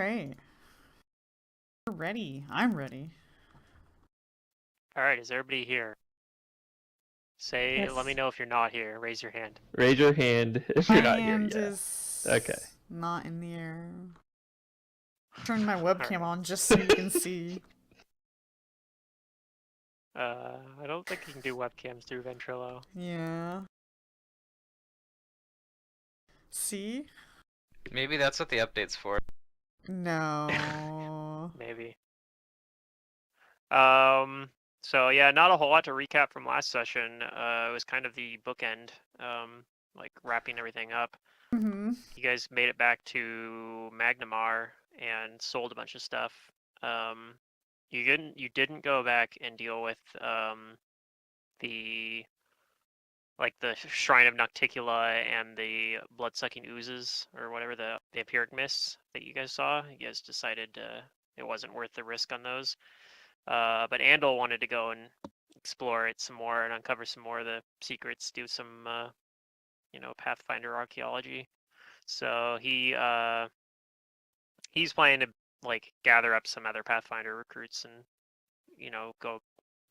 right. We're ready. I'm ready. All right, is everybody here? Let me Yes. know if you're not here. Raise your hand. Raise your hand if My you're not here. hand Yeah. Okay. is not in the air. Turn my All webcam right. on just so you can see. I don't think you can do webcams through Ventrilo. Yeah. See? Maybe that's what the update's for. No. Maybe. Um. So yeah, not a whole lot to recap from last session. It was kind of the bookend, like wrapping everything up. Mm-hmm. You guys made it back to Magnamar and sold a bunch of stuff. Um, you didn't go back and deal with the the Shrine of Nocticula and the blood-sucking oozes, or whatever, the vampiric mists that you guys saw. You guys decided it wasn't worth the risk on those. But Andal wanted to go and explore it some more and uncover some more of the secrets, do some, Pathfinder archaeology. So he's planning to gather up some other Pathfinder recruits and go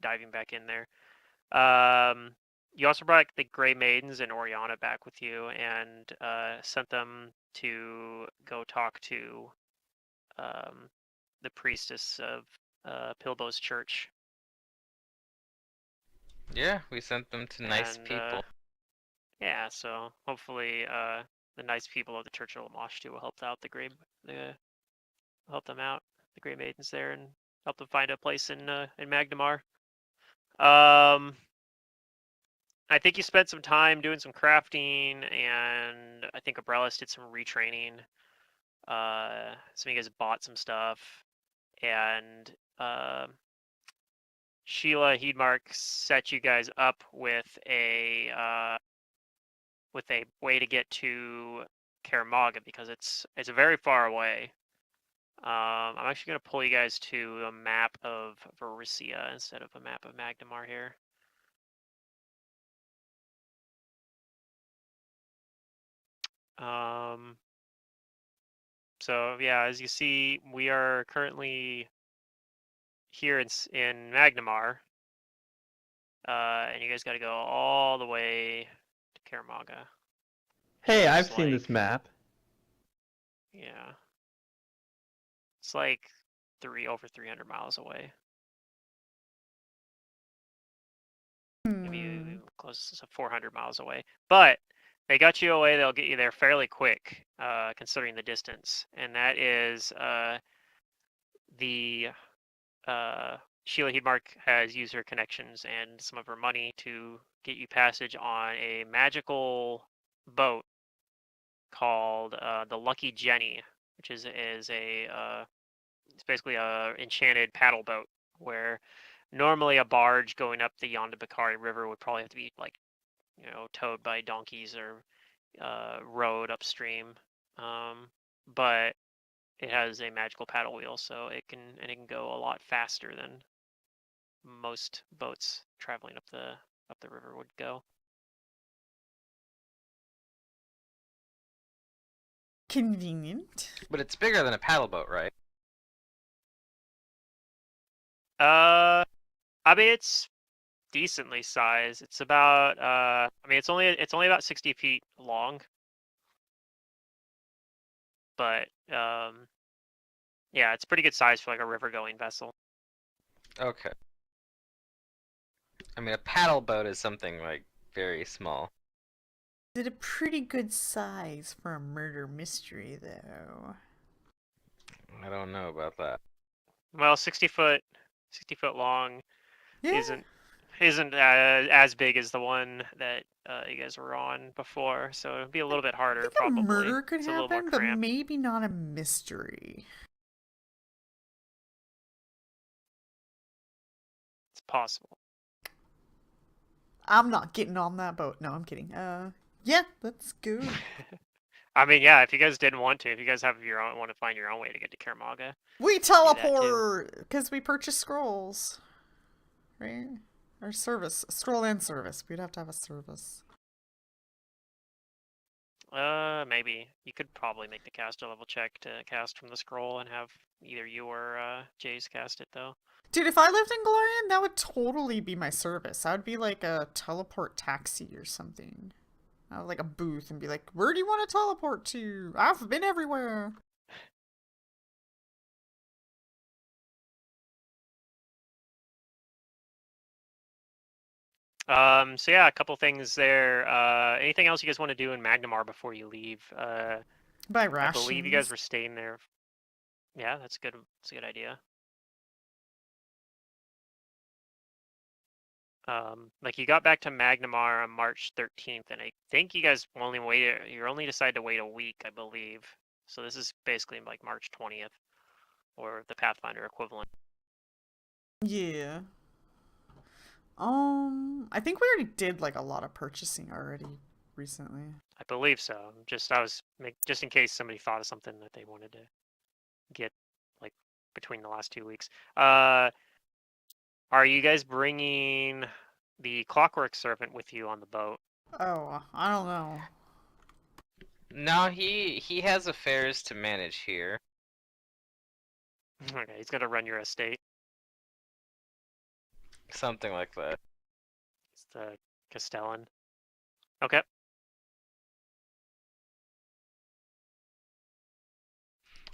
diving back in there. You also brought the Grey Maidens and Oriana back with you, and sent them to go talk to the priestess of Pilbo's church. Yeah, we sent them to nice And people. yeah, so hopefully the nice people of the Church of Lamashtu will help out help them out, the Grey Maidens there, and help them find a place in Magnamar. I think you spent some time doing some crafting, and I think Abrellis did some retraining. Some of you guys bought some stuff, and Sheila Heedmark set you guys up with a way to get to Karamaga, because it's very far away. I'm actually going to pull you guys to a map of Varisia instead of a map of Magnamar here. So yeah, as you see, we are currently here in Magnamar, and you guys got to go all the way to Karamaga. Hey, I've It's seen this map. Yeah, it's like over 300 miles away. Maybe close to 400 miles away. But they got you away. They'll get you there fairly quick, considering the distance. And that is the Sheila Heedmark has used her connections and some of her money to get you passage on a magical boat called the Lucky Jenny, which is it's basically a enchanted paddle boat where normally a barge going up the Yonda River would probably have to be towed by donkeys or rowed upstream. But it has a magical paddle wheel, so it can go a lot faster than most boats traveling up the river would go. Convenient. But it's bigger than a paddle boat, right? I mean, it's decently sized. It's about it's only about 60 feet long, but yeah, it's pretty good size for like a river going vessel. Okay. I mean, a paddle boat is something like very small. Is it a pretty good size for a murder mystery, though? I don't know about that. Well, 60 foot long Yeah. isn't as big as the one that you guys were on before, so it'll be a little bit I harder think a probably. murder could It's a little more happen, but cramped. maybe not a mystery. It's possible. I'm not getting on that boat. No, I'm kidding. Yeah, let's go. I mean, yeah, if you guys didn't want to, if you guys want to find your own way to get to Karamaga. We teleport because we purchased scrolls, right? Or scroll and service. We'd have to have a service. Maybe. You could probably make the caster level check to cast from the scroll and have either you or Jace cast it, though. Dude, if I lived in Galarian, that would totally be my service. I would be like a teleport taxi or something. I would like a booth and be like, where do you want to teleport to? I've been everywhere. So yeah, a couple things there. Anything else you guys want to do in Magnamar before you leave? Buy I rations. believe you guys were staying there. Yeah, that's good. That's a good idea. Like you got back to Magnamar on March 13th, and I think you guys only waited. You only decided to wait a week, I believe. So this is basically like March 20th, or the Pathfinder equivalent. Yeah. I think we already did like a lot of purchasing already recently. I believe so. Just in case somebody thought of something that they wanted to get like between the last 2 weeks. Are you guys bringing the Clockwork Servant with you on the boat? Oh, I don't know. No, he has affairs to manage here. Okay, he's gonna run your estate. Something like that. It's the Castellan. Okay.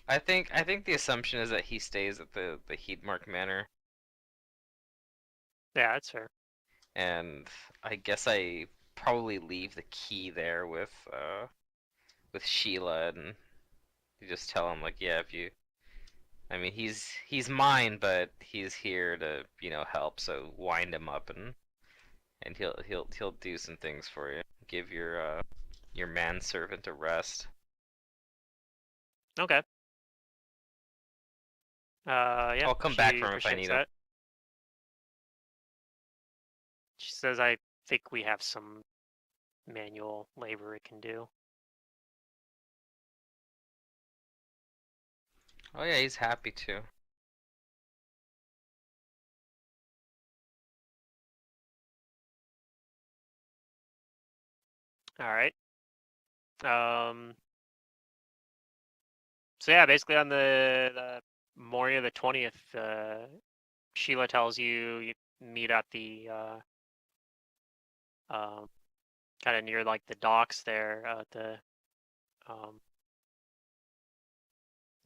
I think the assumption is that he stays at the Heatmark Manor, Yeah, that's fair. and I guess I probably leave the key there with Sheila, and you just tell him like, yeah, if you, I mean, he's mine, but he's here to help, so wind him up and he'll do some things for you. Give your manservant a rest. Okay. Yeah. I'll come back she for him if I appreciates need him. that. She says, I think we have some manual labor it can do. Oh yeah, he's happy to. All right. So yeah, basically on the morning of the 20th, Sheila tells you meet at the kind of near like the docks there at the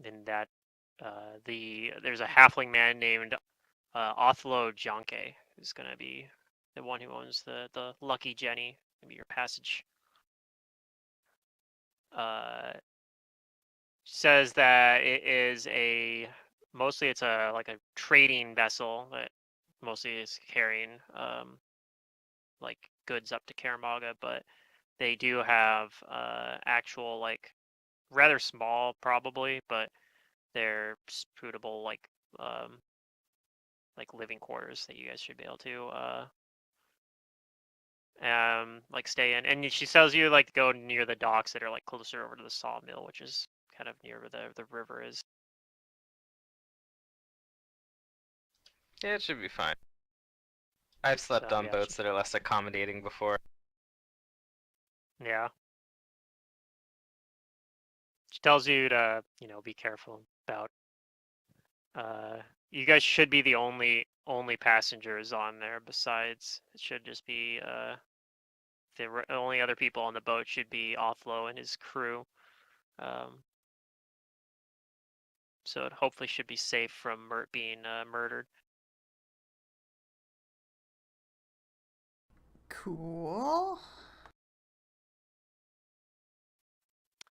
in that there's a halfling man named Othlo Jonke who's gonna be the one who owns the Lucky Jenny, maybe your passage. Says that it is mostly it's like a trading vessel that mostly is carrying like goods up to Karamaga, but they do have actual like rather small probably, but they're suitable like living quarters that you guys should be able to like stay in. And she tells you like to go near the docks that are like closer over to the sawmill, which is kind of near where the river is. Yeah, it should be fine. I've slept So, on yeah, boats that are less accommodating before. Yeah. She tells you to, be careful about you guys should be the only passengers on there. Besides, it should just be the only other people on the boat should be Othlo and his crew. So it hopefully should be safe from being murdered. Cool.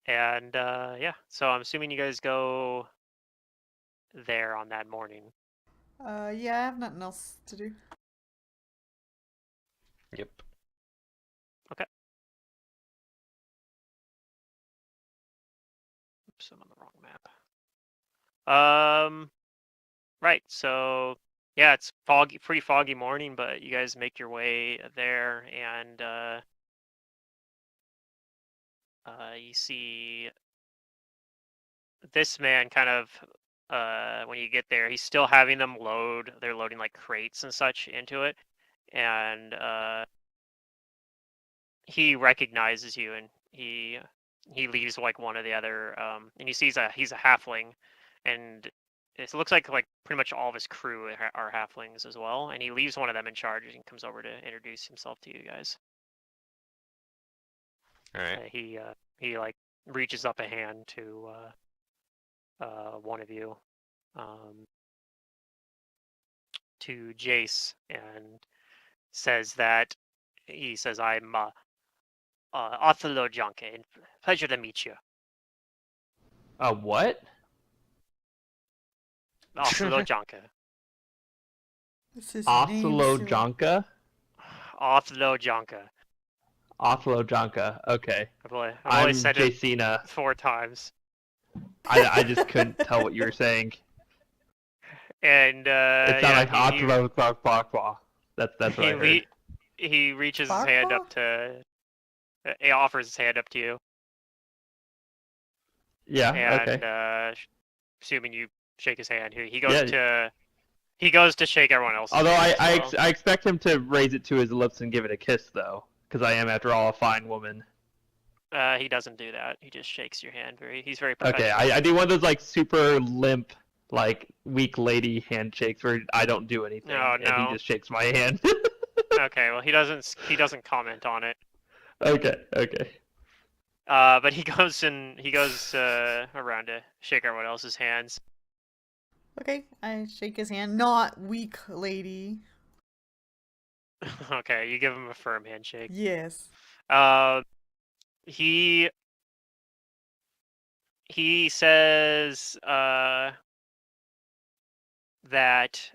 And yeah, so I'm assuming you guys go there on that morning. Yeah, I have nothing else to do. Yep. Okay. Oops, I'm on the wrong map. Right. So yeah, it's foggy, pretty foggy morning, but you guys make your way there, and you see this man kind of when you get there, he's still having them load. They're loading like crates and such into it, and he recognizes you, and he he leaves like one of the other, and he sees he's a halfling, and it looks like pretty much all of his crew are halflings as well, and he leaves one of them in charge and comes over to introduce himself to you guys. All right. He like reaches up a hand to one of you, to Jace, and says that I'm Othello Jonke, and pleasure to meet you. What? Othello Jonke. This is Oslo name, Jonka? Othello Jonke. Oslo Jonka. Okay. I've only I'm said it Jacina. 4 times. I just couldn't tell what you were saying. And It sounded like Oslo Jonka. That's what I heard. he reaches his hand up to. He offers his hand up to you, Yeah. and Okay. assuming you shake his hand, he Yeah. goes to shake everyone else's Although hand I as well. expect him to raise it to his lips and give it a kiss, though, because I am, after all, a fine woman. He doesn't do that. He just shakes your hand. He's very Okay, professional. I do one of those like super limp, like weak lady handshakes where I don't do anything, and he No. just shakes my hand. Okay, well he doesn't comment on it. Okay. But he goes around to shake everyone else's hands. Okay, I shake his hand. Not weak lady. Okay, you give him a firm handshake. Yes. He says that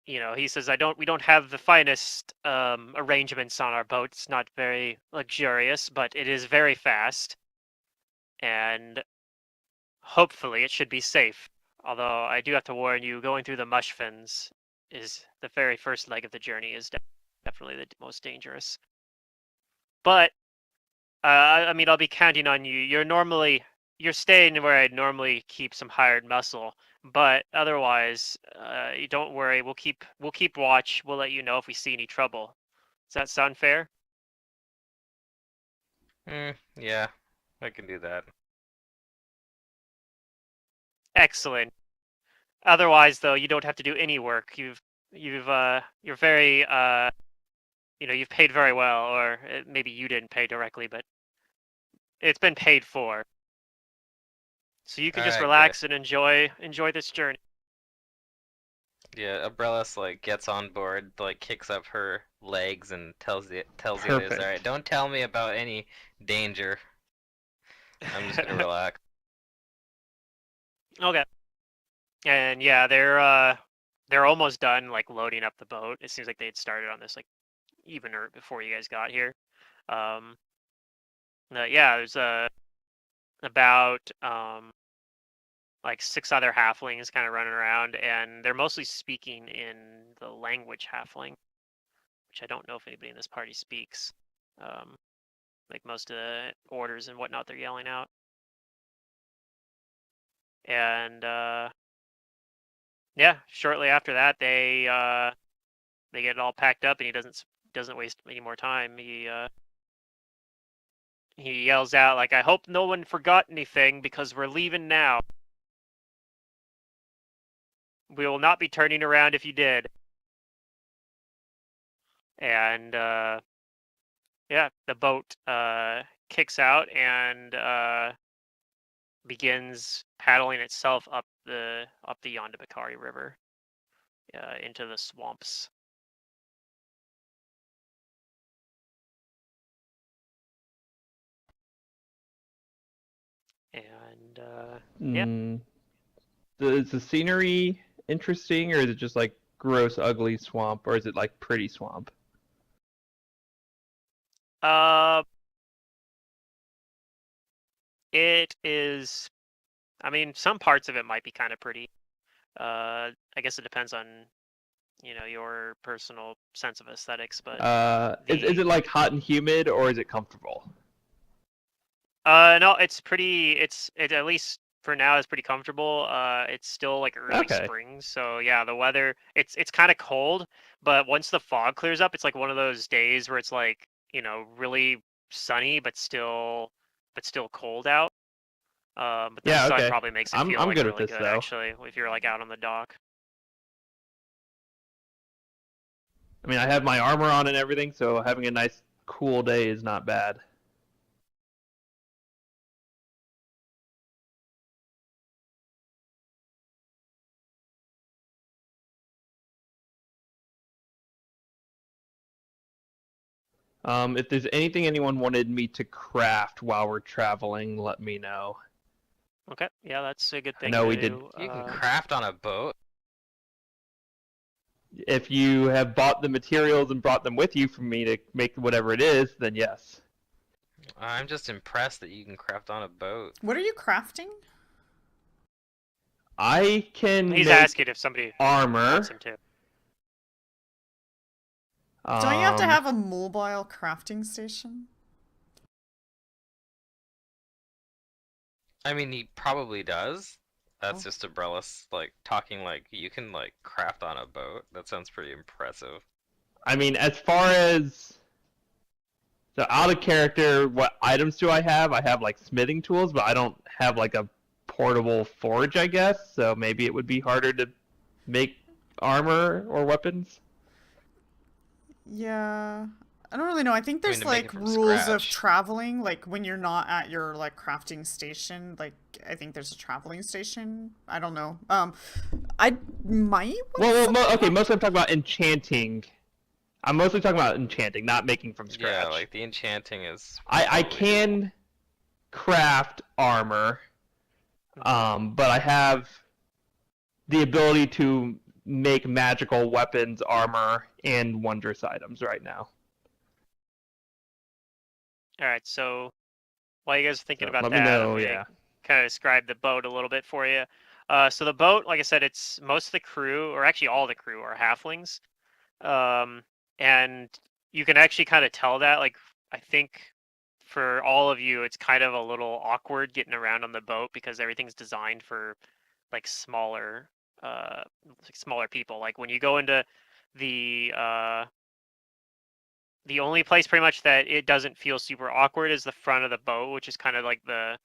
he says we don't have the finest arrangements on our boat. It's not very luxurious, but it is very fast, and hopefully it should be safe. Although I do have to warn you, going through the mush fins is the very first leg of the journey is definitely the most dangerous. But I mean, I'll be counting on you. You're staying where I'd normally keep some hired muscle, but otherwise, you don't worry. We'll keep watch. We'll let you know if we see any trouble. Does that sound fair? Yeah, I can do that. Excellent. Otherwise, though, you don't have to do any work. You're very you've paid very well, or maybe you didn't pay directly, but it's been paid for. So you can just Alright, relax and enjoy this journey. Yeah, Abrellis like gets on board, like kicks up her legs and tells the others, Perfect. alright, don't tell me about any danger. I'm just gonna relax. Okay. And yeah, they're almost done like loading up the boat. It seems like they had started on this like even before you guys got here. Yeah, there's about like 6 other halflings kind of running around, and they're mostly speaking in the language halfling, which I don't know if anybody in this party speaks. Like most of the orders and whatnot, they're yelling out. And yeah, shortly after that, they get it all packed up, and he doesn't waste any more time. He yells out like, "I hope no one forgot anything because we're leaving now. We will not be turning around if you did." And yeah, the boat kicks out and begins paddling itself up the Yondabakari River into the swamps. And yeah. Is the scenery interesting, or is it just like gross, ugly swamp, or is it like pretty swamp? It is. I mean, some parts of it might be kind of pretty. I guess it depends on your personal sense of aesthetics, but Is it like hot and humid, or is it comfortable? no, it's pretty. It at least for now is pretty comfortable. It's still like early spring, so yeah, the weather it's kind of cold, but once the fog clears up, it's like one of those days where it's like really sunny, but still but still cold out. But the Yeah, sun okay. probably makes it I'm feel I'm like good with really this good though. actually if you're like out on the dock. I mean, I have my armor on and everything, so having a nice cool day is not bad. If there's anything anyone wanted me to craft while we're traveling, let me know. Okay, yeah, that's a good I thing know to we did. do. You can craft on a boat. If you have bought the materials and brought them with you for me to make whatever it is, then yes. I'm just impressed that you can craft on a boat. What are you crafting? I can He's make asking if somebody armor. wants him to. Don't you have to Um, have a mobile crafting station? I mean, he probably does. That's Oh. just Umbrellas, like, talking like you can, like, craft on a boat. That sounds pretty impressive. I mean, as far as so out of character, what items do I have? I have like smithing tools, but I don't have like a portable forge, I guess. So maybe it would be harder to make armor or weapons. Yeah. I don't really know. I think I mean, there's to make like it from rules of scratch. traveling, like when you're not at your like crafting station, like I think there's a traveling station. I don't know. I might want Okay. something. Mostly I'm talking about enchanting. I'm mostly talking about enchanting, not making from Yeah, scratch. like, the enchanting is I probably doable. can craft armor, but I have the ability to make magical weapons, armor, and wondrous items right now. All right, so while you guys are thinking So about let me that, I'm know. gonna Yeah. kind of describe the boat a little bit for you. So the boat, like I said, it's most of the crew, or actually all the crew, are halflings, and you can actually kind of tell that. Like, I think for all of you, it's kind of a little awkward getting around on the boat because everything's designed for like smaller people. Like when you go into the only place pretty much that it doesn't feel super awkward is the front of the boat, which is kind of like the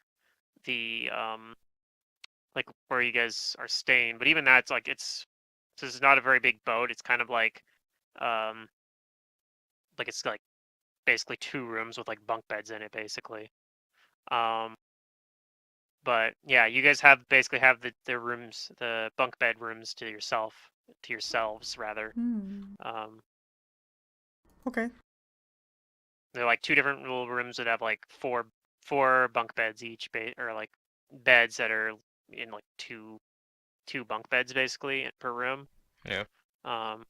like where you guys are staying. But even that's like this is not a very big boat. It's kind of um like it's like basically two rooms with like bunk beds in it basically. Um but yeah, you guys have basically have the rooms, the bunk bed rooms to yourselves rather. Hmm. Um Okay. they're like two different little rooms that have like four bunk beds each, or like beds that are in like two bunk beds basically per room. Yeah. Um,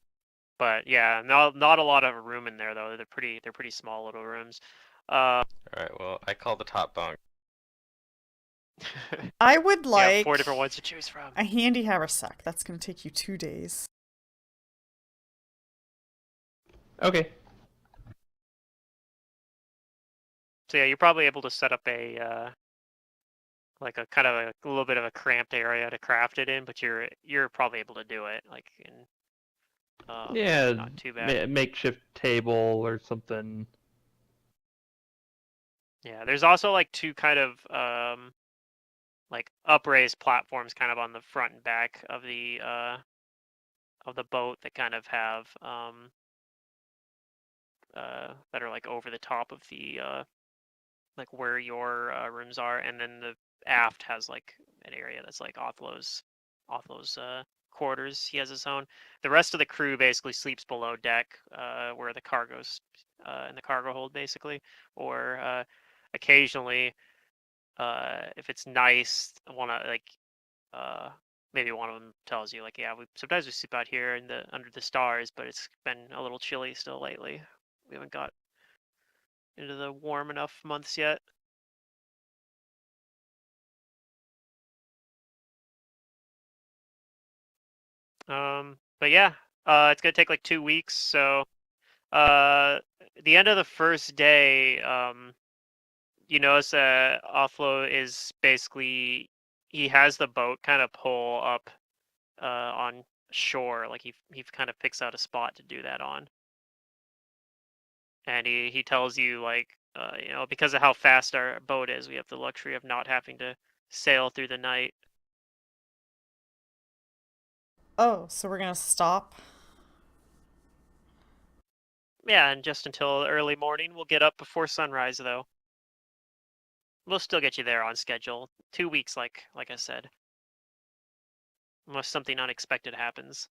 but yeah, not a lot of room in there though. They're pretty small little rooms. Alright, well, I call the top bunk. I would You have like four different ones to choose from. a handy haversack. That's going to take you 2 days. Okay. So yeah, you're probably able to set up a like a kind of a little bit of a cramped area to craft it in, but you're probably able to do it like in Yeah, not too bad. makeshift table or something. Yeah, there's also like two kind of like upraised platforms kind of on the front and back of the boat that kind of have that are like over the top of the like where your rooms are, and then the aft has like an area that's like Othlo's quarters. He has his own. The rest of the crew basically sleeps below deck, where the cargo's in the cargo hold basically, or occasionally, if it's nice, want to like maybe one of them tells you like, yeah, we sometimes we sleep out here in the under the stars, but it's been a little chilly still lately. We haven't got into the warm enough months yet. But yeah, it's gonna take like 2 weeks. So, the end of the first day, you notice that Offlow is basically he has the boat kind of pull up, on shore. Like he kind of picks out a spot to do that on, and he tells you like, because of how fast our boat is, we have the luxury of not having to sail through the night. Oh, so we're gonna stop? Yeah, and just until early morning. We'll get up before sunrise, though. We'll still get you there on schedule. 2 weeks, like I said. Unless something unexpected happens.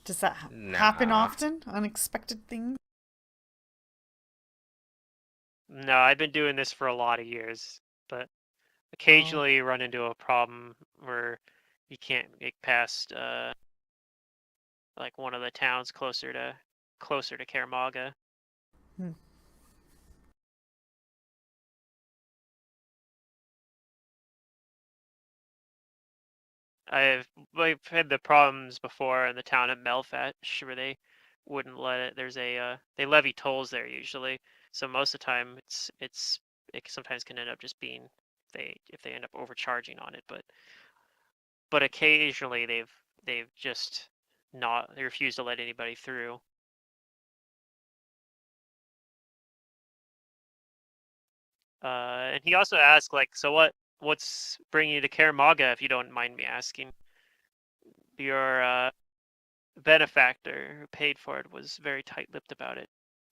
Does that happen Nah. often? Unexpected things? No, I've been doing this for a lot of years, but Oh. occasionally you run into a problem where you can't get past like one of the towns closer to Caramaga. Hmm. I've had the problems before in the town of Melfetch where they wouldn't let it. There's they levy tolls there usually, so most of the time it sometimes can end up just being if they end up overcharging on it, but occasionally they've just not they refuse to let anybody through. And he also asked like, so what's bringing you to Caramaga, if you don't mind me asking? Your benefactor who paid for it was very tight-lipped about it.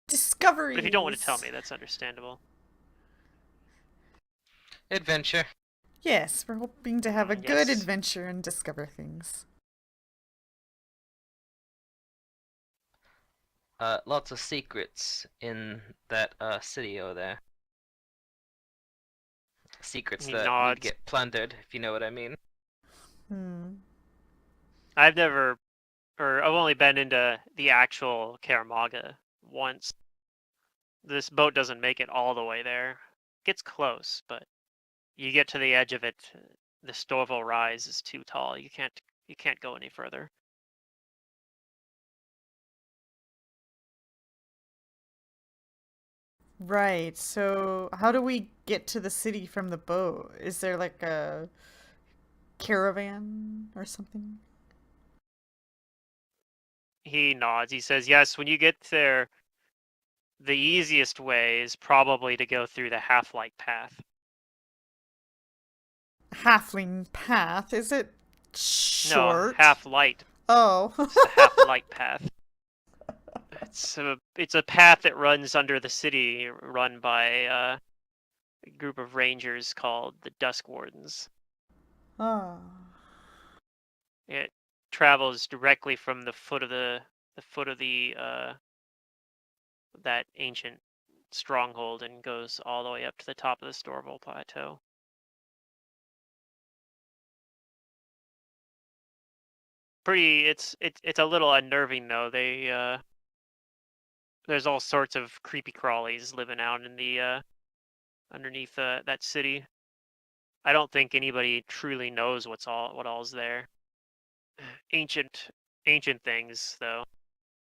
But if you don't want to tell Discoveries! me, that's understandable. Adventure. Yes, we're hoping to have a good Yes. adventure and discover things. Lots of secrets in that city over there. Secrets He that would nods. get plundered, if you know what I mean. Hmm. I've only been into the actual Caramaga once. This boat doesn't make it all the way there. Gets close, but you get to the edge of it, the Storval rise is too tall. You can't go any further. Right, so how do we get to the city from the boat? Is there like a caravan or something? He nods. He says, "Yes, when you get there, the easiest way is probably to go through the half-light path." Halfling path? Is it No, short? half-light. Oh. It's the half-light path. It's a path that runs under the city, run by a group of rangers called the Dusk Wardens. Ah. It travels directly from the foot of the that ancient stronghold and goes all the way up to the top of the Storval Plateau. It's a little unnerving though. There's all sorts of creepy crawlies living out in the underneath that city. I don't think anybody truly knows what all's there. Ancient ancient things though.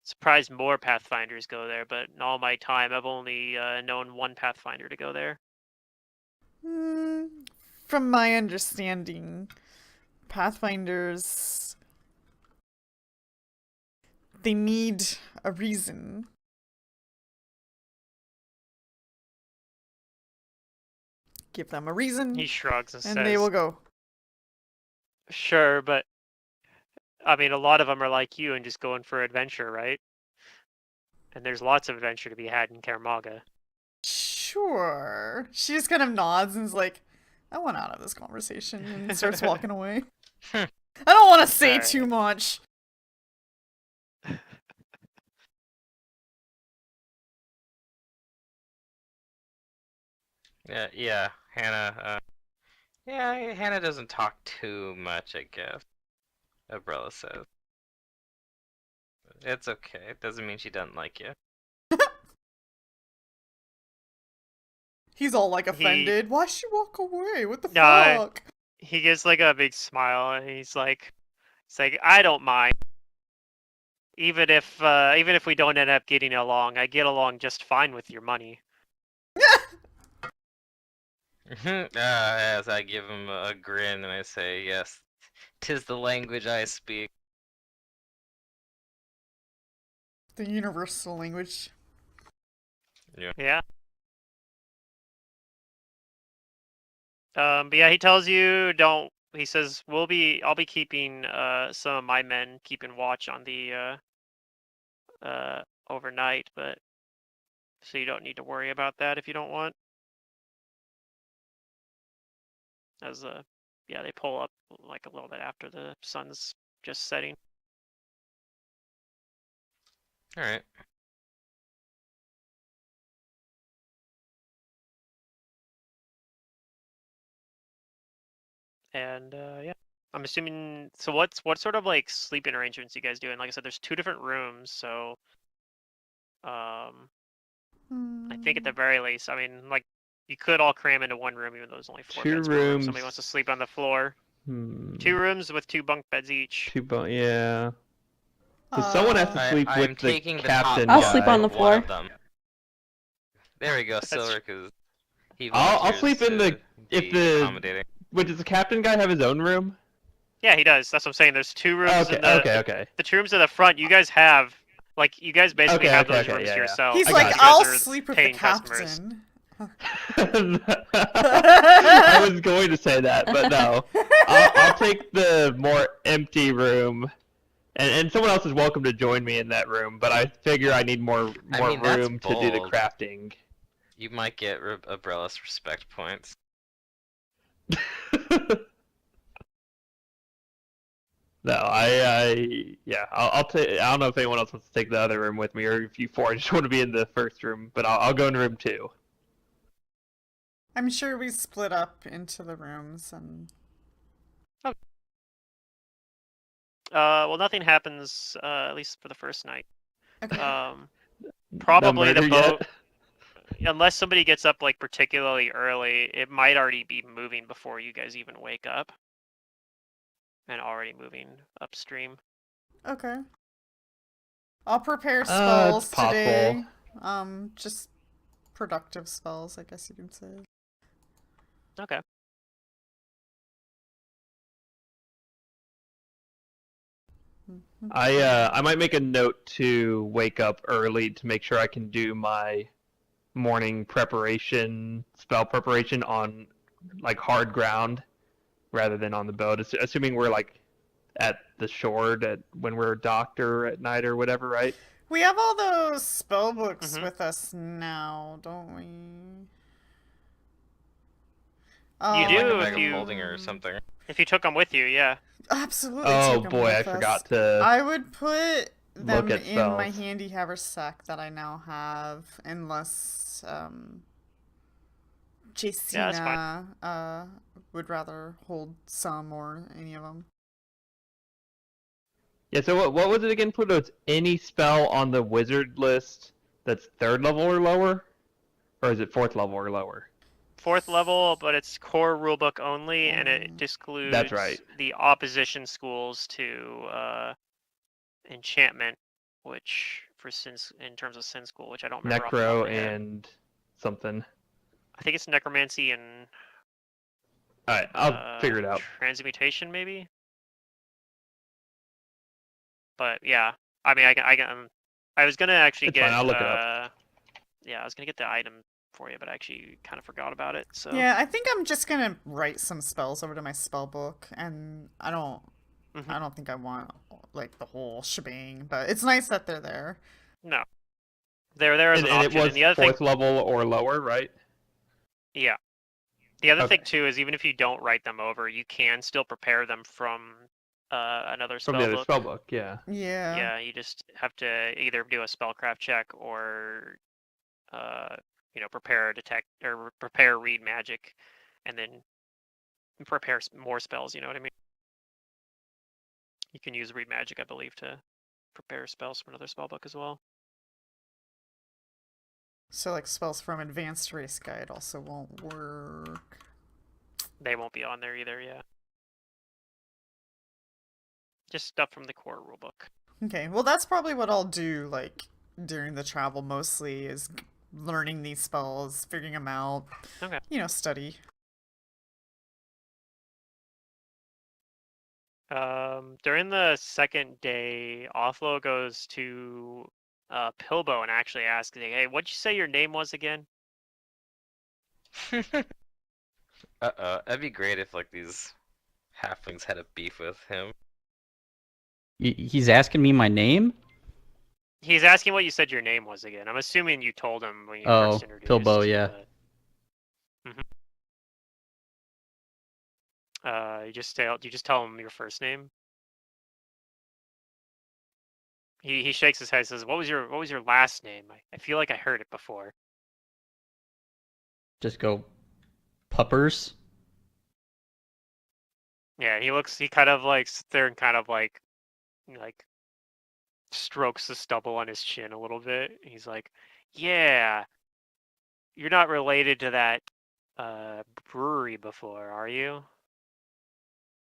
Surprised more Pathfinders go there, but in all my time I've only known one Pathfinder to go there. Hmm. From my understanding, Pathfinders, they need a reason. Give them a reason, He shrugs and and they will says, go. "Sure, but I mean, a lot of them are like you and just going for adventure, right? And there's lots of adventure to be had in Caramaga." Sure. She just kind of nods and is like, I want out of this conversation and starts walking away. I don't want to say too Alright. much. Yeah, Hannah. Yeah, Hannah doesn't talk too much, I guess. Umbrella says. It's okay. It doesn't mean she doesn't like you. He's all like He offended. Why'd she walk away? What the no, fuck? he gives like a big smile and he's like, I don't mind. Even if we don't end up getting along, I get along just fine with your money. As I give him a grin and I say, yes, 'tis the language I speak. The universal language. Yeah. Yeah. But yeah, he tells you don't. He says I'll be keeping some of my men keeping watch on the overnight, but so you don't need to worry about that if you don't want. As yeah, they pull up like a little bit after the sun's just setting. All right. And yeah, I'm assuming. So what sort of like sleeping arrangements you guys doing? Like I said, there's 2 different rooms, so I think at the very least, I mean, like you could all cram into one room, even though there's only 4 2 beds per room. rooms. Somebody wants to sleep on the floor. 2 rooms with 2 bunk beds each. 2 bunk. Yeah. So someone has to sleep I'm with the taking the captain top I'll guy. sleep on the one floor. of them. There we go, That's Silver, because he I'll volunteers sleep in the to if be the accommodating. wait, does the captain guy have his own room? Yeah, he does. That's what I'm saying. There's 2 rooms Okay, in the okay. the 2 rooms in the front. You guys have like you guys basically have those rooms Yeah, to yeah. yourself. He's I like, got You guys I'll are sleep with the paying customers. captain. I was going to say that, but no. I'll take the more empty room, and someone else is welcome to join me in that room. But I figure I need more I mean, that's room to do the bold. crafting. You might get Umbrella's respect points. No, yeah, I'll take. I don't know if anyone else wants to take the other room with me, or if you 4 just want to be in the first room. But I'll go in room 2. I'm sure we split up into the rooms and Well, nothing happens at least for the first night. okay. Um, No probably the murder boat, yet? unless somebody gets up like particularly early, it might already be moving before you guys even wake up, and already moving upstream. Okay. I'll prepare It's spells possible. today. Just productive spells, I guess you can say. Okay. I might make a note to wake up early to make sure I can do my morning preparation, spell preparation on like hard ground rather than on the boat. Assuming we're like at the shore when we're docked or at night or whatever, right? We have all those spell books Mhm. with us now, don't we? You In like a do bag if of you holding or something. if you took them with you, yeah. Absolutely. Oh took 'em boy, I with us. forgot to I would put look them at in my spells. handy haversack that I now have, unless Yeah, that's fine. Jacina would rather hold some or any of them. Yeah, so what was it again? Put it's any spell on the wizard list that's 3rd level or lower? Or is it 4th level or lower? 4th level, but it's core rulebook only, and it Mm. excludes That's right. the opposition schools to enchantment, which for sins in terms of sin school, which I don't remember off the top of Necro my head. and something. I think it's necromancy and Alright, I'll figure it out. transmutation maybe. But yeah, I mean, I was gonna actually It's get fine, I'll look it up. yeah, I was gonna get the item for you, but I actually kind of forgot about it. So Yeah, I think I'm just gonna write some spells over to my spell book, and I don't think I want like the whole shebang, but it's nice that they're there. no, they're there as And an it option. was And the other thing, 4th level or lower, right? yeah, the other Okay. thing too is even if you don't write them over, you can still prepare them from another From the spell other book. spellbook, yeah. Yeah. Yeah, you just have to either do a spellcraft check or prepare detect or prepare read magic, and then prepare more spells. You know what I mean? You can use read magic, I believe, to prepare spells from another spell book as well. So like spells from Advanced Race Guide also won't work. They won't be on there either. Yeah, just stuff from the core rulebook. Okay, well that's probably what I'll do like during the travel mostly is learning these spells, figuring them out. Okay. Study. During the second day, Othlo goes to Pilbo and actually asks, "Hey, what'd you say your name was again?" That'd be great if like these halflings had a beef with him. He's asking me my name? He's asking what you said your name was again. I'm assuming you told him when you Oh, first introduced. Pilbo, yeah. But... you just tell him your first name. He shakes his head, says, what was your last name? I feel like I heard it before." Just go puppers. Yeah, he kind of like sits there and kind of like strokes the stubble on his chin a little bit. He's like, "Yeah, you're not related to that brewery before, are you?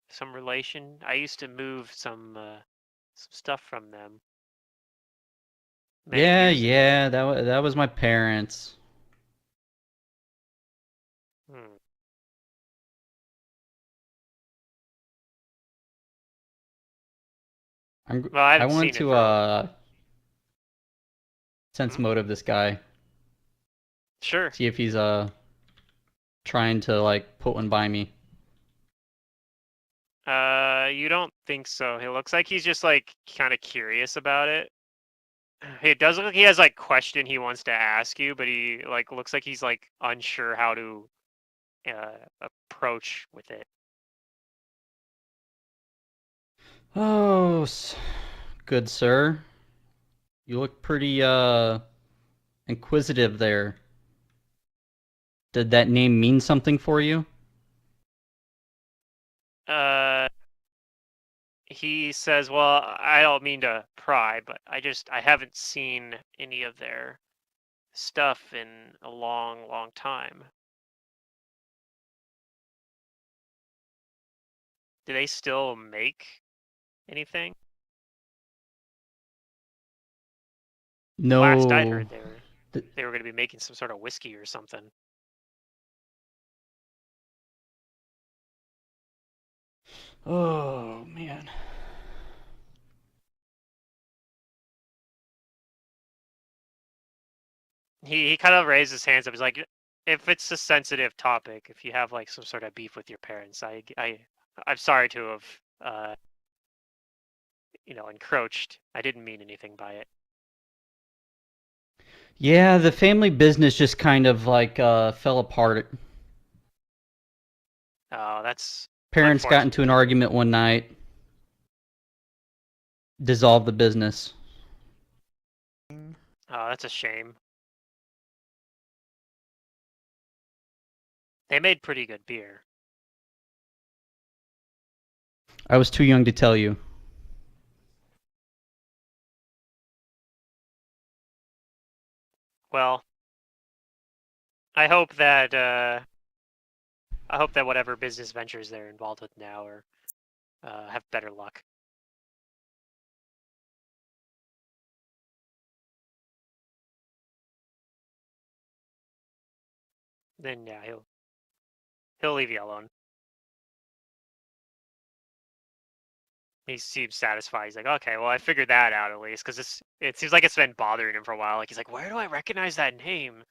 Some relation? I used to move some stuff from them many Yeah, years ago." yeah, that was my parents. Hmm. Well, I I haven't want seen it to for a... sense Hmm? motive this guy. Sure. See if he's trying to like put one by me. You don't think so. He looks like he's just like kind of curious about it. It does look like he has like question he wants to ask you, but he like looks like he's like unsure how to approach with it. Oh, good sir. You look pretty inquisitive there. Did that name mean something for you? Uh, he says, "Well, I don't mean to pry, but I haven't seen any of their stuff in a long, long time. Do they still make anything? Last I No. heard, they were going to be making some sort of whiskey or something." Oh, man. He kind of raised his hands up. He's like, "If it's a sensitive topic, if you have like some sort of beef with your parents, I'm sorry to have encroached. I didn't mean anything by it." Yeah, the family business just kind of like fell apart. Oh, that's Parents got unfortunate into to an hear. argument one night, dissolved the business. Oh, that's a shame. They made pretty good beer. I was too young to tell you. Well, I hope that whatever business ventures they're involved with now are have better luck. Then yeah, he'll leave you alone. He seems satisfied. He's like, "Okay, well, I figured that out at least," because it seems like it's been bothering him for a while. Like he's like, "Where do I recognize that name?"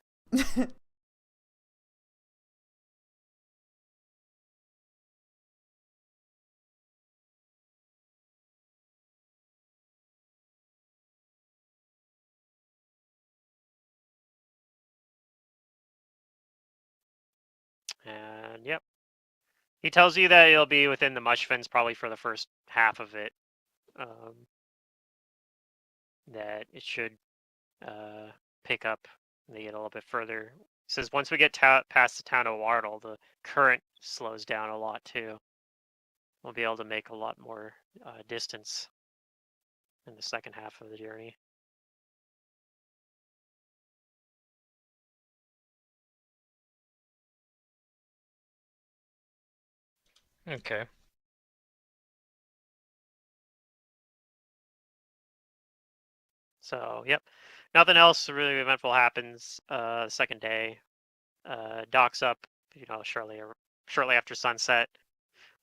And yep, he tells you that he'll be within the mush fence probably for the first half of it. Um, that it should pick up and they get a little bit further. He says once we get past the town of Wardle, the current slows down a lot too. We'll be able to make a lot more distance in the second half of the journey. Okay. So, yep. Nothing else really eventful happens. Second day, docks up, shortly after sunset.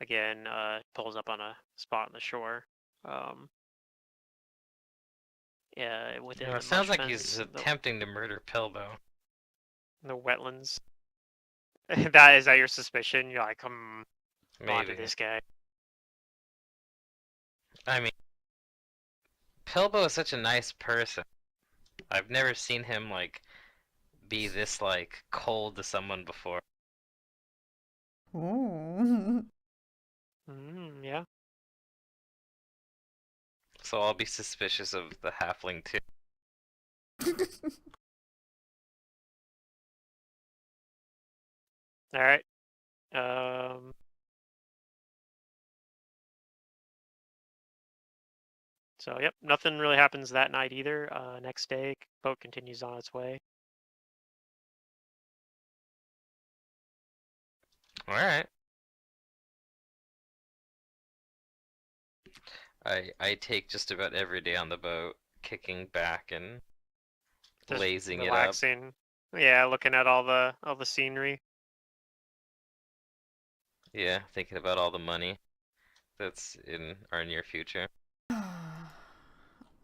Again, pulls up on a spot on the shore. Yeah, within the It sounds mush like he's fence, attempting to murder Pilbo. the wetlands. Is that your suspicion? You're like, on to Maybe. this guy. I mean, Pilbo is such a nice person. I've never seen him like be this like cold to someone before. Ooh. Yeah. So I'll be suspicious of the halfling too. All right. So yep, nothing really happens that night either. Next day, boat continues on its way. All right. I take just about every day on the boat, kicking back and Just lazing it up. relaxing. Yeah, looking at all the scenery. Yeah, thinking about all the money that's in our near future.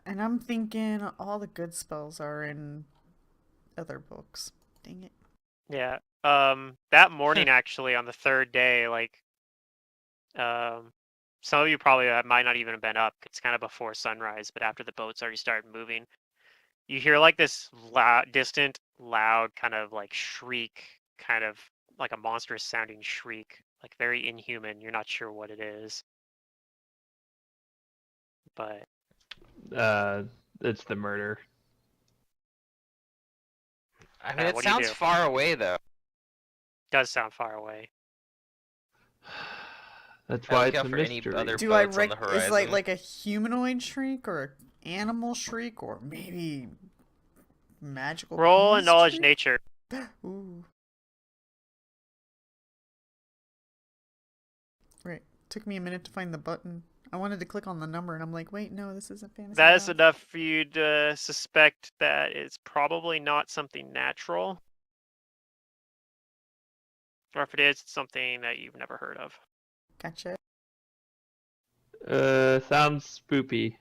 And I'm thinking all the good spells are in other books. Dang it. Yeah. That morning actually on the third day, like, some of you probably might not even have been up. It's kind of before sunrise, but after the boats already started moving, you hear like this distant, loud kind of like shriek, kind of like a monstrous sounding shriek, like very inhuman. You're not sure what it is, but It's the murder. I mean, it what do you sounds do? far away though. Does sound far away. That's I why look it's out a for any mystery. other Do I boats on the is horizon. like a humanoid shriek or an animal shriek or maybe magical Roll and beast knowledge shriek? nature. Ooh. Right. Took me a minute to find the button. I wanted to click on the number and I'm like, wait, no, this isn't fantasy. That is Math. enough for you to suspect that it's probably not something natural. Or if it is, it's something that you've never heard of. Gotcha. Sounds spoopy.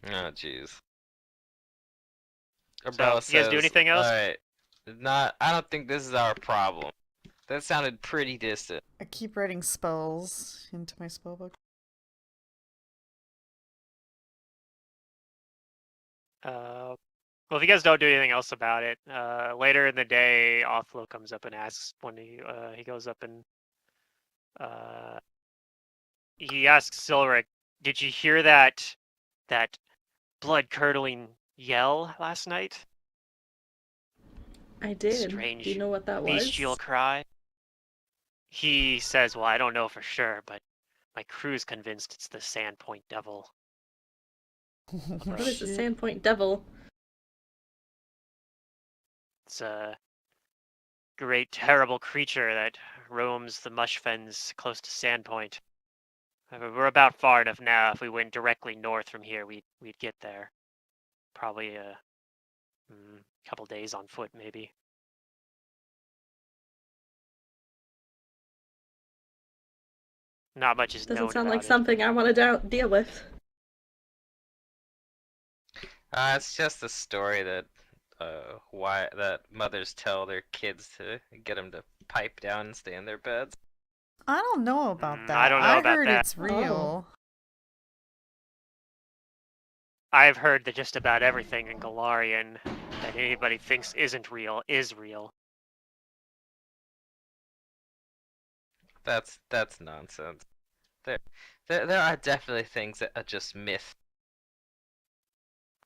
Oh, jeez. So, Umbrella you guys do says, anything else? "Alright, I don't think this is our problem." That sounded pretty distant. I keep writing spells into my spellbook. Well, if you guys don't do anything else about it, later in the day, Othlo comes up and asks when he goes up and he asks Silric, "Did you hear that blood-curdling yell last night? I did. Strange Do you know what that bestial was? cry?" He says, "Well, I don't know for sure, but my crew's convinced it's the Sandpoint Devil." What is a Shit. Sandpoint Devil? It's a great, terrible creature that roams the mush fens close to Sandpoint. We're about far enough now. If we went directly north from here, we'd get there. Probably a couple days on foot, maybe. Not much is known Doesn't sound about like it. something I want to deal with. It's just a story that why that mothers tell their kids to get them to pipe down and stay in their beds. I don't know about that. I don't know about heard that. it's real. I've heard that just about everything in Galarian that anybody thinks isn't real is real. That's nonsense. There are definitely things that are just myth.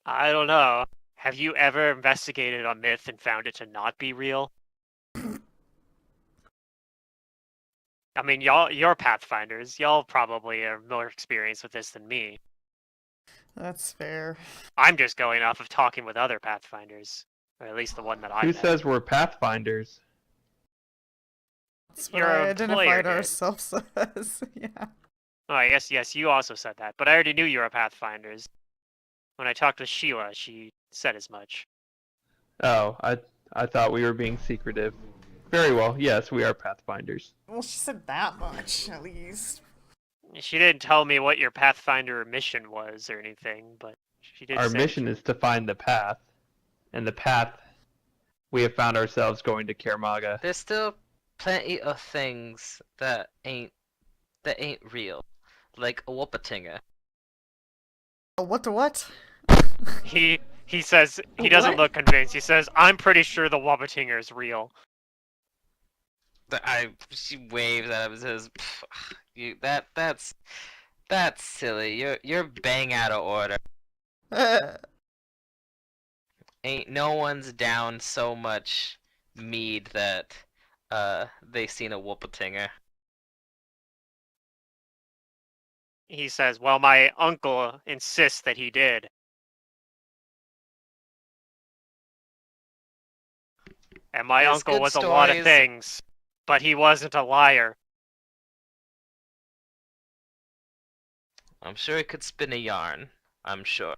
I don't know. Have you ever investigated a myth and found it to not be real? I mean, you're Pathfinders. Y'all probably are more experienced with this than me. That's fair. I'm just going off of talking with other Pathfinders, or at least the one that I Who met. says we're Pathfinders? That's what Your I employer identified did. ourselves as. Yeah. Oh, yes, you also said that, but I already knew you were Pathfinders. When I talked with Sheila, she said as much. Oh, I thought we were being secretive. Very well. Yes, we are Pathfinders. Well, she said that much, at least. She didn't tell me what your Pathfinder mission was or anything, but She did Our say mission is to find the path, and the path we have found ourselves going to Kermaga. There's still plenty of things that ain't real, like a Whoopatinger. Oh, what the what? He says he doesn't What? look convinced. He says, "I'm pretty sure the Wabatinger is real." She waves at him and says, "You that's silly. You're bang out of order. Ain't no one's down so much mead that they seen a Whoopatinger." He says, "Well, my uncle insists that he did." And my There's uncle good was a lot of stories. things, but he wasn't a liar. I'm sure he could spin a yarn. I'm sure.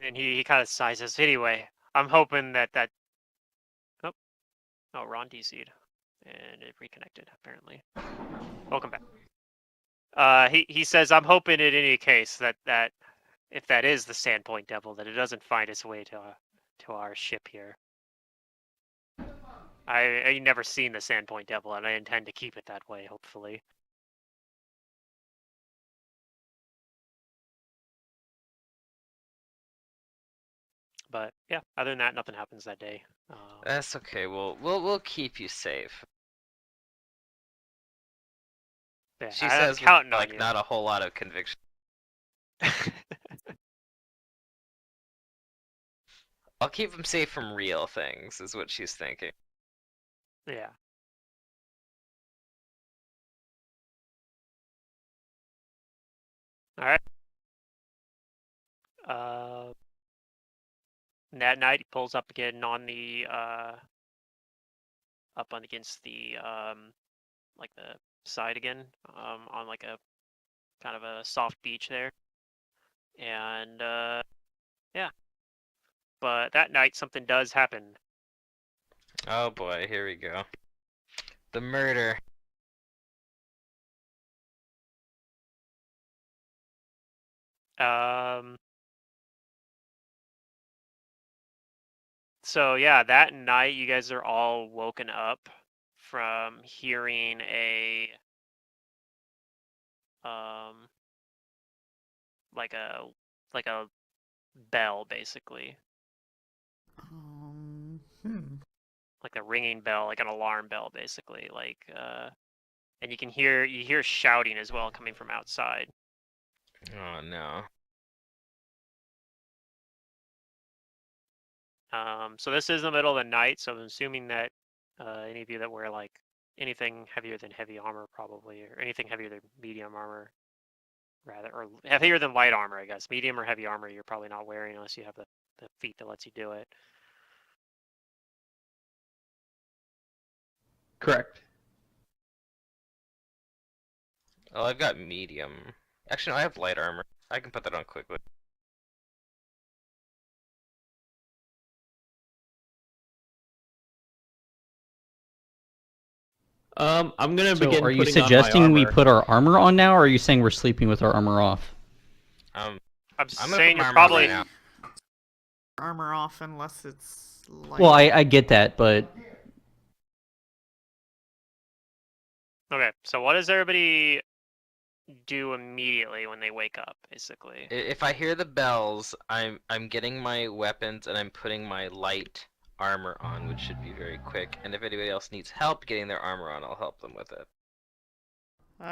And he kind of sighs. Says, "Anyway, I'm hoping that oh, Ron DC'd and it reconnected apparently. Welcome back. He says, I'm hoping in any case that if that is the Sandpoint Devil, that it doesn't find its way to our ship here. I never seen the Sandpoint Devil, and I intend to keep it that way, hopefully." But yeah, other than that, nothing happens that day. That's okay. We'll keep you safe. Yeah, She I'm says with, counting on like you. not a whole lot of conviction. I'll keep him safe from real things, is what she's thinking. Yeah. All right. That night, he pulls up again on the up on against the like the side again, on like a kind of a soft beach there, and yeah. But that night, something does happen. Oh boy, here we go. The murder. So yeah, that night you guys are all woken up from hearing a like a bell basically, Hmm. like a ringing bell, like an alarm bell basically, like and you hear shouting as well coming from outside. Oh no. So this is the middle of the night, so I'm assuming that any of you that wear like anything heavier than heavy armor probably, or anything heavier than medium armor rather, or heavier than light armor, I guess. Medium or heavy armor you're probably not wearing unless you have the feat that lets you do it. Correct. Oh, I've got medium. Actually, no, I have light armor. I can put that on quickly. I'm gonna So, begin are you putting on my suggesting we armor. put our armor on now, or are you saying we're sleeping with our armor off? I'm I'm gonna saying put my you're armor on probably right now. Armor off unless it's light. Well, I get that, but okay. So what does everybody do immediately when they wake up, basically? If I hear the bells, I'm getting my weapons and I'm putting my light armor on, which should be very quick. And if anybody else needs help getting their armor on, I'll help them with it.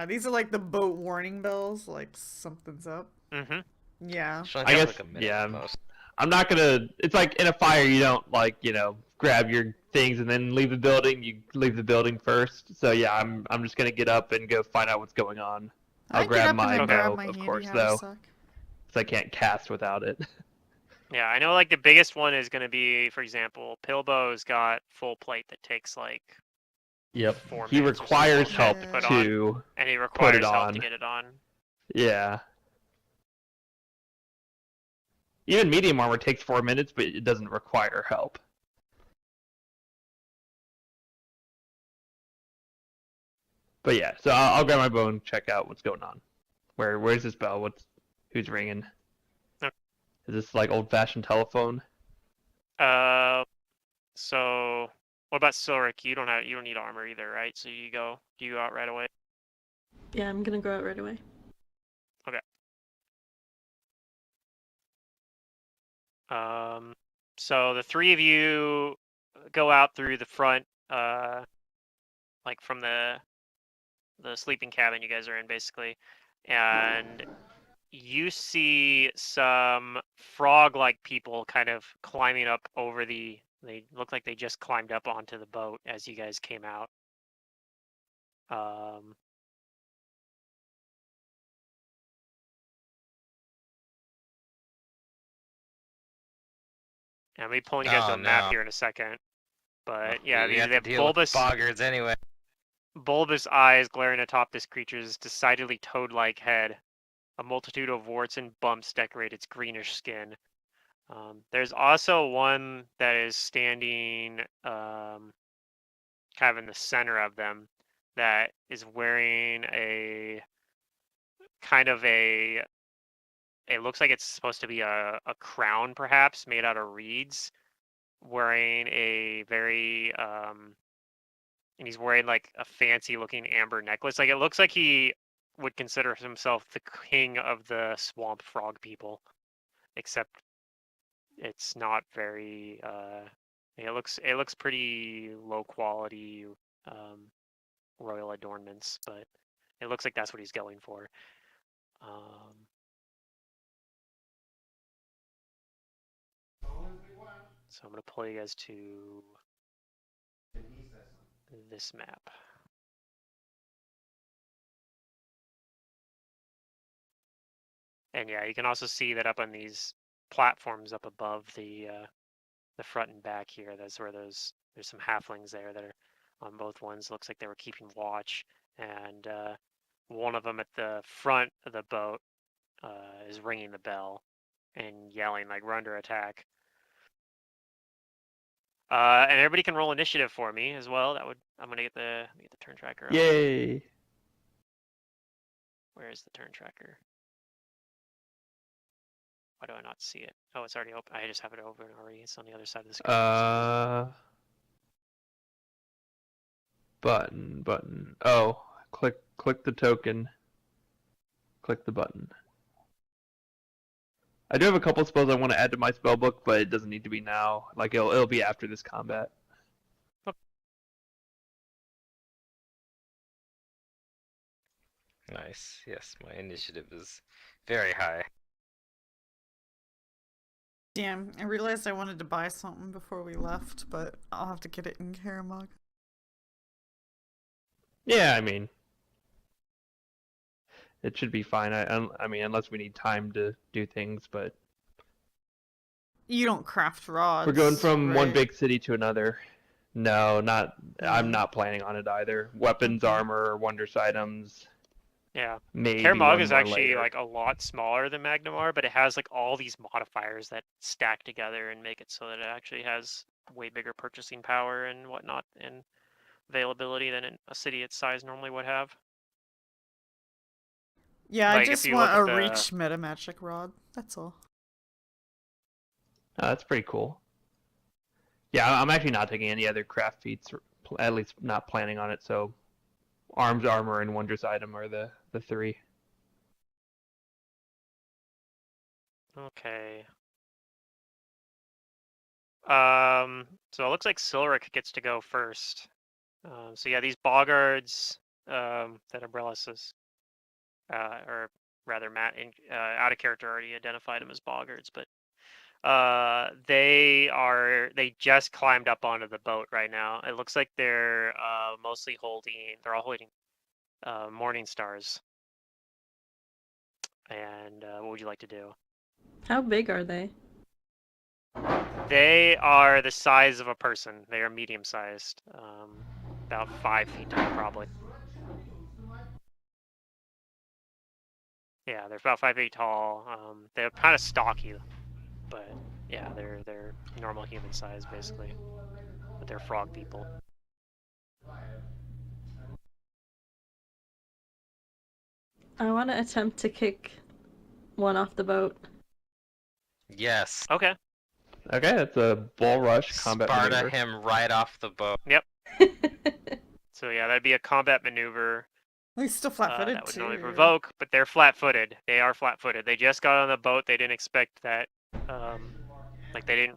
These are like the boat warning bells, like something's up. Mm-hmm. Yeah. Should I only take guess, like a minute yeah. at most. I'm not gonna. It's like in a fire, you don't like grab your things and then leave the building. You leave the building first. So yeah, I'm just gonna get up and go find out what's going on. I'll I get grab up my and then Okay. grab bow, my of handy course, haversack. though, because I can't cast without it. Yeah, I know like the biggest one is going to be, for example, Pilbo's got full plate that takes like yep. 4 He minutes or some requires bullshit help to put on, to and he put requires it help on. to get it on. Yeah. Even medium armor takes 4 minutes, but it doesn't require help. But yeah, so I'll grab my bow and check out what's going on. Where's this bell? Who's ringing? Okay. Is this like old-fashioned telephone? So what about Silric? You don't need armor either, right? So do you go out right away? Yeah, I'm gonna go out right away. Okay. So the three of you go out through the front, like from the sleeping cabin you guys are in, basically, and you see some frog-like people kind of climbing up over they look like they just climbed up onto the boat as you guys came out. And I'll be pulling you guys to Oh a map no. here in a second. Well, But yeah, we they have to have deal with boggards anyway. bulbous eyes glaring atop this creature's decidedly toad-like head. A multitude of warts and bumps decorate its greenish skin. There's also one that is standing kind of in the center of them that is wearing a kind of it looks like it's supposed to be a crown, perhaps made out of reeds, wearing a very and he's wearing like a fancy looking amber necklace. Like it looks like he would consider himself the king of the swamp frog people, except it's not very it looks pretty low quality royal adornments, but it looks like that's what he's going for. So I'm gonna pull you guys to this map. And yeah, you can also see that up on these platforms up above the front and back here. That's where there's some halflings there that are on both ones. Looks like they were keeping watch, and one of them at the front of the boat is ringing the bell and yelling like, "We're under attack." And everybody can roll initiative for me as well. I'm gonna get the turn tracker. Up. Yay! Where is the turn tracker? Why do I not see it? Oh, it's already open. I just have it open already. It's on the other side of the screen. Button. Oh, click the token. Click the button. I do have a couple spells I want to add to my spell book, but it doesn't need to be now. Like it'll be after this combat. Nice. Yes, my initiative is very high. Damn, I realized I wanted to buy something before we left, but I'll have to get it in Karamog. Yeah, I mean, it should be fine. I mean, unless we need time to do things, but You don't craft rods. we're going from one right? big city to another. No, not. I'm Mm. not planning on it either. Weapons, Okay. armor, wondrous items. Yeah. Maybe Karamog one is more actually later. like a lot smaller than Magnamar, but it has like all these modifiers that stack together and make it so that it actually has way bigger purchasing power and whatnot and availability than a city its size normally would have. Yeah, I Like, if just you want look a at the- reach meta magic rod. That's all. Oh, that's pretty cool. Yeah, I'm actually not taking any other craft feats, or at least not planning on it. So, arms, armor, and wondrous item are the three. Okay. So it looks like Silric gets to go first. So yeah, these boggards that Umbrella says, or rather Matt out of character already identified them as boggards, but they just climbed up onto the boat right now. It looks like they're they're all holding morning stars. And what would you like to do? How big are they? They are the size of a person. They are medium sized, about 5 feet tall, probably. Yeah, they're about 5 feet tall. They're kind of stocky, but yeah, they're normal human size basically, but they're frog people. I want to attempt to kick one off the boat. Yes. Okay. Okay, that's a bull rush combat Sparta maneuver. him right off the boat. So yeah, that'd be a combat maneuver. He's still flat-footed That would too. normally provoke, but they're flat-footed. They are flat-footed. They just got on the boat. They didn't expect that. Like they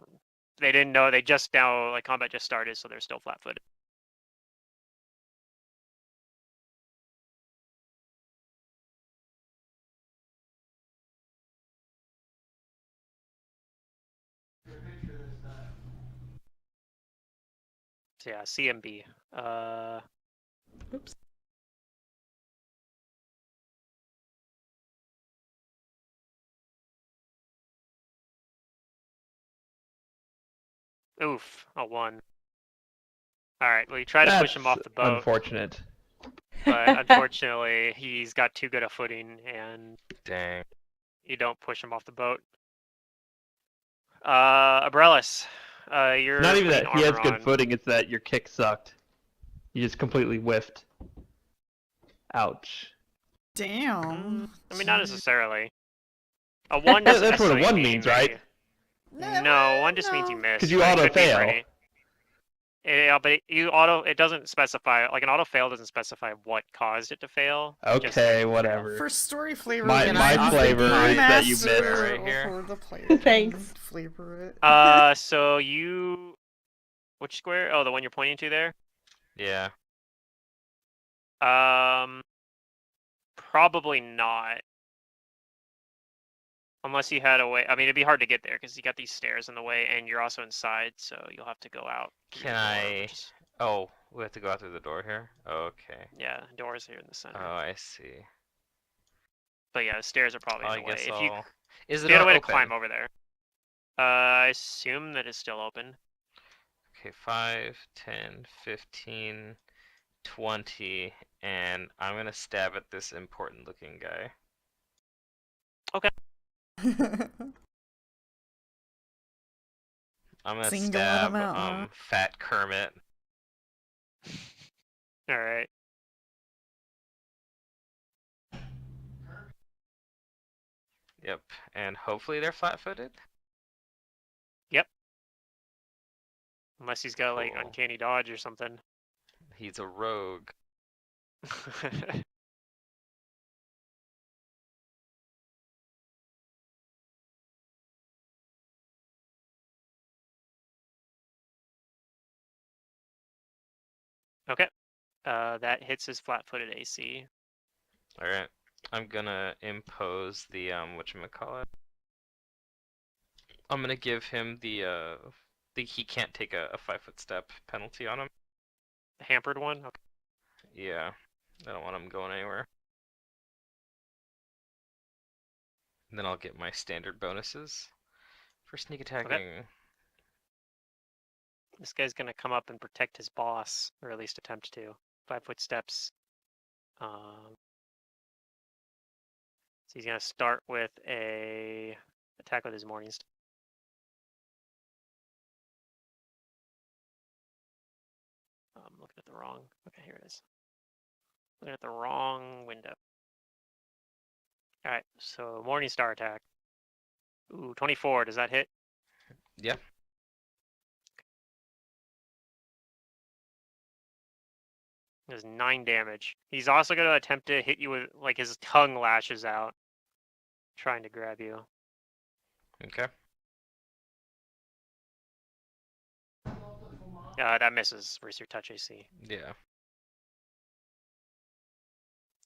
didn't know. They just now like combat just started, so they're still flat-footed. So yeah, CMB. Oops. Oof, a 1. All right. Well, you try to That's push him off the boat, unfortunate. but unfortunately, he's got too good a footing, and Dang. you don't push him off the boat. Abrellis, you're Not even putting that he has armor good on. footing, it's that your kick sucked. You just completely whiffed. Ouch. Damn. I mean, not Jeez. necessarily. A 1 doesn't That's what a necessarily 1 mean means, that right? you- No, 1 just means you No. missed. 'Cause you but it auto could be fail. pretty. Yeah, but you auto. It doesn't specify. Like an auto fail doesn't specify what caused it to fail. It just Okay, failed. whatever. For story flavor, My- we my use the flavor game is that you master missed. Right here. for the player. Thanks. Flavor it. So you, which square? Oh, the one you're pointing to there. Yeah. Probably not. Unless you had a way. I mean, it'd be hard to get there because you got these stairs in the way, and you're also inside, so you'll have to go out. through the Can door, I? which is- Oh, we have to go out through the door here. Okay. Yeah, doors here in the center. Oh, I see. But yeah, the stairs are probably Oh, in I the way. guess If you I'll. Is if the you had a door way to open? climb over there. I assume that it's still open. Okay, 5, 10, 15, 20, and I'm gonna stab at this important looking guy. I'm gonna Singling stab him out, huh? Fat Kermit. All right. Yep, and hopefully they're flat-footed. Unless he's got like Cool. uncanny dodge or something. He's a rogue. Okay. That hits his flat-footed AC. All right, I'm gonna impose the whatchamacallit. I'm gonna give him the he can't take a 5-foot step penalty on him. The hampered one. Okay. Yeah, I don't want him going anywhere. And then I'll get my standard bonuses for sneak attacking. This guy's gonna come up and protect his boss, or at least attempt to. 5-foot steps. So he's gonna start with a attack with his morning star. I'm looking at the wrong. Okay, here it is. Looking at the wrong window. All right, so morning star attack. Ooh, 24. Does that hit? Yeah. Does 9 damage. He's also gonna attempt to hit you with like his tongue lashes out, trying to grab you. Okay. That misses versus your touch AC. Yeah.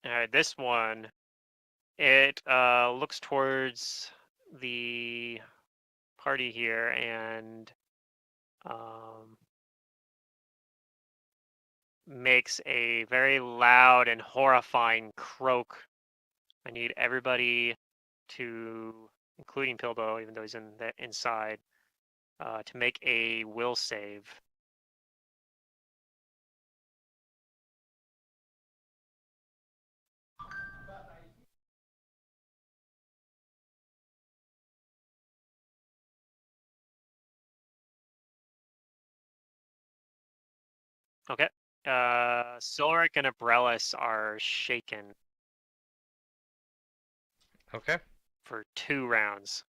All right, this one, it looks towards the party here and makes a very loud and horrifying croak. I need everybody to, including Pilbo, even though he's in the inside, to make a will save. Okay. Silric and Abrellis are shaken. Okay. for 2 rounds.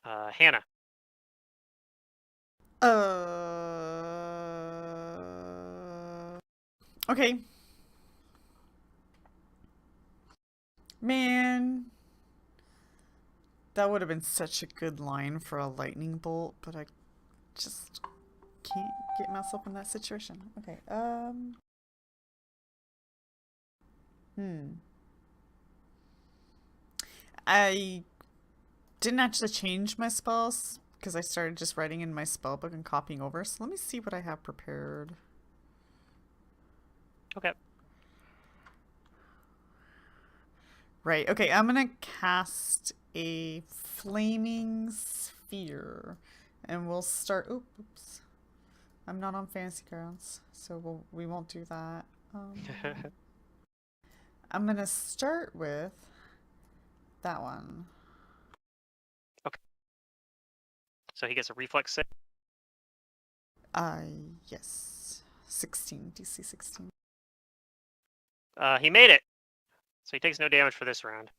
Hannah. Okay. Man. That would have been such a good line for a lightning bolt, but I just can't get myself in that situation. Okay, I didn't actually change my spells because I started just writing in my spell book and copying over. So let me see what I have prepared. Okay. Right, okay, I'm gonna cast a flaming sphere. And we'll start. Oops. I'm not on fantasy grounds, so we won't do that. I'm gonna start with that one. Okay. So he gets a reflex save. Yes. 16, DC 16. He made it. So he takes no damage for this round.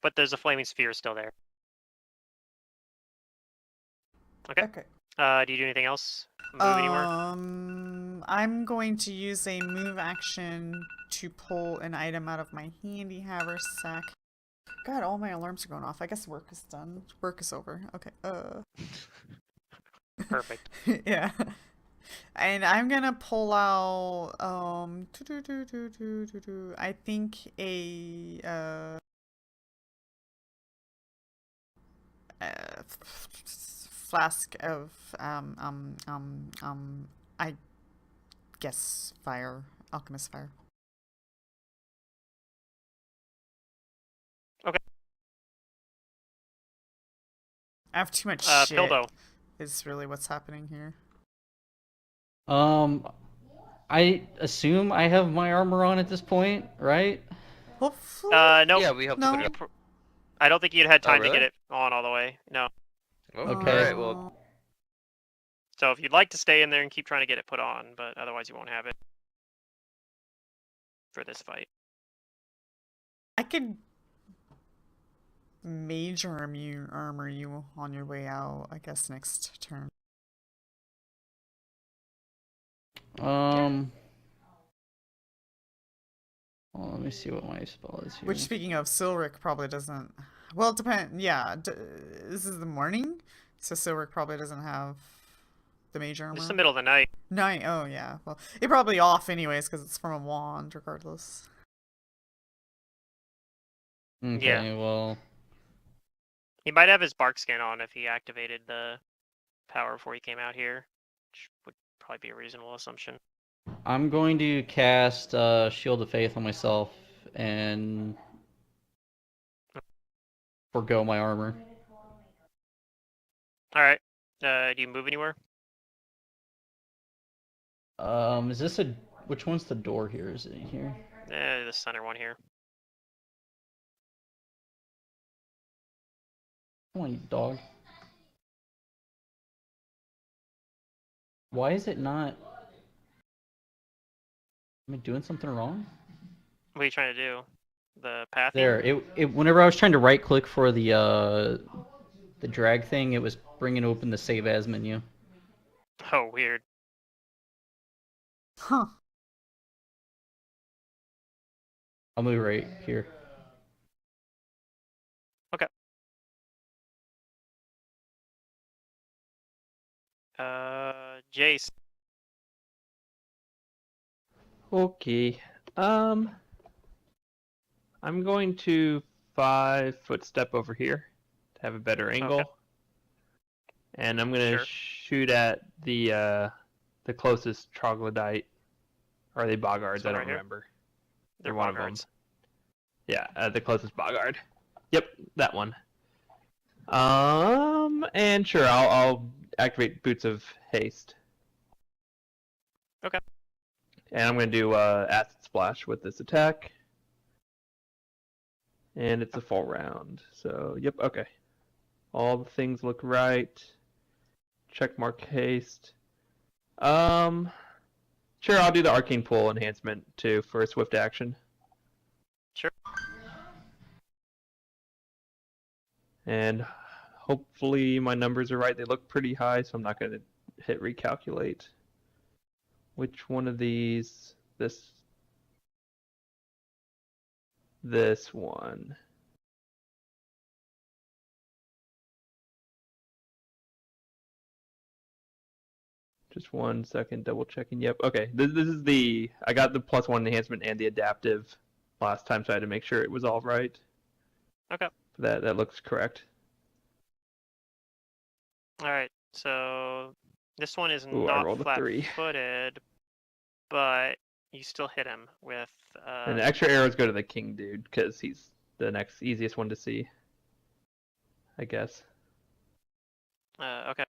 But there's a flaming sphere still there. Okay. Okay. Do you do anything else? Move anywhere? I'm going to use a move action to pull an item out of my handy haversack. God, all my alarms are going off. I guess work is done. Work is over. Okay. Perfect. Yeah. And I'm gonna pull out I think a flask of I guess fire, alchemist fire. Okay. I have too much shit. Pildo. Is really what's happening here. I assume I have my armor on at this point, right? Hopefully. Nope. Yeah, we hope to No. put it up. I don't think you'd had time to really? get it on all the way. No. Oh, Okay. Alright, well, So if you'd like to stay in there and keep trying to get it put on, but otherwise you won't have it for this fight. I could mage armor you on your way out, I guess, next turn. Well, let me see what my spell is here. Which, speaking of, Silric probably doesn't. Well, it depends. Yeah, this is the morning, so Silric probably doesn't have the mage armor. It's the middle of the night. Night. Oh yeah. Well, it probably off anyways because it's from a wand, regardless. Okay, Yeah. well, He might have his bark skin on if he activated the power before he came out here, which would probably be a reasonable assumption. I'm going to cast Shield of Faith on myself and forgo my armor. All right. Do you move anywhere? Is this a... Which one's the door here? Is it here? The center one here. Come on, you dog. Why is it not... Am I doing something wrong? What are you trying to do? The path? There, whenever I was trying to right click for the drag thing, it was bringing open the save as menu. Oh, weird. Huh. I'll move right here. Okay. Jace. Okay. I'm going to 5-foot step over here to have a better angle. Okay. And I'm gonna Sure. shoot at the closest troglodyte. Or are they boggards? This I one don't right here? remember. They're one of them. boggards. Yeah, the closest boggard. Yep, that one. And sure, I'll activate Boots of Haste. Okay. And I'm gonna do Acid Splash with this attack. And it's a full round. So, yep, okay. All the things look right. Check mark haste. Sure, I'll do the arcane pool enhancement too for a swift action. Sure. And hopefully my numbers are right. They look pretty high, so I'm not going to hit recalculate. Which one of these? This one. Just 1 second, double checking. Yep, okay. This is the, I got the +1 enhancement and the adaptive last time, so I had to make sure it was all right. Okay. That looks correct. All right. So this one is Ooh, I not rolled a 3. flat-footed, but you still hit him with. And the extra arrows go to the king dude, because he's the next easiest one to see, I guess. Okay.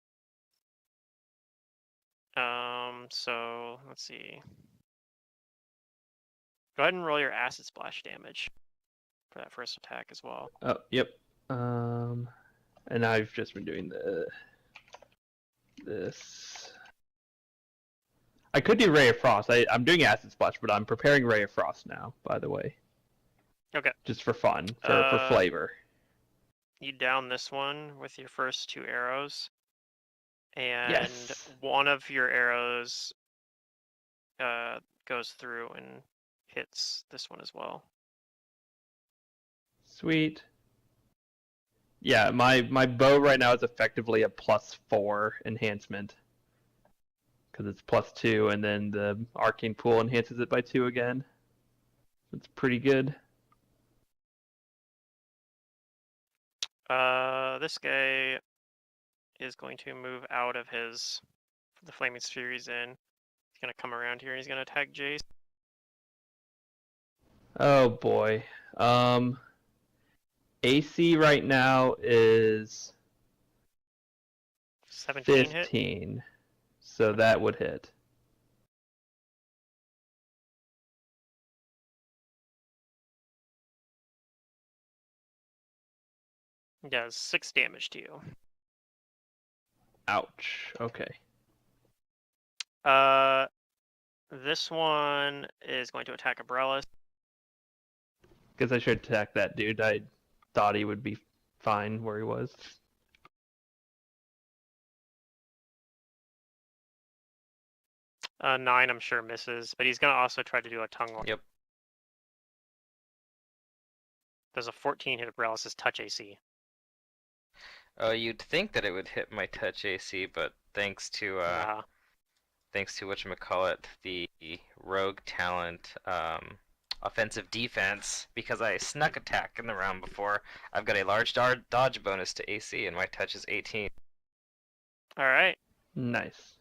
So let's see. Go ahead and roll your acid splash damage for that first attack as well. Oh, yep. And I've just been doing this. I could do Ray of Frost. I'm doing Acid Splash, but I'm preparing Ray of Frost now, by the way. Okay. Just for fun, for flavor. You down this one with your first 2 arrows. And Yes. one of your arrows goes through and hits this one as well. Sweet. Yeah, my bow right now is effectively a +4 enhancement. Because it's +2, and then the arcane pool enhances it by 2 again. It's pretty good. This guy is going to move out of the flaming sphere he's in. He's gonna come around here and he's gonna attack Jace. Oh boy. AC right now is 17 hit. 15. So that would hit. He does 6 damage to you. Ouch. Okay. This one is going to attack Abrellis. Guess I should attack that dude. I thought he would be fine where he was. Nine, I'm sure misses, but he's gonna also try to do a tongue lock. Yep. There's a 14 hit Abrellis' touch AC. You'd think that it would hit my touch AC, but thanks to whatchamacallit, the rogue talent, offensive defense, because I snuck attack in the round before, I've got a large dodge bonus to AC, and my touch is 18. All right. Nice.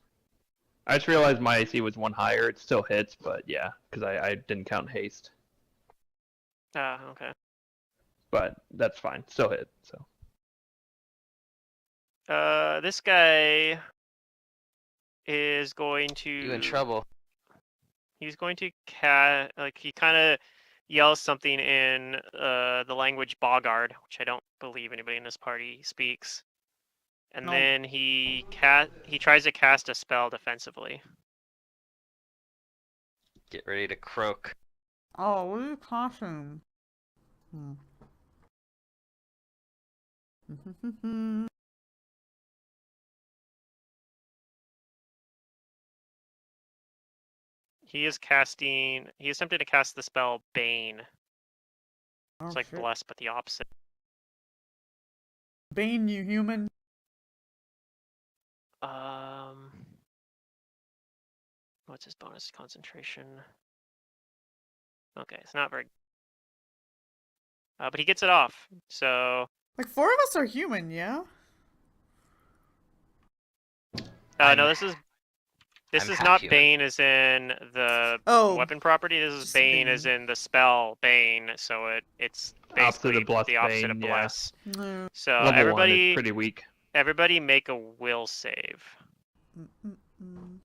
I just realized my AC was 1 higher. It still hits, but yeah, because I didn't count haste. Okay. But that's fine. Still hit, so. This guy is going to. You in trouble. He's going to he kind of yells something in the language Bogard, which I don't believe anybody in this party speaks. And No. then he tries to cast a spell defensively. Get ready to croak. Oh, what are you clashing? He is attempting to cast the spell Bane. Oh, It's like shit. Bless, but the opposite. Bane, you human. What's his bonus? Concentration. Okay, it's not very. But he gets it off. So. Like, 4 of us are human, yeah? No, this is I'm not half human. Bane as in the Oh. weapon property. This is just Bane Bane. as in the spell Bane. So it's basically Opposite of Bless the opposite of Bane, yeah. Bless. No. So Level 1 is everybody pretty weak. make a will save. Mm-mm-mm.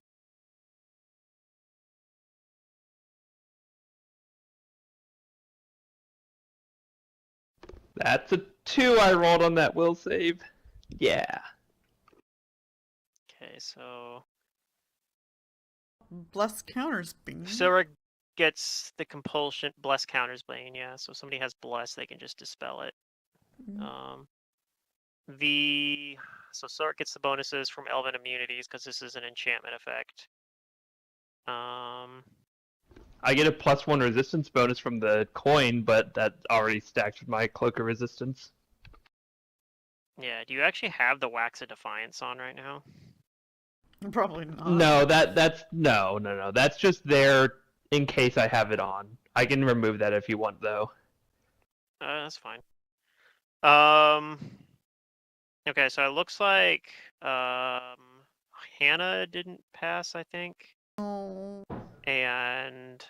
That's a 2 I rolled on that will save. Yeah. Okay, so bless counters, bing. Silric gets the compulsion. Bless counters Bane, yeah. So if somebody has bless, they can just dispel it. Mm. So Silric gets the bonuses from Elven immunities because this is an enchantment effect. I get a +1 resistance bonus from the coin, but that's already stacked with my cloak of resistance. Yeah. Do you actually have the Wax of Defiance on right now? Probably not. No, that's no. That's just there in case I have it on. I can remove that if you want, though. That's fine. Okay, so it looks like Hannah didn't pass, I think, Oh, and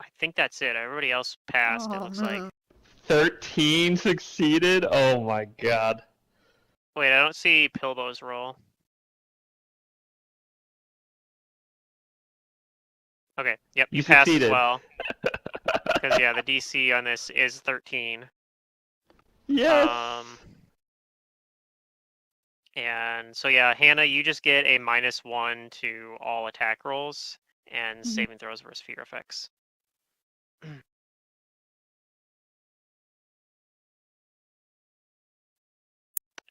I think that's it. Everybody else passed. It oh, looks no. like. 13 succeeded. Oh my god. Wait, I don't see Pilbo's roll. Okay, yep, You you passed as succeeded. well. Because yeah, the DC on this is 13. Yes. And so yeah, Hannah, you just get a -1 to all attack rolls and Mhm. saving throws versus fear effects.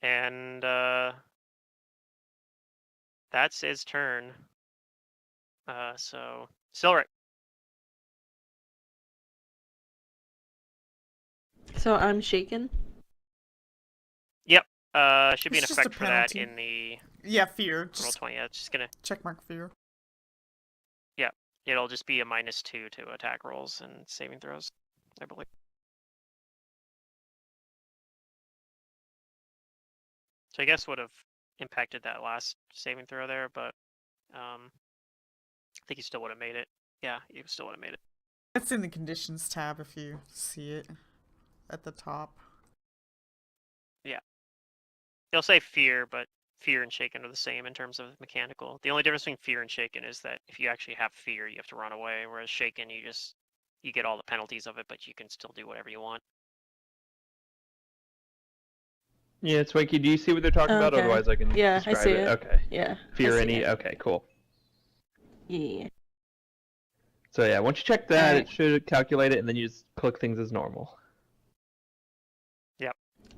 And that's his turn. So Silric. So I'm shaken. Yep. Should be an It's just a effect for that penalty. in the Yeah, fear. roll Just 20. Yeah, it's just gonna. checkmark fear. It'll just be a -2 to attack rolls and saving throws, I believe. So I guess would have impacted that last saving throw there, but I think he still would have made it. Yeah, he still would have made it. It's in the conditions tab if you see it at the top. They'll say fear, but fear and shaken are the same in terms of mechanical. The only difference between fear and shaken is that if you actually have fear, you have to run away, whereas shaken, you get all the penalties of it, but you can still do whatever you want. Yeah, Twinkie, do you see what they're talking about? Okay. Otherwise, I can Yeah, I describe see it. it. Okay. Yeah. Fear I see any? it. Okay, cool. Yeah. So yeah, once you check that, Alright. it should calculate it, and then you just click things as normal.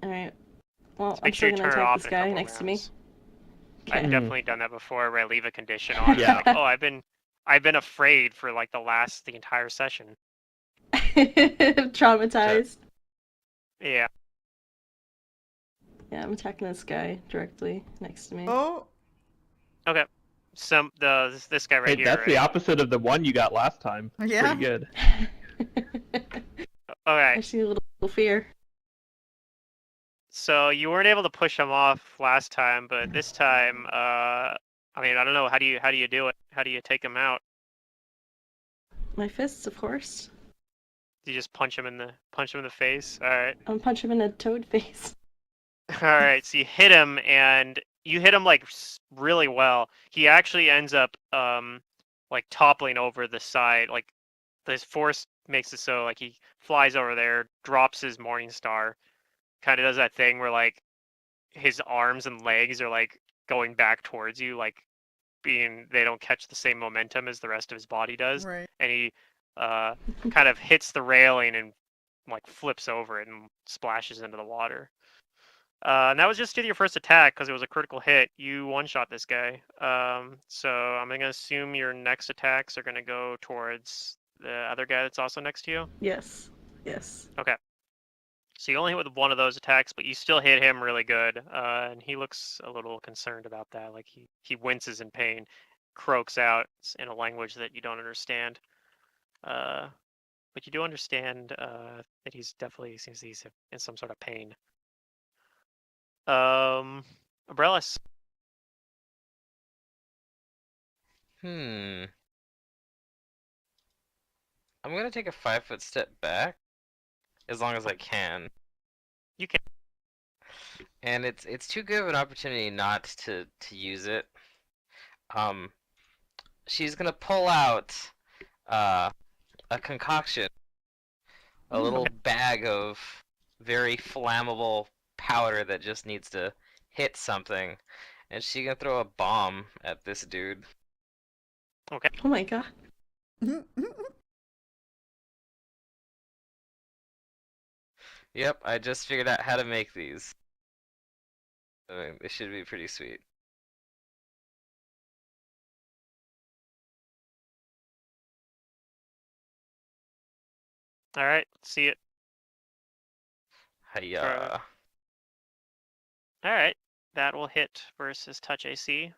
Alright. Well, Just I'm make sure still you gonna turn it attack off this in a guy couple next to me. rounds. Okay. I've definitely done that before, where I leave a condition on. Yeah. Like, oh, I've been afraid for like the entire session. Traumatized. Yeah. Yeah, I'm attacking this guy directly next to me. Oh, Okay. This guy right Hey, here. that's the right? opposite of the one you got last time. It's Yeah. pretty good. All right. I see a little fear. So you weren't able to push him off last time, but this time, I mean, I don't know. How do you do it? How do you take him out? My fists, of course. Do you just punch him in the face? All right. I'm gonna punch him in the toad face. All right. So you hit him, and you hit him like really well. He actually ends up like toppling over the side. Like this force makes it so like he flies over there, drops his morning star, kind of does that thing where like his arms and legs are like going back towards you, like they don't catch the same momentum as the rest of his body does, right. and he kind of hits the railing and like flips over it and splashes into the water. And that was just your first attack because it was a critical hit. You one-shot this guy. So I'm gonna assume your next attacks are gonna go towards the other guy that's also next to you. Yes. Yes. Okay. So you only hit with one of those attacks, but you still hit him really good. And he looks a little concerned about that. Like he winces in pain, croaks out in a language that you don't understand. But you do understand that he's in some sort of pain. Umbrellas. I'm gonna take a 5-foot step back, as long as I can. You can. And it's too good of an opportunity not to use it. She's gonna pull out a concoction, a little bag of very flammable powder that just needs to hit something, and she's gonna throw a bomb at this dude. Okay. Oh my god. Yep, I just figured out how to make these. I mean, they should be pretty sweet. All right. See it. Hiya. All right. That will hit versus touch AC.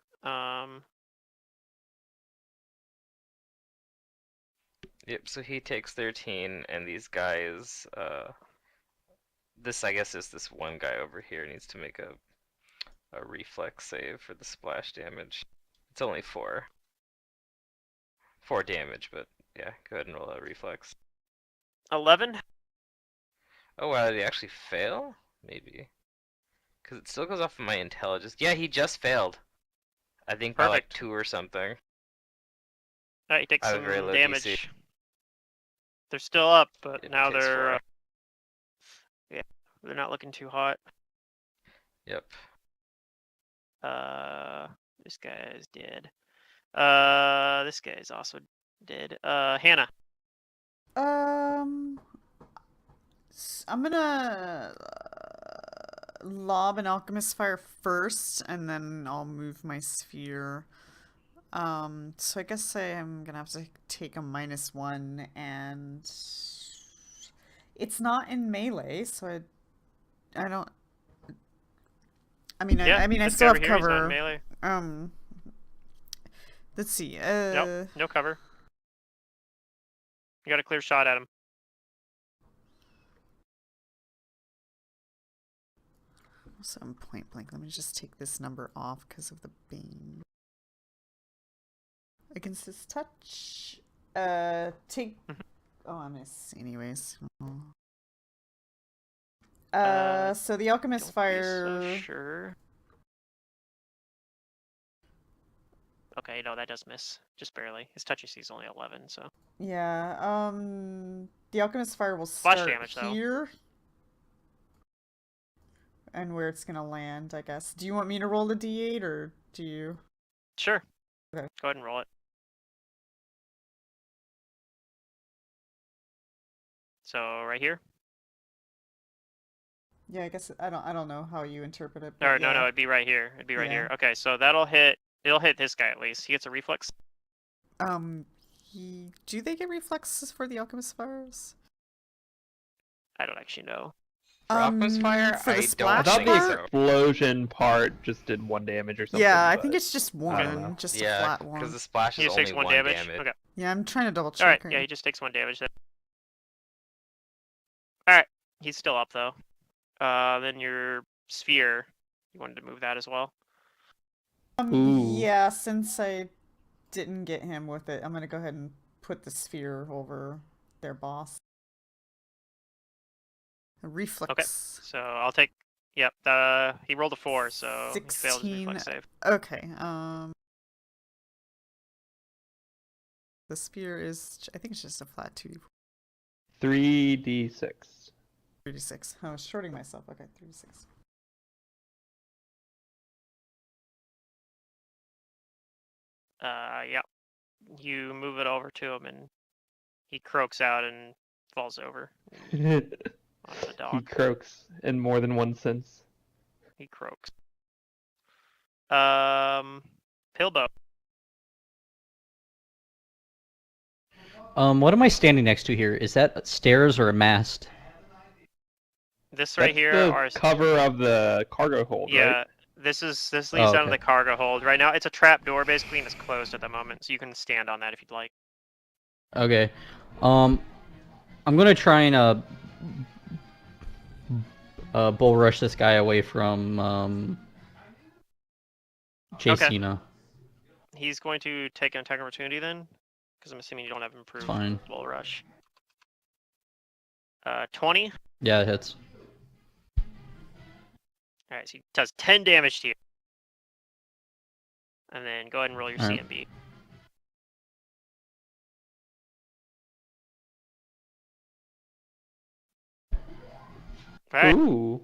Yep, so he takes 13, and these guys, this, I guess, is this one guy over here needs to make a reflex save for the splash damage. It's only 4. 4 damage, but yeah, go ahead and roll a reflex. 11. Oh wow, did he actually fail? Maybe. Because it still goes off of my intelligence. Yeah, he just failed. I think by like Perfect. 2 or something. All right, he takes I have some very low damage. DC. They're still up, but Yep, now takes they're 4. yeah, they're not looking too hot. Yep. This guy is dead. This guy is also dead. Hannah. I'm gonna lob an alchemist fire first, and then I'll move my sphere. So I guess I am gonna have to take a -1, and it's not in melee, so I don't. I mean, Yeah, I mean, I this still guy have over here, he's not in cover. melee. Let's see. Nope, no cover. You got a clear shot at him. So I'm point blank. Let me just take this number off because of the bane. Against this touch. Take. Oh, I miss anyways. So the alchemist Don't fire. be so sure. Okay, no, that does miss. Just barely. His touch AC is only 11, so. Yeah. The alchemist fire will Splash start damage, though. here. And where it's gonna land, I guess. Do you want me to roll a d8 or do you? Sure. Okay. Go ahead and roll it. So right here. Yeah, I guess I don't know how you interpret it. Or But no, yeah. it'd be right here. It'd be right Yeah. here. Okay, so that'll hit. It'll hit this guy at least. He gets a reflex. Do they get reflexes for the alchemist fires? I don't actually know. For alchemist fire, For the I I splash thought don't the think part? so. explosion part just did 1 damage or something. Yeah, I but think it's just I don't know. one, just a Yeah, flat because one. the splash He is just only takes 1 1 damage. damage. Okay. Yeah, I'm trying to double check. Alright, right? yeah, he just takes 1 damage then. Alright, he's still up though. Then your sphere. You wanted to move that as well? Ooh. Yeah, since I didn't get him with it, I'm gonna go ahead and put the sphere over their boss. A reflex. Okay. So I'll take. Yep. He rolled a 4, so he failed his 16. reflex save. Okay. The sphere is, I think it's just a flat 3d6. 3d6. I was shorting myself. Okay, 3d6. Yep. You move it over to him, and he croaks out and falls over He onto the dock. croaks in more than one sense. He croaks. Pillbow. What am I standing next to here? Is that stairs or a mast? This right That's here the are cover of the cargo hold, yeah. right? This leads Oh, down to okay. the cargo hold. Right now, it's a trap door basically, and it's closed at the moment, so you can stand on that if you'd like. Okay. I'm gonna try and bull rush this guy away from Jacina. He's going to take an attack opportunity then, because I'm assuming you don't have improved Fine. bull rush. 20. Yeah, it hits. All right, so he does 10 damage to you. And then go ahead and roll your All right. CMB. All right. Ooh.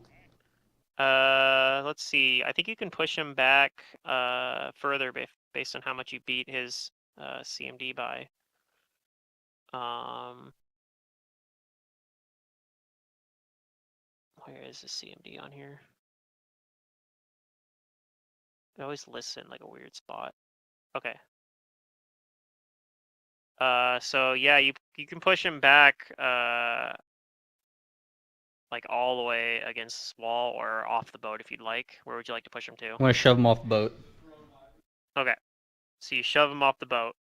Let's see. I think you can push him back further based on how much you beat his CMD by. Where is the CMD on here? It always lists in like a weird spot. Okay. So yeah, you can push him back like all the way against this wall or off the boat if you'd like. Where would you like to push him to? I'm gonna shove him off the boat. Okay. So you shove him off the boat,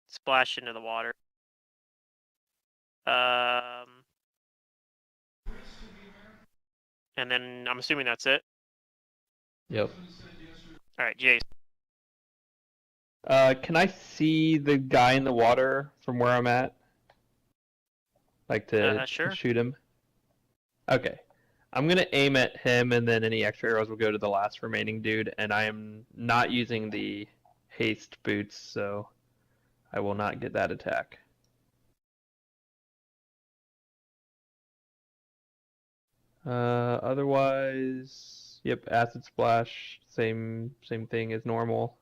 splash into the water. And then I'm assuming that's it. Yep. All right, Jace. Can I see the guy in the water from where I'm at? Like to Sure. shoot him? Okay. I'm gonna aim at him, and then any extra arrows will go to the last remaining dude, and I am not using the haste boots, so I will not get that attack. Otherwise, yep, acid splash, same thing as normal.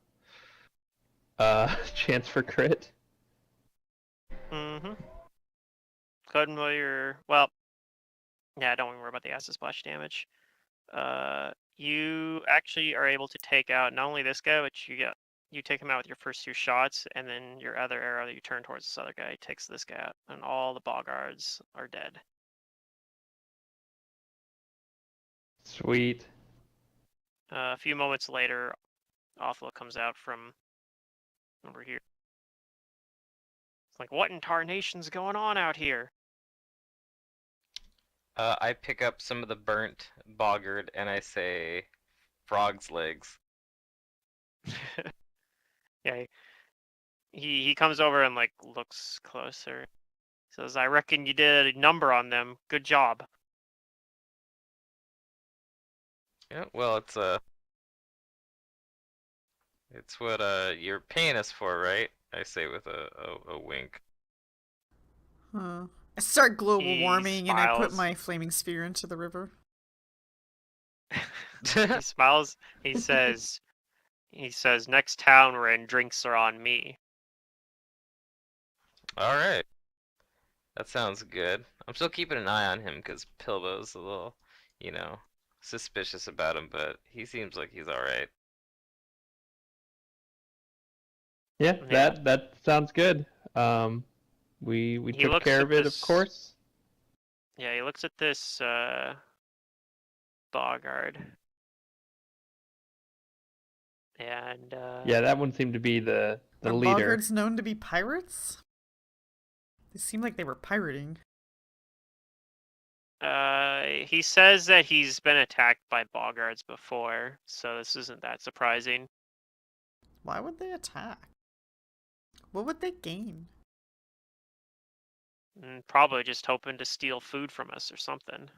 Chance for crit. Mm-hmm. Go ahead and roll your... Well, yeah, don't worry about the acid splash damage. You actually are able to take out not only this guy, but you take him out with your first 2 shots, and then your other arrow that you turn towards this other guy takes this guy out, and all the boggards are dead. Sweet. A few moments later, Othla comes out from over here. It's like, what in tarnation's going on out here? I pick up some of the burnt boggard and I say, frog's legs. Yeah, he comes over and like looks closer. Says, I reckon you did a number on them. Good job. Yeah, well, it's what you're paying us for, right? I say with a wink. Huh. I start global He warming and I put smiles. my flaming spear into the river. He smiles. He says, next town we're in, drinks are on me. All right, that sounds good. I'm still keeping an eye on him because Pilbo's a little, suspicious about him, but he seems like he's all right. Yeah, Yeah. that sounds good. We He took looks care at of it, this- of course. Yeah, he looks at this boggard. And Yeah, that one seemed to be the Are leader. boggards known to be pirates? They seem like they were pirating. he says that he's been attacked by boggards before, so this isn't that surprising. Why would they attack? What would they gain? Probably just hoping to steal food from us or something.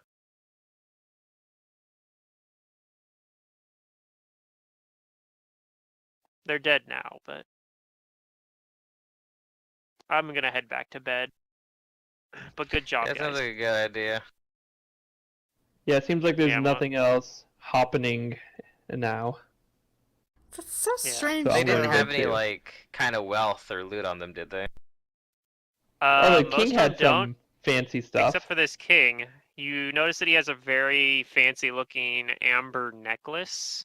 They're dead now, but I'm gonna head back to bed. But good job, That guys. sounds like a good idea. Yeah, it seems like there's Yeah, nothing else happening now. That's so Yeah. strange. So They I'm gonna didn't go have any too. like kind of wealth or loot on them, did they? Oh, the Most king of them had don't, some fancy stuff. except for this king. You notice that he has a very fancy-looking amber necklace.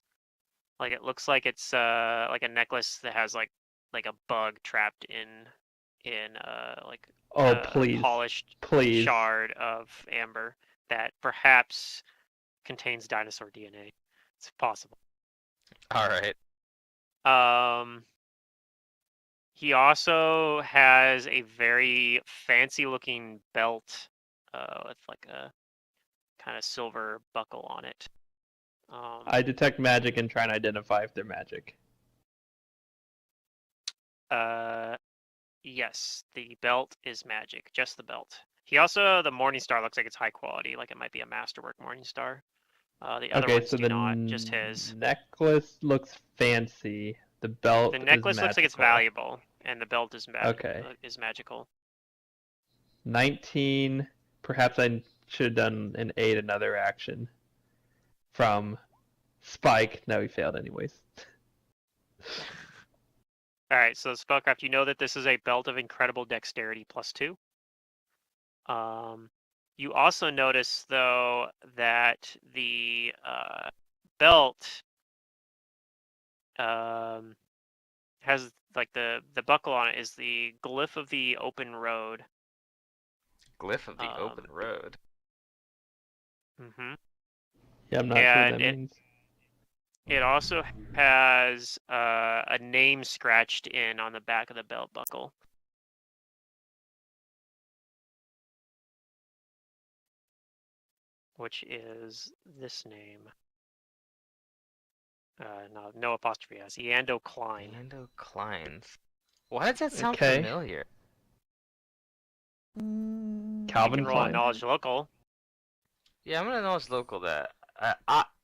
Like it looks like it's like a necklace that has like a bug trapped in like Oh, a please. polished Please. shard of amber that perhaps contains dinosaur DNA. It's possible. All right. He also has a very fancy-looking belt with like a kind of silver buckle on it. I detect magic and try and identify if they're magic. Yes, the belt is magic, just the belt. He also, the Morningstar looks like it's high quality, like it might be a masterwork Morningstar. The other Okay, ones so do the not, just his. necklace looks fancy. The belt The necklace is looks like it's magical. valuable, and the belt is Okay. is magical. 19. Perhaps I should have done an 8 another action. From Spike. No, he failed anyways. All right, so spellcraft. You know that this is a belt of incredible dexterity +2. You also notice though that the belt has like the buckle on it is the glyph of the open road. Glyph of the open Um, road. Mm-hmm. Yeah, I'm not sure what And that means. it also has a name scratched in on the back of the belt buckle. Which is this name. No apostrophe S. Eando Klein. Ando Klein's. Why does that sound Okay. familiar? Mm, You Calvin can roll a Klein. knowledge local. Yeah, I'm gonna know it's local that.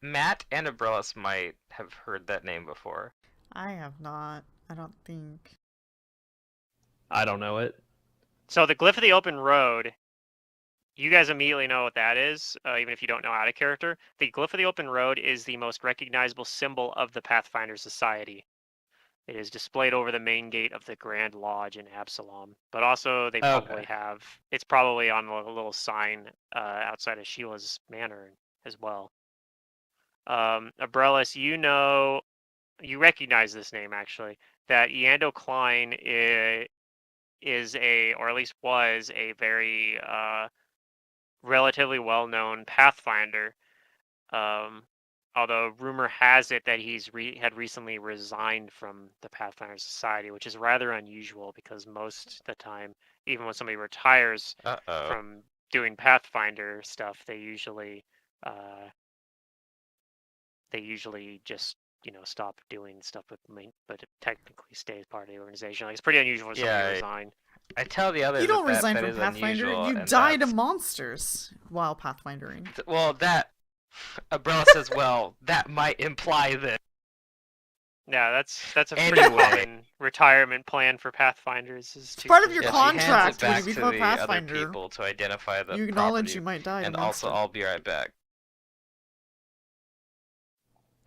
Matt and Abrellis might have heard that name before. I have not. I don't think. I don't know it. So the glyph of the open road, you guys immediately know what that is, even if you don't know out of character. The glyph of the open road is the most recognizable symbol of the Pathfinder Society. It is displayed over the main gate of the Grand Lodge in Absalom. But also, they probably have. It's probably on a little sign outside of Sheila's manor as well. Abrellis, you recognize this name actually. That Eando Klein is a, or at least was a very relatively well-known Pathfinder. Although rumor has it that he's had recently resigned from the Pathfinder Society, which is rather unusual because most of the time, even when somebody retires from doing Pathfinder stuff, they usually just stop doing stuff but it technically stays part of the organization. Like it's pretty unusual for somebody to resign. I tell the others You don't resign that from is Pathfinder. unusual, You and die to that's- monsters while Pathfindering. Well, that Abrella says, well, that might imply that. Yeah, that's a pretty Anyway. common retirement plan for Pathfinders. Is It's to part of your Yeah, resign. she hands contract it when back you to become a the other Pathfinder. people to identify the You acknowledge property, you might die to and also monster. I'll be right back.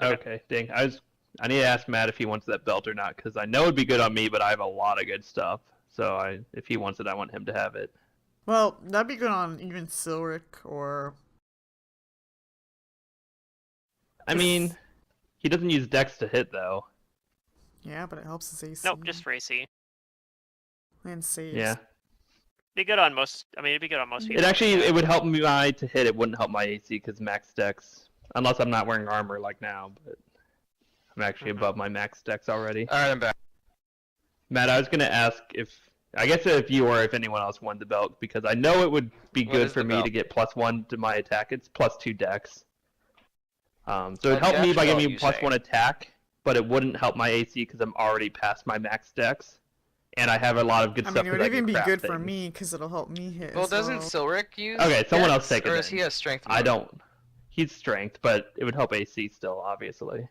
Okay, dang. I need to ask Matt if he wants that belt or not, because I know it'd be good on me, but I have a lot of good stuff. So if he wants it, I want him to have it. Well, that'd be good on even Silric or. I mean, he doesn't use Dex to hit though. Yeah, but it helps his AC. Nope, just for AC. And saves. Yeah. Be good on most. I mean, it'd be good on most people. It would help me to hit. It wouldn't help my AC because max Dex, unless I'm not wearing armor like now. But I'm actually above my max Dex already. All right, I'm back. Matt, I was gonna ask if you or if anyone else won the belt, because I know it would be What good is for the me belt? to get +1 to my attack. It's +2 Dex. So Oh, it'd help me by Dex giving belt, me you +1 say? attack, but it wouldn't help my AC because I'm already past my max Dex, and I have a lot of good I stuff. mean, it would 'cause I even can be craft good for things. me because it'll help me hit. Well, as doesn't well. Silric use? Okay, someone else Dex, take it or is then. he a strength? I mode? don't. He's strength, but it would help AC still, obviously.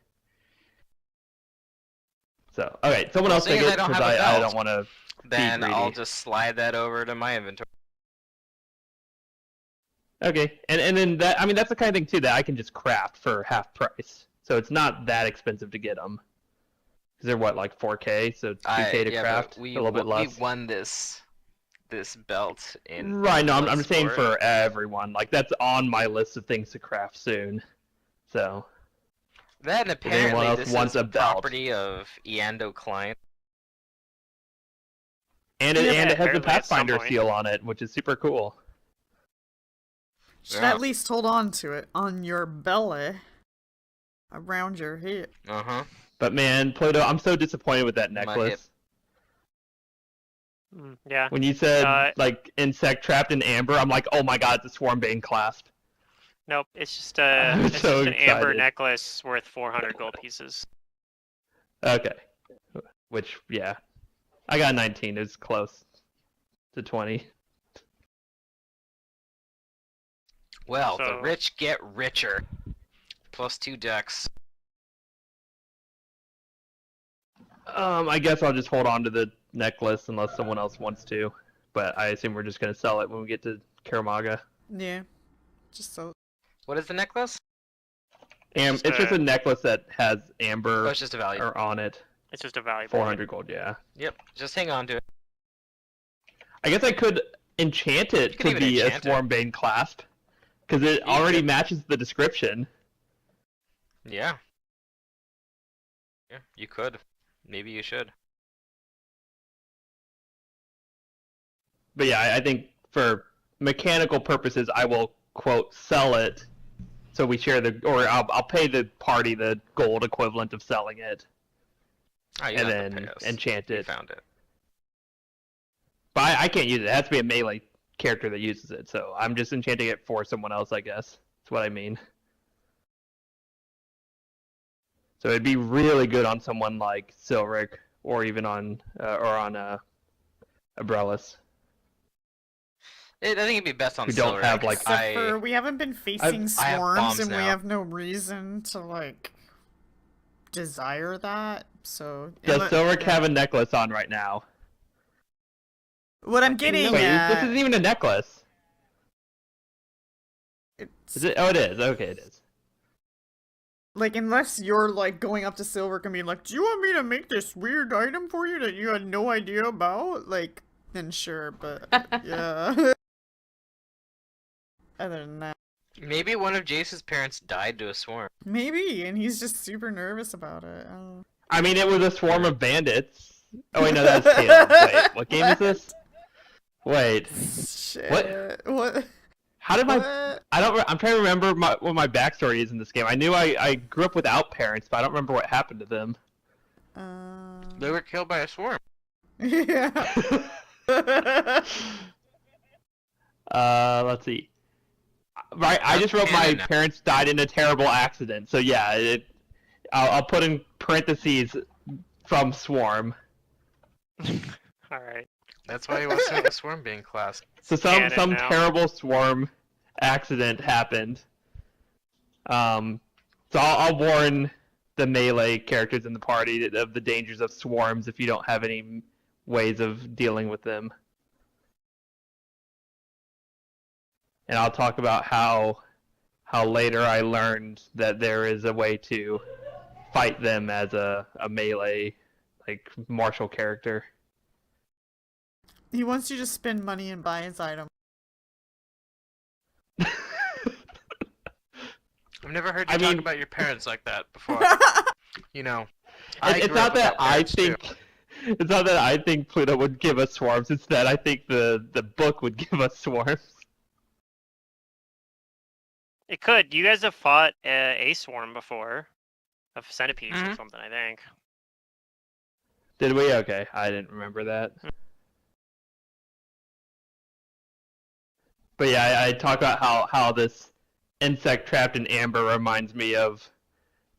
So, okay, someone Well, else take seeing as it I don't because have a I belt, don't want to. Then greedy. I'll just slide that over to my inventory. Okay, and then that's the kind of thing too that I can just craft for half price. So it's not that expensive to get them. Because they're what, like 4K, so it's 2K to Yeah, craft, but we a little bit less. we won this belt in. Right, no, I'm Bloodsport. saying for everyone. Like that's on my list of things to craft soon. So That, and anyone apparently else this wants is a belt. property of Eando Klein. and Yeah, it has the apparently at some Pathfinder point. seal on it, which is super cool. Should Yeah. at least hold on to it on your belly, around your hip. But man, Plato, I'm so disappointed with that My necklace. Yeah. When you said like insect trapped in amber, I'm like, oh my god, it's a Swarmbane clasp. Nope. It's just I'm it's so just an amber excited. necklace worth 400 gold pieces. Okay. Which, yeah. I got 19. It's close to 20. Well, the So- rich get richer. +2 Dex. I guess I'll just hold on to the necklace unless someone else wants to. But I assume we're just going to sell it when we get to Karamaga. Yeah. Just so. What is the necklace? It's just a necklace that has amber Oh, it's just a value. on it. It's just a valuable. 400 gold, yeah. Yep. Just hang on to it. I guess I could enchant You it could to even be a enchant it. Swarmbane clasp. Because it You already could. matches the description. Yeah. Yeah, you could. Maybe you should. But yeah, I think for mechanical purposes, I will, quote, sell it. So we share or I'll pay the party the gold equivalent of selling it. Oh, you And don't have to then pay us. enchant We it. found it. But I can't use it. It has to be a melee character that uses it. So I'm just enchanting it for someone else, I guess. That's what I mean. So it'd be really good on someone like Silric, or even on Abrellis. I think it'd be best on Who don't Silric. have, like- Except for we haven't been facing I have swarms, bombs and we now. have no reason to like desire that. So Does Silric yeah. have a necklace on right now? What I'm getting Wait, at, this isn't even a necklace. it's, Is it? Oh, it is. Okay, it is. like, unless you're like going up to Silver and being like, "Do you want me to make this weird item for you that you had no idea about?" Like, then sure, but yeah. Other than that, Maybe one of Jace's parents died to a swarm. maybe, and he's just super nervous about it. I mean, it was a swarm of bandits. Oh wait, no, that's Caleb. Wait, what game is this? Wait, Shit. What? What? how did my? What? I'm trying to remember what my backstory is in this game. I knew I grew up without parents, but I don't remember what happened to them. They were killed by a swarm. Yeah. Let's see. Right, I just wrote my Canon. parents died in a terrible accident. So yeah, I'll put in parentheses from swarm. All right. That's why he wants to make a swarm being class. So Canon some now. terrible swarm accident happened. So I'll warn the melee characters in the party of the dangers of swarms if you don't have any ways of dealing with them. And I'll talk about how later I learned that there is a way to fight them as a melee, like, martial character. He wants you to spend money and buy his item. I've never heard you I talk mean- about your parents like that before. You know, It's grew not up that without I parents, too. think. It's not that I think Pluto would give us swarms. It's that I think the book would give us swarms. It could. You guys have fought a swarm before, of centipedes or Mhm. something, I think. Did we? Okay, I didn't remember that. But yeah, I talk about how this insect trapped in amber reminds me of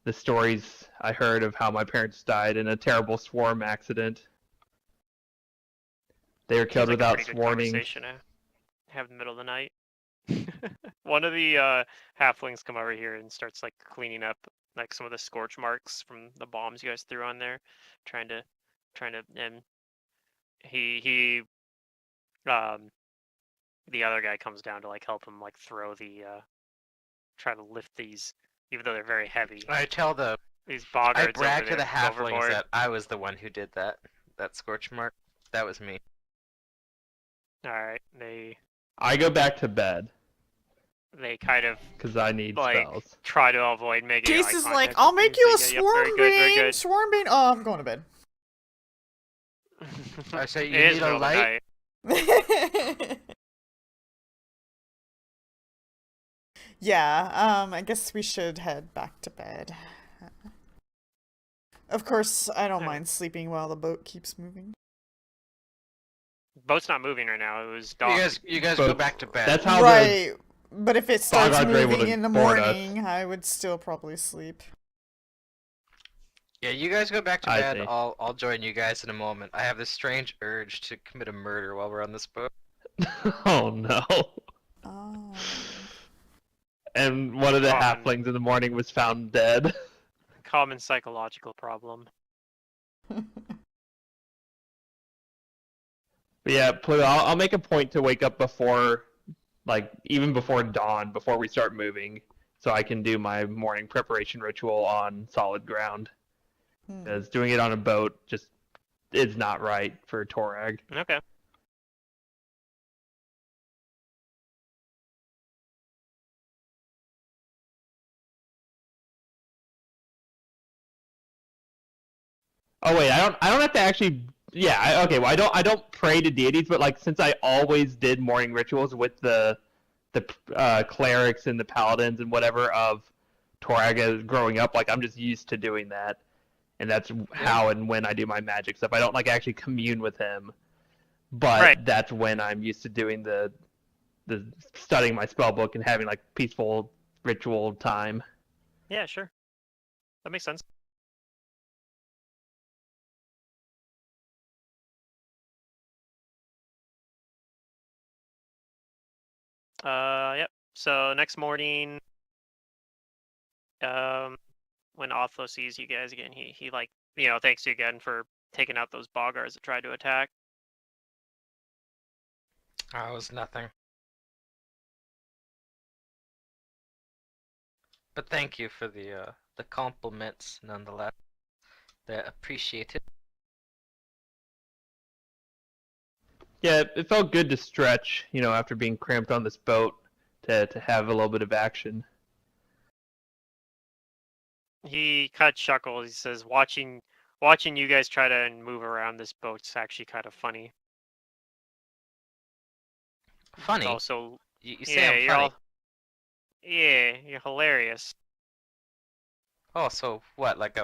the stories I heard of how my parents died in a terrible swarm accident. They were killed Seems like a without pretty good swarming. conversation to have in the middle of the night. One of the halflings come over here and starts like cleaning up like some of the scorch marks from the bombs you guys threw on there, trying to, and he the other guy comes down to like help him like throw the try to lift these, even though they're very heavy. I tell the These boggards I over brag to there the halflings overboard. that I was the one who did that scorch mark. That was me. All right, they I go back to bed kind of because I need like spells. try to avoid making. Jace eye is contact like, with "I'll make you a Say, "Yep, very swarm good, very bane, good." swarm bane." Oh, I'm going to bed. I say you It is need a middle of the light. night. Yeah, I guess we should head back to bed. Of course, I don't Alright. mind sleeping while the boat keeps moving. Boat's not moving right now. It was You docked. guys go But back to bed. That's how Right, but if it starts Bogart Ray moving would've in the bored us. morning, I would still probably sleep. Yeah, you guys go back to I bed. see. I'll join you guys in a moment. I have this strange urge to commit a murder while we're on this boat. Oh no. Oh. And one of the Common. halflings in the morning was found dead. Common psychological problem. But yeah, Pluto, I'll make a point to wake up before, like, even before dawn, before we start moving, so I can do my morning preparation ritual on solid ground. because doing it on a boat just is not right for Torag. Okay. Oh wait, I don't have to actually. Yeah, okay. Well, I don't pray to deities, but like since I always did morning rituals with the clerics and the paladins and whatever of Torag growing up, like I'm just used to doing that, and that's how and when I do my magic stuff. I don't like actually commune with him, but Right. that's when I'm used to doing the studying my spell book and having like peaceful ritual time. Yeah, sure. That makes sense. Yep. So next morning, when Othlo sees you guys again, he like, thanks you again for taking out those boggars that tried to attack. Oh, it was nothing. But thank you for the compliments, nonetheless. They're appreciated. Yeah, it felt good to stretch, after being cramped on this boat, to have a little bit of action. He kind of chuckles. He says, watching you guys try to move around this boat's actually kind of funny. Funny? Also, You say I'm you're funny. yeah, you're hilarious. Oh, so what? Like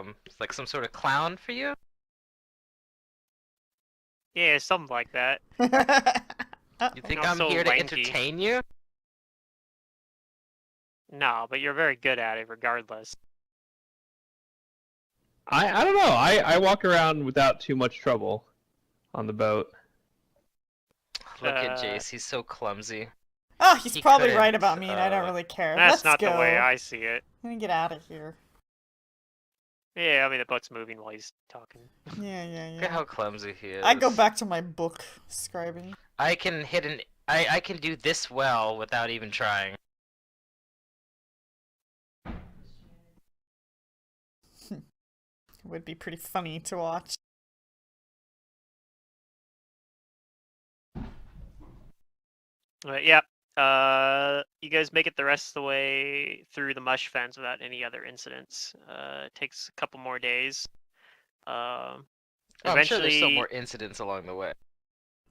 some sort of clown for you? Yeah, something like that. You think Not I'm so here to lanky. entertain you? No, but you're very good at it regardless. I don't know. I walk around without too much trouble on the boat. Look at Jace, he's so clumsy. Oh, he's He probably right couldn't, about me, and I don't really care. That's Let's not go. the way I see it. I'm gonna get out of here. Yeah, I mean the boat's moving while he's talking. Yeah. Look at how clumsy he is. I go back to my book scribing. I can I can do this well without even trying. It would be pretty funny to watch. But yeah, you guys make it the rest of the way through the mush fens without any other incidents. It takes a couple more days. Oh, I'm sure there's still Eventually, more incidents along the way.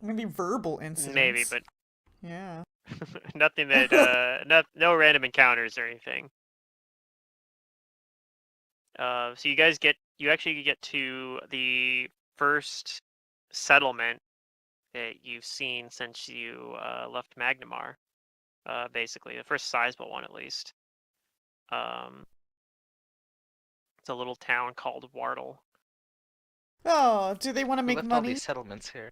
Maybe verbal incidents. maybe, but yeah. nothing that no random encounters or anything. So you actually get to the first settlement that you've seen since you left Magnamar. Basically, the first sizable one at least. It's a little town called Wardle. Oh, do they want to Who make left all money? these settlements here?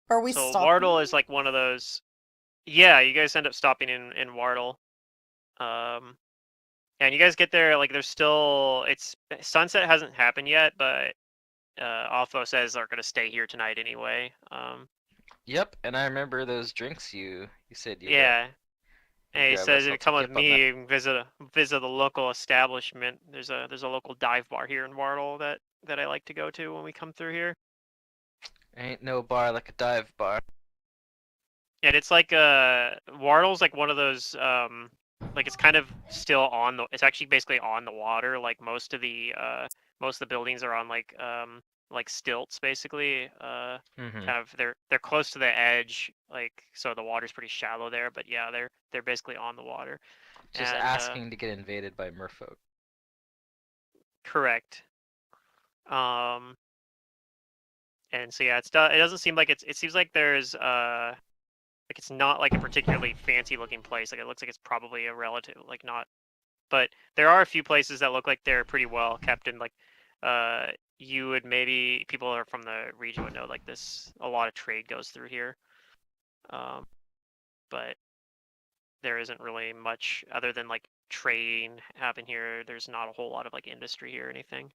Are we So stopping? Wardle is like one of those. Yeah, you guys end up stopping in Wardle. And you guys get there, like there's still sunset hasn't happened yet, but Alpho says they're gonna stay here tonight anyway. Yep, and I remember those drinks you said you Yeah. And he grab says us, if I'll you come take with you up on me and visit the local establishment, there's a local dive bar here in Wardle that I like to go to when we come through here. Ain't no bar like a dive bar. And it's like Wardle's like one of those like it's kind of still it's actually basically on the water. Like most of the buildings are on like stilts basically. Mm-hmm. Kind of they're close to the edge, like so the water's pretty shallow there, but yeah, they're basically on the water. Just And, asking to get invaded by merfolk. Correct. And so yeah, it doesn't seem like it seems like there's like it's not like a particularly fancy looking place. Like it looks like it's probably a relative like not, but there are a few places that look like they're pretty well kept and like you would maybe people are from the region would know like this a lot of trade goes through here. But there isn't really much other than like trading happen here. There's not a whole lot of like industry here or anything.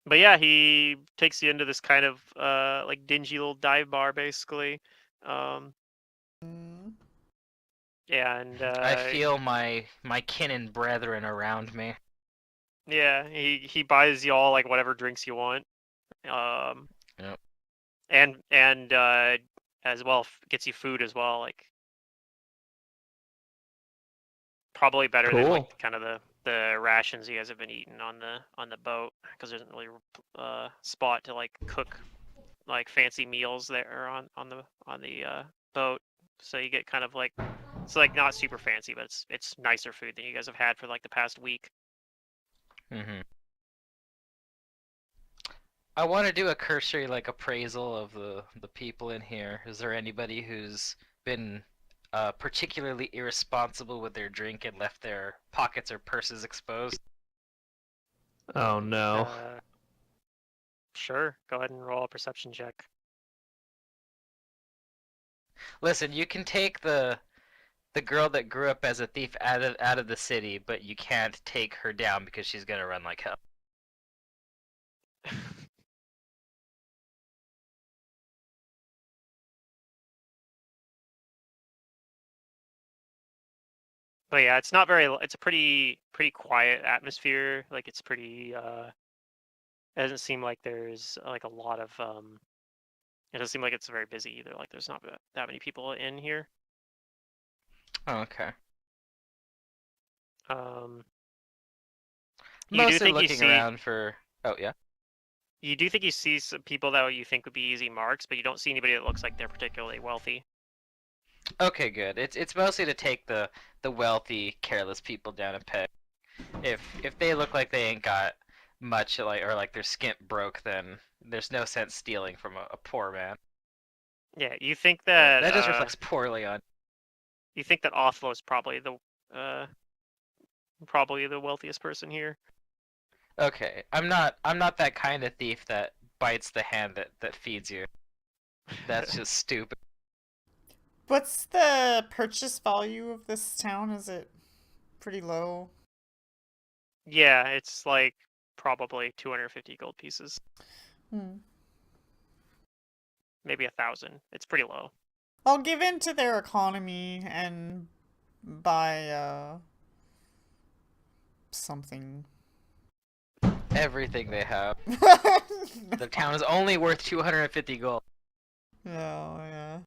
But yeah, he takes you into this kind of like dingy little dive bar basically. Mm. and I feel my kin and brethren around me. yeah, he buys y'all like whatever drinks you want. Yep. And as well gets you food as well, like probably better than Cool. like kind of the rations you guys have been eating on the boat, because there isn't really spot to like cook like fancy meals there on the boat. So you get kind of like, it's like not super fancy, but it's nicer food than you guys have had for like the past week. Mm-hmm. I want to do a cursory like appraisal of the people in here. Is there anybody who's been particularly irresponsible with their drink and left their pockets or purses exposed? Oh no. Sure, go ahead and roll a perception check. Listen, you can take the girl that grew up as a thief out of the city, but you can't take her down because she's gonna run like hell. But yeah, it's not very. It's a pretty quiet atmosphere. Like it's pretty. It doesn't seem like there's like a lot of. It doesn't seem like it's very busy either. Like there's not that many people in here. Oh, okay. You do Mostly think you looking see. around for. Oh yeah. You do think you see some people that you think would be easy marks, but you don't see anybody that looks like they're particularly wealthy. Okay, good. It's mostly to take the wealthy, careless people down a peg. If they look like they ain't got much, like or like they're skint broke, then there's no sense stealing from a poor man. Yeah, you think that That just reflects poorly on. you think that Othlo is probably the wealthiest person here. Okay, I'm not that kind of thief that bites the hand that feeds you. That's just stupid. What's the purchase value of this town? Is it pretty low? Yeah, it's like probably 250 gold pieces, maybe 1,000. It's pretty low. I'll give in to their economy and buy something. Everything they have. The town is only worth 250 gold. Yeah.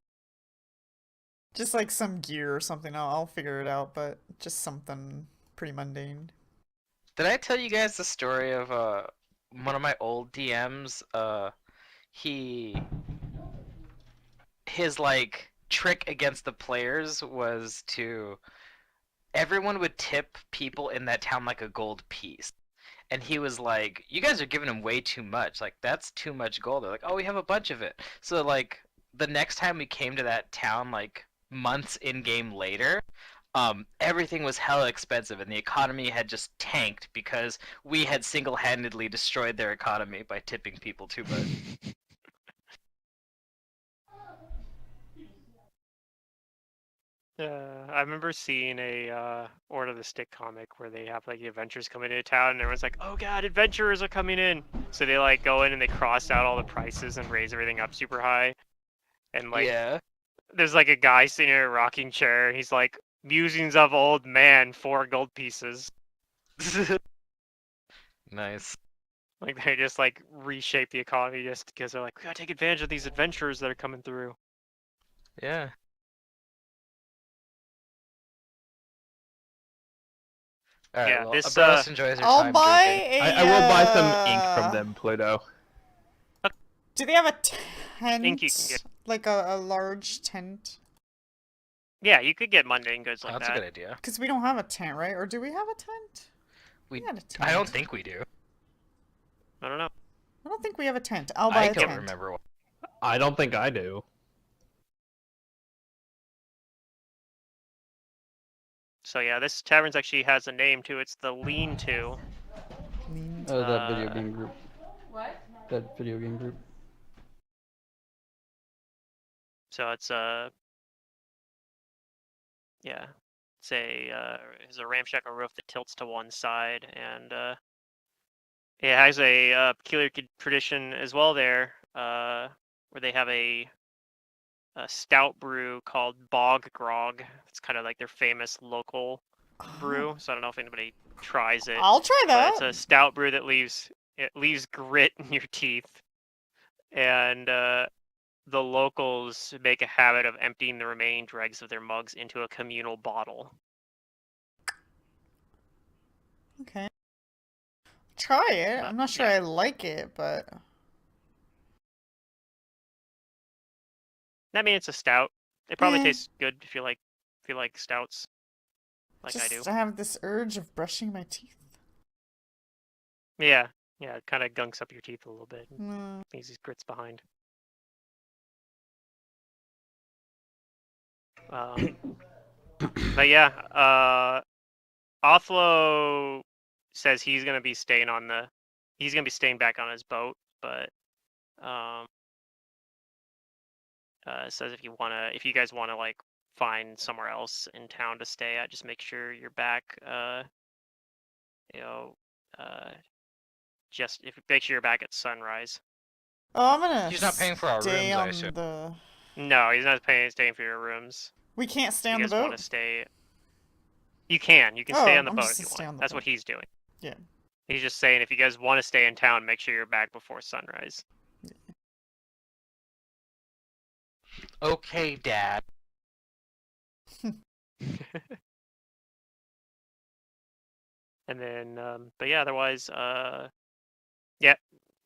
Just like some gear or something. I'll figure it out, but just something pretty mundane. Did I tell you guys the story of one of my old DMs? His like trick against the players was to everyone would tip people in that town like a gold piece. And he was like, "You guys are giving him way too much. Like that's too much gold." They're like, "Oh, we have a bunch of it." So like the next time we came to that town, like months in game later, everything was hella expensive, and the economy had just tanked because we had single-handedly destroyed their economy by tipping people too much. I remember seeing a Order of the Stick comic where they have like the adventurers coming into town, and everyone's like, "Oh God, adventurers are coming in!" So they like go in and they cross out all the prices and raise everything up super high. And like, Yeah. there's like a guy sitting in a rocking chair. He's like, "Musings of old man, 4 gold pieces." Nice. Like they just like reshape the economy just because they're like, "We gotta take advantage of these adventurers that are coming through." Yeah. All right. Yeah, Well, this Abrelis enjoys her I'll time buy drinking. a. I will buy some ink from them, Pluto. Do they have a tent? Ink you can get. Like a large tent? Yeah, you could get mundane goods Oh, like that's that. a good idea. Because we don't have a tent, right? Or do we have a tent? We. had a tent. I don't think we do. I don't know. I don't think we have a tent. I'll buy I a don't tent. remember what. I don't think I do. So yeah, this tavern's actually has a name too. It's the Lean-To. Oh, that video Uh, game group. What? That video game group. So it's yeah, it's a ramshackle roof that tilts to one side, and it has a peculiar tradition as well there, where they have a a stout brew called Bog Grog. It's kind of like their famous local brew. So I don't know if anybody tries it. I'll try But it's that. a stout brew that leaves grit in your teeth, and the locals make a habit of emptying the remaining dregs of their mugs into a communal bottle. Okay. Try it. But, I'm not sure yeah. I like it, but I mean, it's a stout. It probably Yeah. tastes good if you like stouts, like I do. just I have this urge of brushing my teeth. Yeah, it kind of gunks up your teeth a little bit. And No. leaves these grits behind. But yeah, Othlo says he's gonna be staying back on his boat, but says if you guys wanna like find somewhere else in town to stay at, just make sure you're back. You know, make sure you're back at sunrise. Oh, I'm gonna He's not paying for our stay rooms, I on assume. the. No, he's not staying for your rooms. We can't stay If on you the guys want boat. to stay, you can. You can Oh, stay on the I'm boat just if you gonna stay want. on the That's boat. what he's doing. Yeah. He's just saying if you guys want to stay in town, make sure you're back before sunrise. Okay, Dad. And then, but yeah, otherwise, yeah,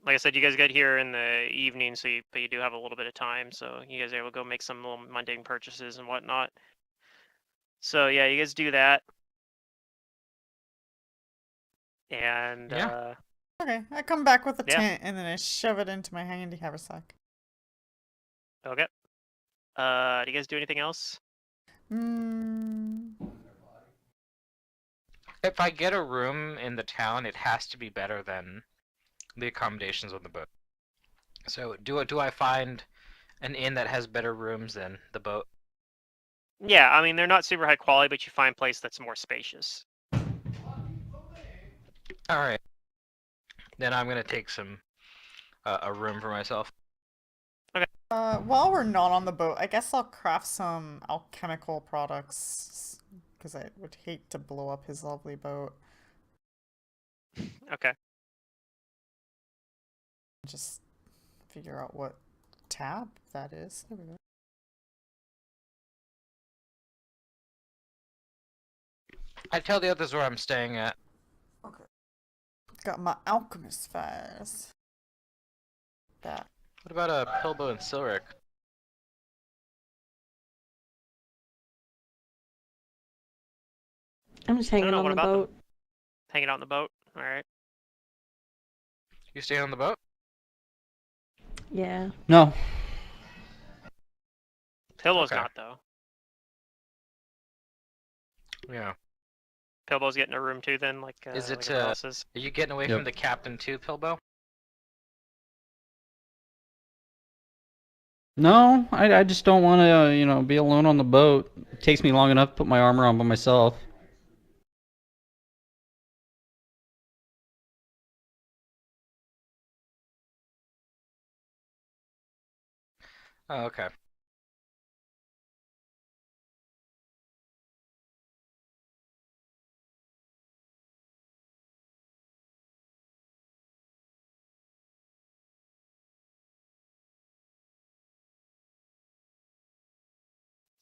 like I said, you guys get here in the evening, but you do have a little bit of time, so you guys are able to go make some little mundane purchases and whatnot. So yeah, you guys do that, and Yeah. Okay, I come back with a Yeah. tent and then I shove it into my handy haversack. okay. Do you guys do anything else? Hmm. If I get a room in the town, it has to be better than the accommodations on the boat. So do I find an inn that has better rooms than the boat? Yeah, I mean they're not super high quality, but you find a place that's more spacious. All right. Then I'm gonna take a room for myself. While we're not on the boat, I guess I'll craft some alchemical products because I would hate to blow up his lovely boat. Okay. Just figure out what tab that is. There we go. I tell the others where I'm staying at. Okay. Got my alchemist fires. That. What about Pilbo and Silric? I'm just I don't hanging know, on what the about boat. them? Hanging out on the boat. All right. You staying on the boat? Yeah. No. Pillow's Okay. not though. Yeah. Pilbow's getting a room too then, like Is it, everyone else is. Are you getting away Yep. from the captain too, Pilbo? No, I just don't want to, be alone on the boat. It takes me long enough to put my armor on by myself. Oh, okay.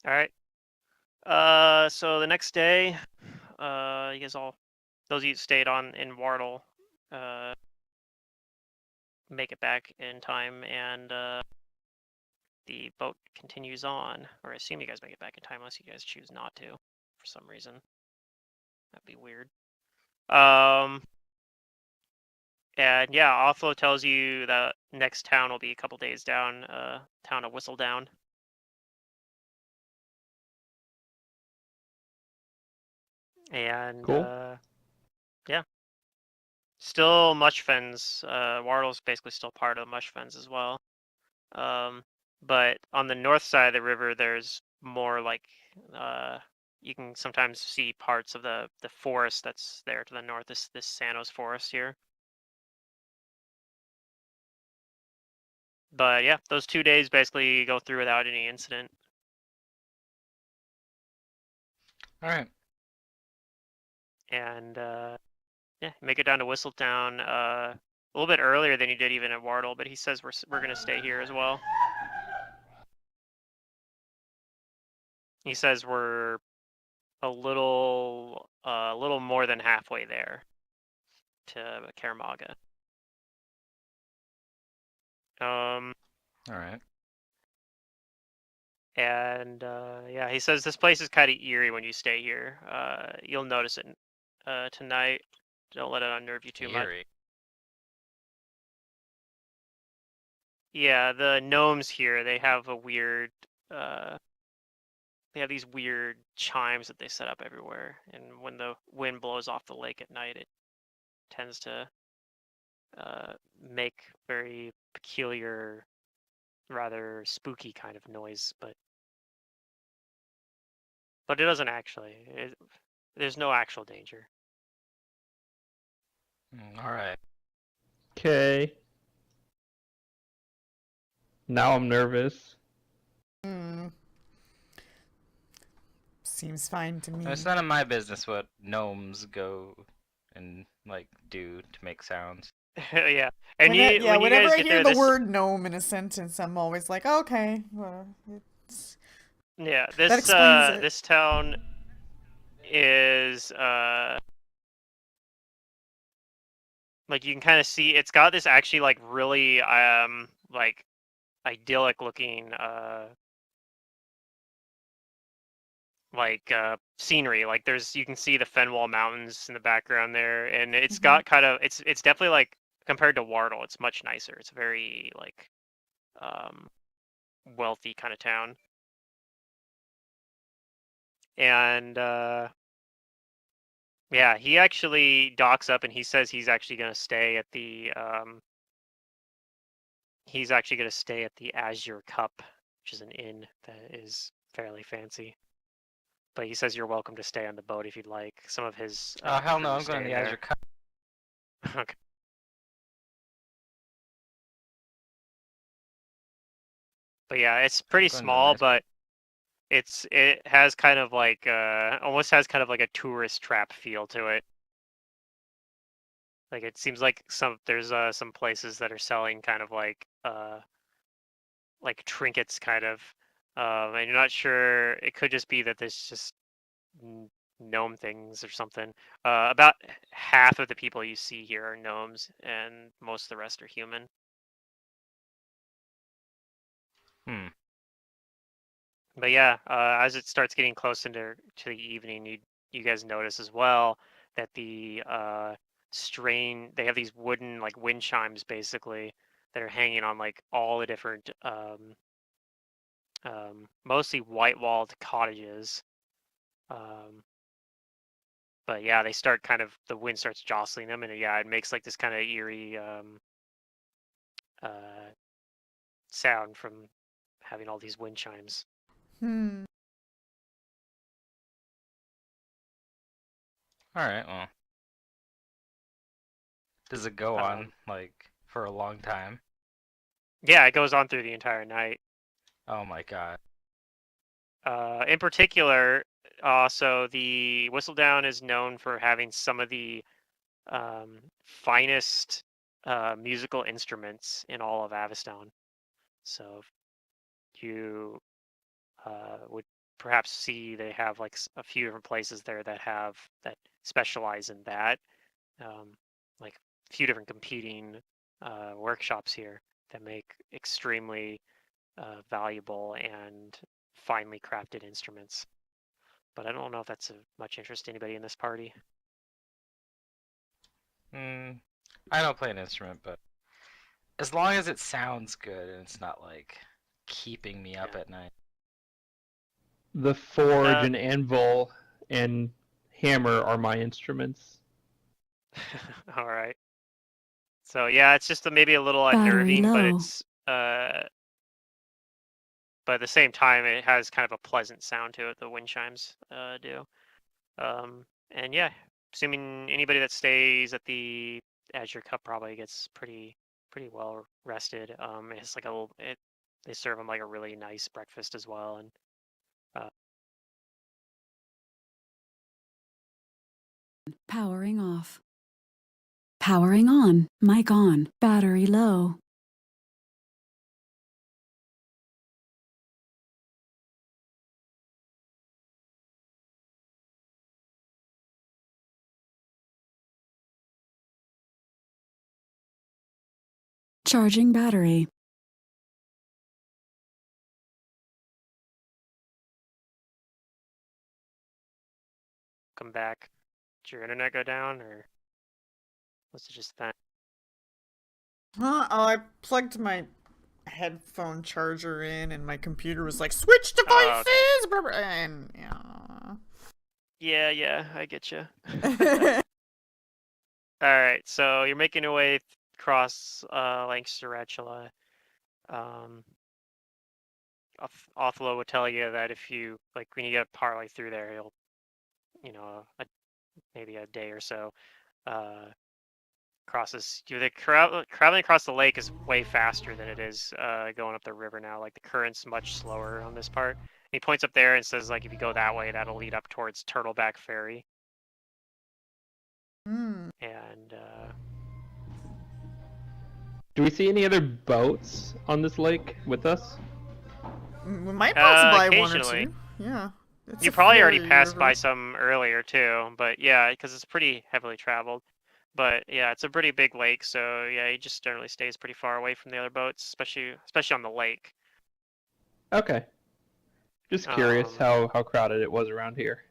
All right. So the next day, you guys those of you that stayed on in Wardle, make it back in time, and the boat continues on. Or I assume you guys make it back in time, unless you guys choose not to, for some reason. That'd be weird. And yeah, Othlo tells you that next town will be a couple days down, town of Whistledown. And Cool. yeah, still Mushfens. Wardle's basically still part of the Mushfens as well. But on the north side of the river, there's more like you can sometimes see parts of the forest that's there to the north. This Sanos forest here. But yeah, those 2 days basically go through without any incident. All right. And yeah, make it down to Whistletown a little bit earlier than you did even at Wardle, but he says we're gonna stay here as well. He says we're a little more than halfway there to Karamaga. All right. And yeah, he says this place is kind of eerie when you stay here. You'll notice it tonight. Don't let it unnerve you too much. Eerie. Yeah, the gnomes here, they have a weird they have these weird chimes that they set up everywhere, and when the wind blows off the lake at night, it tends to make very peculiar, rather spooky kind of noise, but it doesn't actually. There's no actual danger. All right. Okay. Now I'm nervous. Hmm. Seems fine to me. It's none of my business what gnomes go and like do to make sounds. Yeah, and Whenever, when you whenever guys I get hear there, the this word gnome in a sentence, I'm always like, okay, well, yeah, that this explains it. this town is like you can kind of see it's got this actually like really like idyllic looking like scenery. Like you can see the Fenwall Mountains in the background there, and it's got kind of it's definitely like compared to Wardle, it's much nicer. It's a very like wealthy kind of town. And yeah, he actually docks up and he says he's actually going to stay at the Azure Cup, which is an inn that is fairly fancy. But he says you're welcome to stay on the boat if you'd like. Some of his Oh hell no! crew I'm going to stay the Azure there. Cup. Okay. But yeah, it's pretty Going to the small, nice but it has kind of like almost has kind of like a tourist trap feel to it. Like it seems like there's some places that are selling kind of like trinkets kind of, and you're not sure. It could just be that there's just gnome things or something. About half of the people you see here are gnomes, and most of the rest are human. But yeah, as it starts getting close into the evening, you guys notice as well that the they have these wooden like wind chimes basically that are hanging on like all the different mostly white walled cottages. But yeah, they start kind of the wind starts jostling them, and yeah, it makes like this kind of eerie sound from having all these wind chimes. Hmm. All right. Well, does it go on like for a long time? Yeah, it goes on through the entire night. Oh my god. In particular, so the Whistledown is known for having some of the finest musical instruments in all of Avistone. So you would perhaps see they have like a few different places there that specialize in that, like a few different competing workshops here that make extremely valuable and finely crafted instruments. But I don't know if that's of much interest to anybody in this party. I don't play an instrument, but as long as it sounds good and it's not like keeping me up at night. The forge and anvil and hammer are my instruments. All right. So yeah, it's just maybe a little Battery unnerving, but low. it's but at the same time it has kind of a pleasant sound to it. The wind chimes do. And yeah, assuming anybody that stays at the Azure Cup probably gets pretty pretty well rested. It's like they serve him like a really nice breakfast as well, and Powering off. Powering on. Mic on. Battery low. Charging battery. come back. Did your internet go down, or was it just that? Huh? Oh, I plugged my headphone charger in, and my computer was like, "Switch devices!" Oh, okay. And Yeah, I get you. yeah. All right, so you're making your way across Lancaster Tarantula. Othlo would tell you that if you like when you get a parlay through there, he'll, maybe a day or so, crosses. Traveling across the lake is way faster than it is going up the river now. Like the current's much slower on this part. And he points up there and says like if you go that way, that'll lead up towards Turtleback Ferry. Hmm. And Do we see any other boats on this lake with us? We might pass by one or occasionally. two. Yeah. It's You a probably already ferry passed by river. some earlier too, but yeah, because it's pretty heavily traveled. But yeah, it's a pretty big lake, so yeah, he just generally stays pretty far away from the other boats, especially on the lake. Okay. Just curious how crowded it was around here.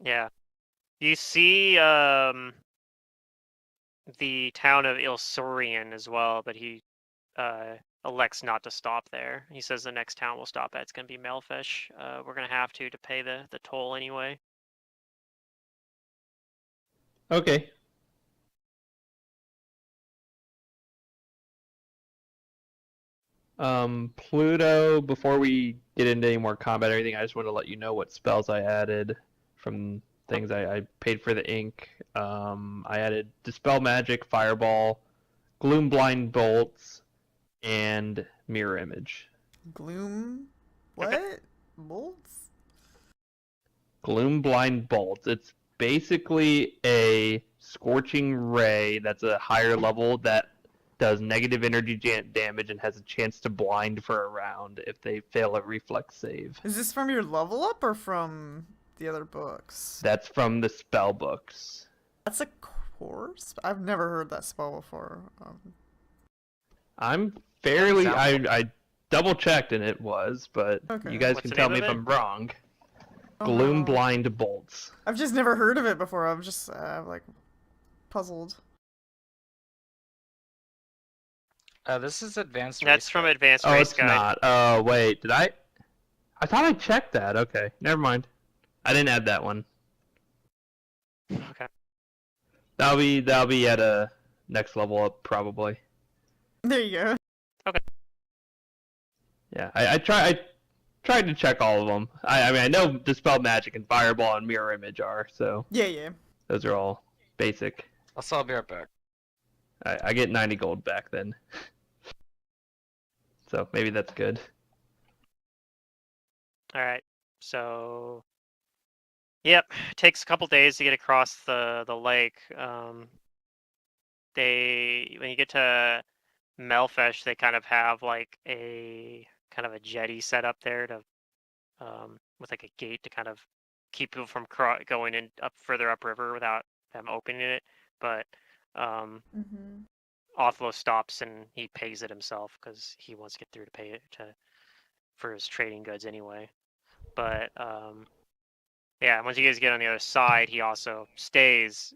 Yeah, you see the town of Ilsurian as well, but he elects not to stop there. He says the next town we'll stop at is going to be Melfish. We're going to have to pay the toll anyway. Okay. Pluto, before we get into any more combat or anything, I just want to let you know what spells I added from things I paid for the ink. I added Dispel Magic, Fireball, Gloom Blind Bolts, and Mirror Image. Gloom. Okay. What? Bolts? Gloom Blind Bolts. It's basically a Scorching Ray that's a higher level that does negative energy damage and has a chance to blind for a round if they fail a reflex save. Is this from your level up or from the other books? That's from the spell books. That's a course? I've never heard that spell before. I'm fairly. Sounds I double checked and it was, but Okay. you guys What's can the tell name me of if it? I'm wrong. Oh, Gloom no. Blind Bolts. I've just never heard of it before. I'm just like puzzled. This is advanced. That's race from guide. Advanced Oh, Race it's Guide. not. Oh, wait. Did I? I thought I checked that. Okay, never mind. I didn't add that one. Okay. That'll be at a next level up probably. There you go. Yeah, I tried to check all of them. I mean I know Dispel Magic and Fireball and Mirror Image are, so Yeah. those are all basic. I'll be right back. I get 90 gold back then. So maybe that's good. All right. So, yep, takes a couple days to get across the lake. When you get to Melfish, they kind of have like a kind of a jetty set up there to with like a gate to kind of keep people from going in up further upriver without them opening it. But Mm-hmm. Othlo stops and he pays it himself because he wants to get through to pay it for his trading goods anyway. But yeah, once you guys get on the other side, he also stays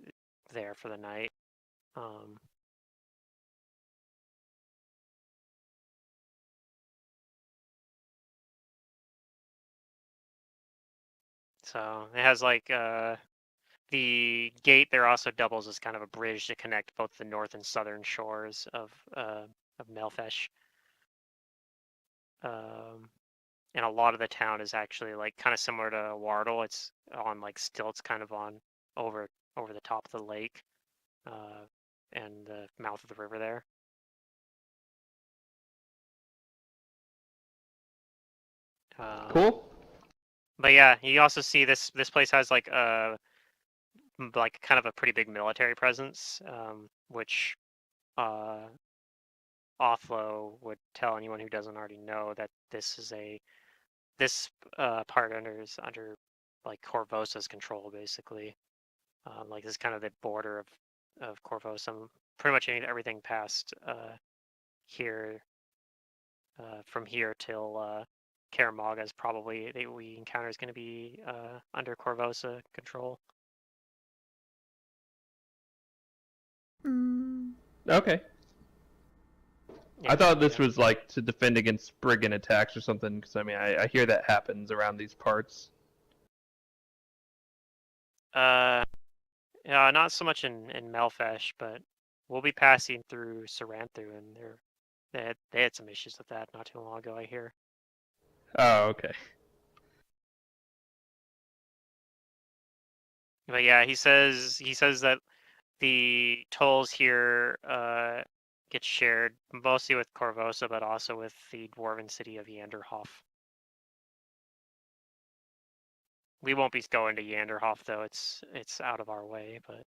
there for the night. So it has like the gate there also doubles as kind of a bridge to connect both the north and southern shores of Melfish. And a lot of the town is actually like kind of similar to Wardle. It's on like stilts, kind of on over over the top of the lake and the mouth of the river there. Cool. But yeah, you also see this place has like kind of a pretty big military presence, which Offlow would tell anyone who doesn't already know that this part is under like Corvosa's control, basically. Like this is kind of the border of Corvosa. Pretty much everything past here, from here till Karamaga's probably we encounter is going to be under Corvosa control. Okay. Yeah, I thought this yeah. was like to defend against brigand attacks or something, because I mean, I hear that happens around these parts. Yeah, not so much in Melfesh, but we'll be passing through Saranthu, and they had some issues with that not too long ago, I hear. Oh, okay. But yeah, he says that the tolls here get shared mostly with Corvosa, but also with the dwarven city of Yanderhof. We won't be going to Yanderhof though; it's out of our way. But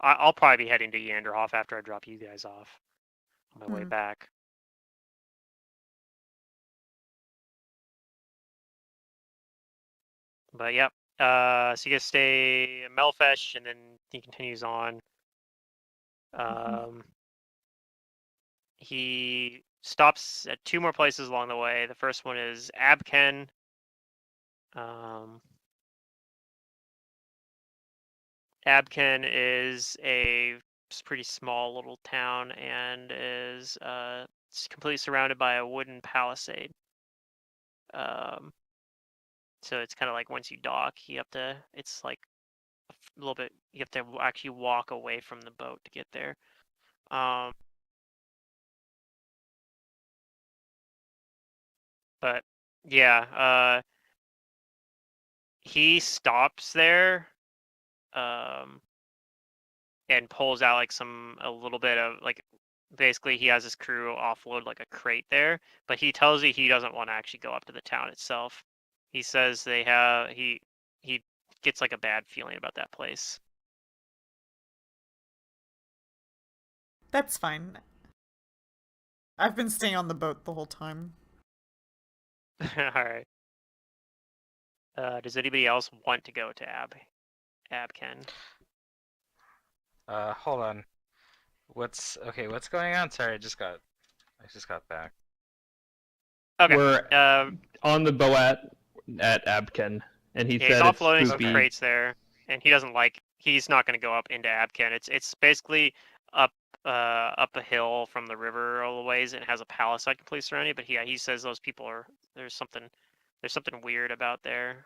I'll probably be heading to Yanderhof after I drop you guys off on my way back. But yep. So you guys stay in Melfesh, and then he continues on. He stops at two more places along the way. The first one is Abken. Abken is a pretty small little town and is it's completely surrounded by a wooden palisade. So it's kind of like once you dock, it's like a little bit, you have to actually walk away from the boat to get there. But yeah, he stops there, and pulls out like a little bit of like, basically he has his crew offload like a crate there, but he tells you he doesn't want to actually go up to the town itself. He says he gets like a bad feeling about that place. That's fine. I've been staying on the boat the whole time. All right. Does anybody else want to go to Abken? Hold on. What's going on? Sorry, I just got back. Okay. We're on the boat at Abken, and he Yeah, said he's offloading it's some spooky. crates there, and he's not going to go up into Abken. It's basically up a hill from the river all the ways, and it has a palisade completely surrounding it. But he says those people there's something weird about there.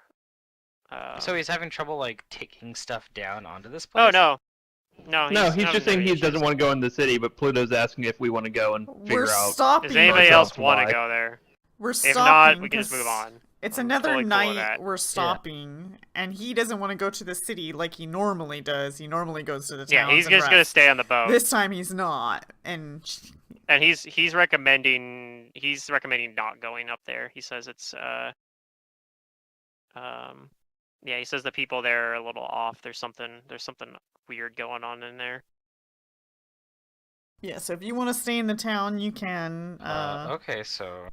So he's having trouble like taking stuff down onto this Oh place? no, He's just saying he doesn't want to go in the city, but Pluto's asking if we want to go and We're figure out. stopping. Does anybody ourselves else want why. to go there? We're If stopping. not, we can just move 'cause on. It's I'm another totally cool with night that. we're stopping, and he doesn't want to go to the city like he normally does. He normally goes to the towns. Yeah, he's and just gonna rests. stay on the boat. This time he's not, and he's recommending not going up there. He says it's yeah, he says the people there are a little off. There's something weird going on in there. yeah. So if you want to stay in the town, you can. Okay, so.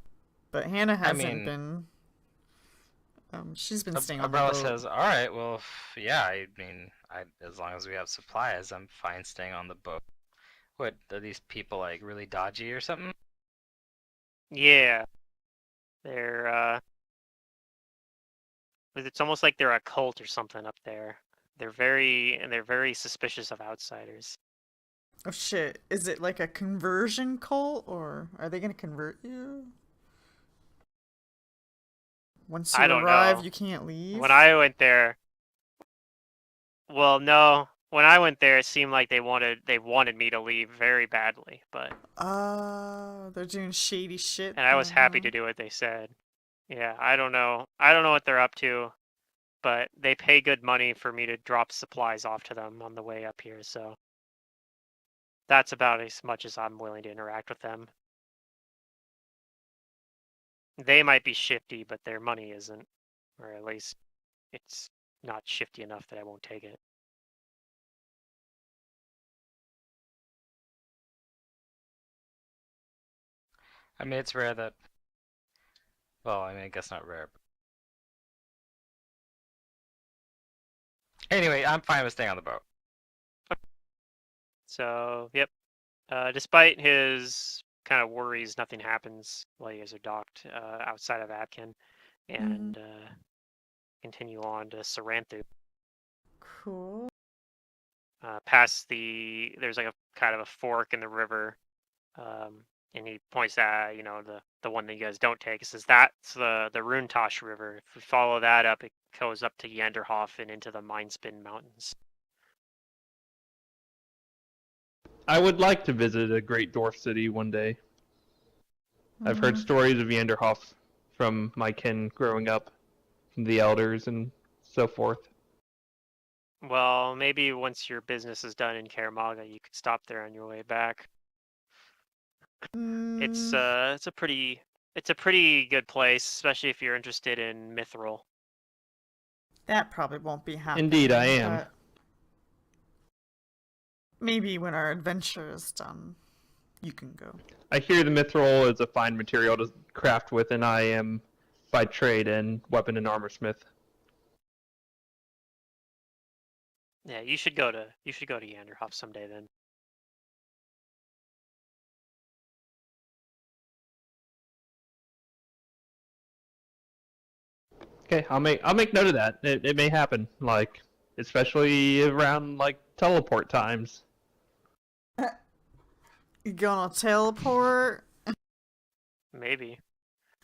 But Hannah hasn't mean, been. She's been staying on Umbrella the boat. says, "All right, well, yeah. I mean, as long as we have supplies, I'm fine staying on the boat." What, are these people like really dodgy or something? Yeah, they're it's almost like they're a cult or something up there. They're very suspicious of outsiders. Oh shit! Is it like a conversion cult, or are they gonna convert you? Once you I don't arrive, know. you can't leave. When I went there, well, no. When I went there, it seemed like they wanted me to leave very badly, but they're doing shady shit. and I was happy to do what they said. Yeah, I don't know. I don't know what they're up to. but they pay good money for me to drop supplies off to them on the way up here, so that's about as much as I'm willing to interact with them. They might be shifty, but their money isn't, or at least it's not shifty enough that I won't take it. I mean, it's rare that. Well, I mean, I guess not rare. Anyway, I'm fine with staying on the boat. So, yep. Despite his kind of worries, nothing happens while you guys are docked outside of Atkin, and continue on to Saranthu. Cool. Past there's like a kind of a fork in the river, and he points at the one that you guys don't take. It says that's the Runtosh River. If we follow that up, it goes up to Yanderhof and into the Mindspin Mountains. I would like to visit a great dwarf city one day. I've heard stories of Yanderhof from my kin growing up, from the elders and so forth. Well, maybe once your business is done in Karamaga, you could stop there on your way back. It's a pretty good place, especially if you're interested in Mithril. That probably won't be happening. Indeed, I am. But maybe when our adventure is done, you can go. I hear the mithril is a fine material to craft with, and I am by trade an weapon and armor smith. Yeah, you should go to Yanderhof someday then. Okay, I'll make note of that. It may happen, like especially around like teleport times. You gonna teleport? Maybe.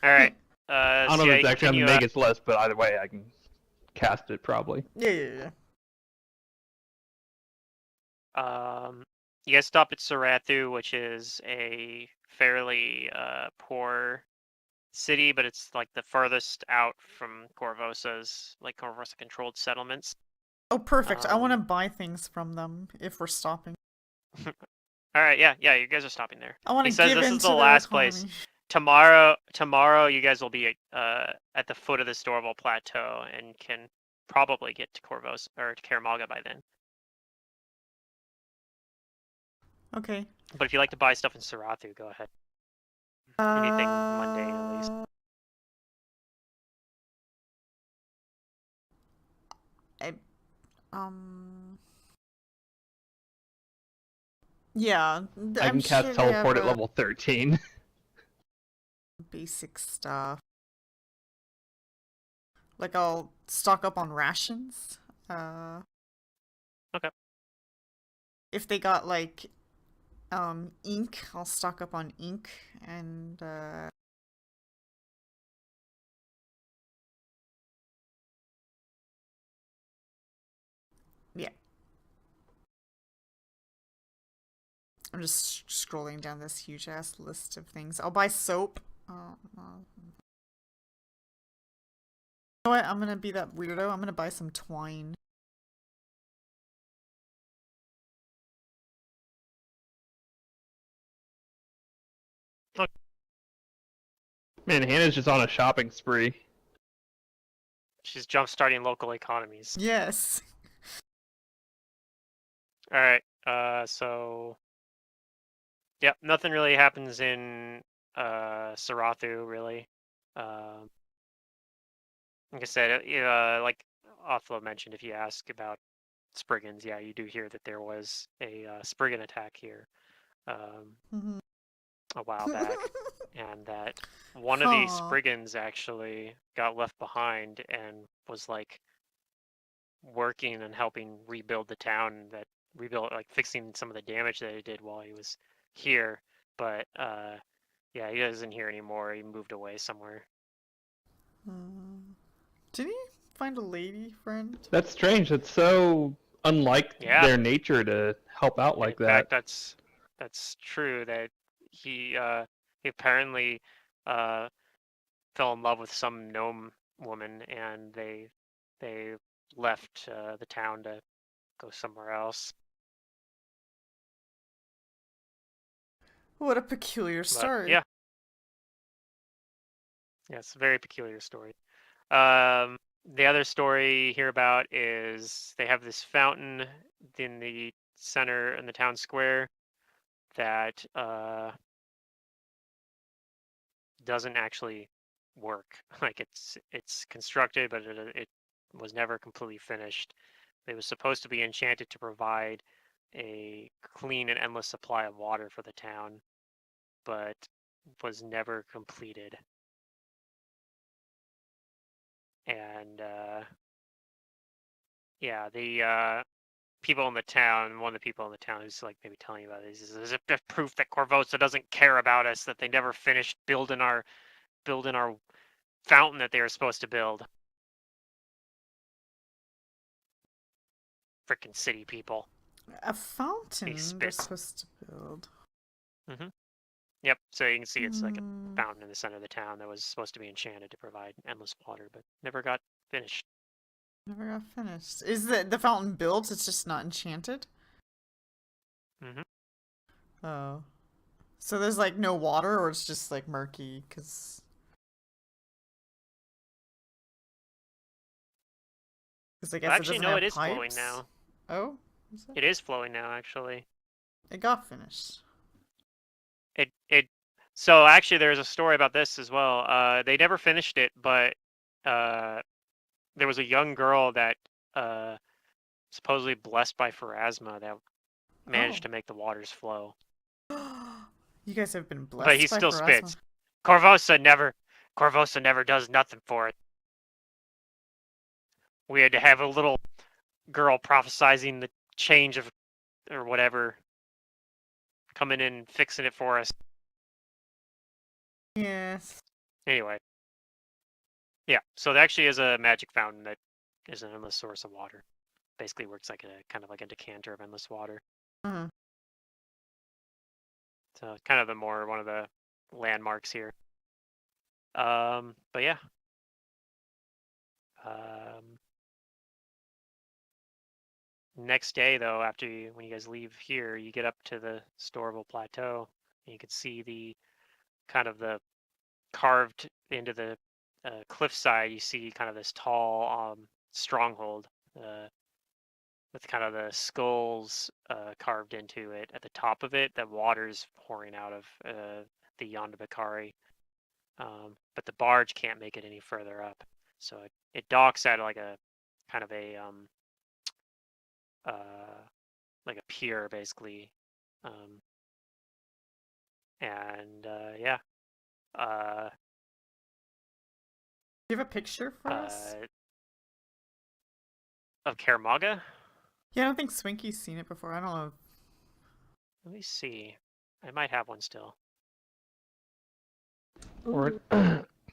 All right. I don't know if it's actually on the Vegas list, but either way, I can cast it probably. Yeah. You guys stop at Sarathu, which is a fairly poor city, but it's like the furthest out from Corvosa's, like Corvosa controlled settlements. Oh, perfect. I want to buy things from them if we're stopping. All right, yeah, you guys are stopping there. I want He to says give this into is the their last economy. place. Tomorrow, you guys will be at the foot of the Storval Plateau and can probably get to Corvos or to Karamaga by then. Okay. But if you like to buy stuff in Sarathu, go ahead. Anything mundane, at least. Yeah. I can cast teleport at level 13. Basic stuff. Like I'll stock up on rations. Okay. If they got like ink, I'll stock up on ink and yeah. I'm just scrolling down this huge ass list of things. I'll buy soap. You know what? I'm gonna be that weirdo. I'm gonna buy some twine. Man, Hannah's just on a shopping spree. She's jump-starting local economies. Yes. All right. So yeah, nothing really happens in Sarathu really. Like I said, like Othlo mentioned, if you ask about Spriggans, yeah, you do hear that there was a Spriggan attack here a while back, and that one of these Spriggans actually got left behind and was like working and helping rebuild the town, like fixing some of the damage that he did while he was here. But yeah, he isn't here anymore. He moved away somewhere. Did he find a lady friend? That's strange. It's so unlike their nature to help out like that. In fact, that's true. That he apparently fell in love with some gnome woman, and they They left the town to go somewhere else. What a peculiar But story. yeah, it's a very peculiar story. The other story here about is they have this fountain in the center in the town square that doesn't actually work. Like it's constructed, but it was never completely finished. It was supposed to be enchanted to provide a clean and endless supply of water for the town, but was never completed. And yeah, the people in the town, one of the people in the town who's like maybe telling you about this, is it proof that Corvosa doesn't care about us, that they never finished building our fountain that they were supposed to build. Frickin' city people. A fountain they're spits. supposed to build. Yep, so you can see it's like a Hmm. fountain in the center of the town that was supposed to be enchanted to provide endless water, but never got finished. Never got finished. Is the fountain built? It's just not enchanted? Mm-hmm. Oh. So there's like no water, or it's just like murky, because... Because I guess it Actually, doesn't no, have it is pipes. flowing now. Oh? Is It is flowing now, actually. It got finished. So actually, there's a story about this as well. They never finished it, but there was a young girl that supposedly blessed by Pharasma that managed to make the waters flow. You guys have been But blessed he by still Pharasma. spits. Corvosa never does nothing for it. We had to have a little girl prophesizing the change of or whatever coming in and fixing it for us. Yes. Anyway. Yeah, so there actually is a magic fountain that is an endless source of water. Basically works like a kind of like a decanter of endless water. Uh-huh. So kind of one of the landmarks here. But yeah. Next day though, when you guys leave here, you get up to the Storable Plateau, and you can see the kind of the carved into the cliffside. You see kind of this tall stronghold with kind of the skulls carved into it at the top of it. That water's pouring out of the Yondabakari. But the barge can't make it any further up, so it docks at like a kind of a like a pier basically, and yeah. Do you have a picture for us? Of Karamaga? Yeah, I don't think Swinky's seen it before. I don't know. Let me see. I might have one still. We're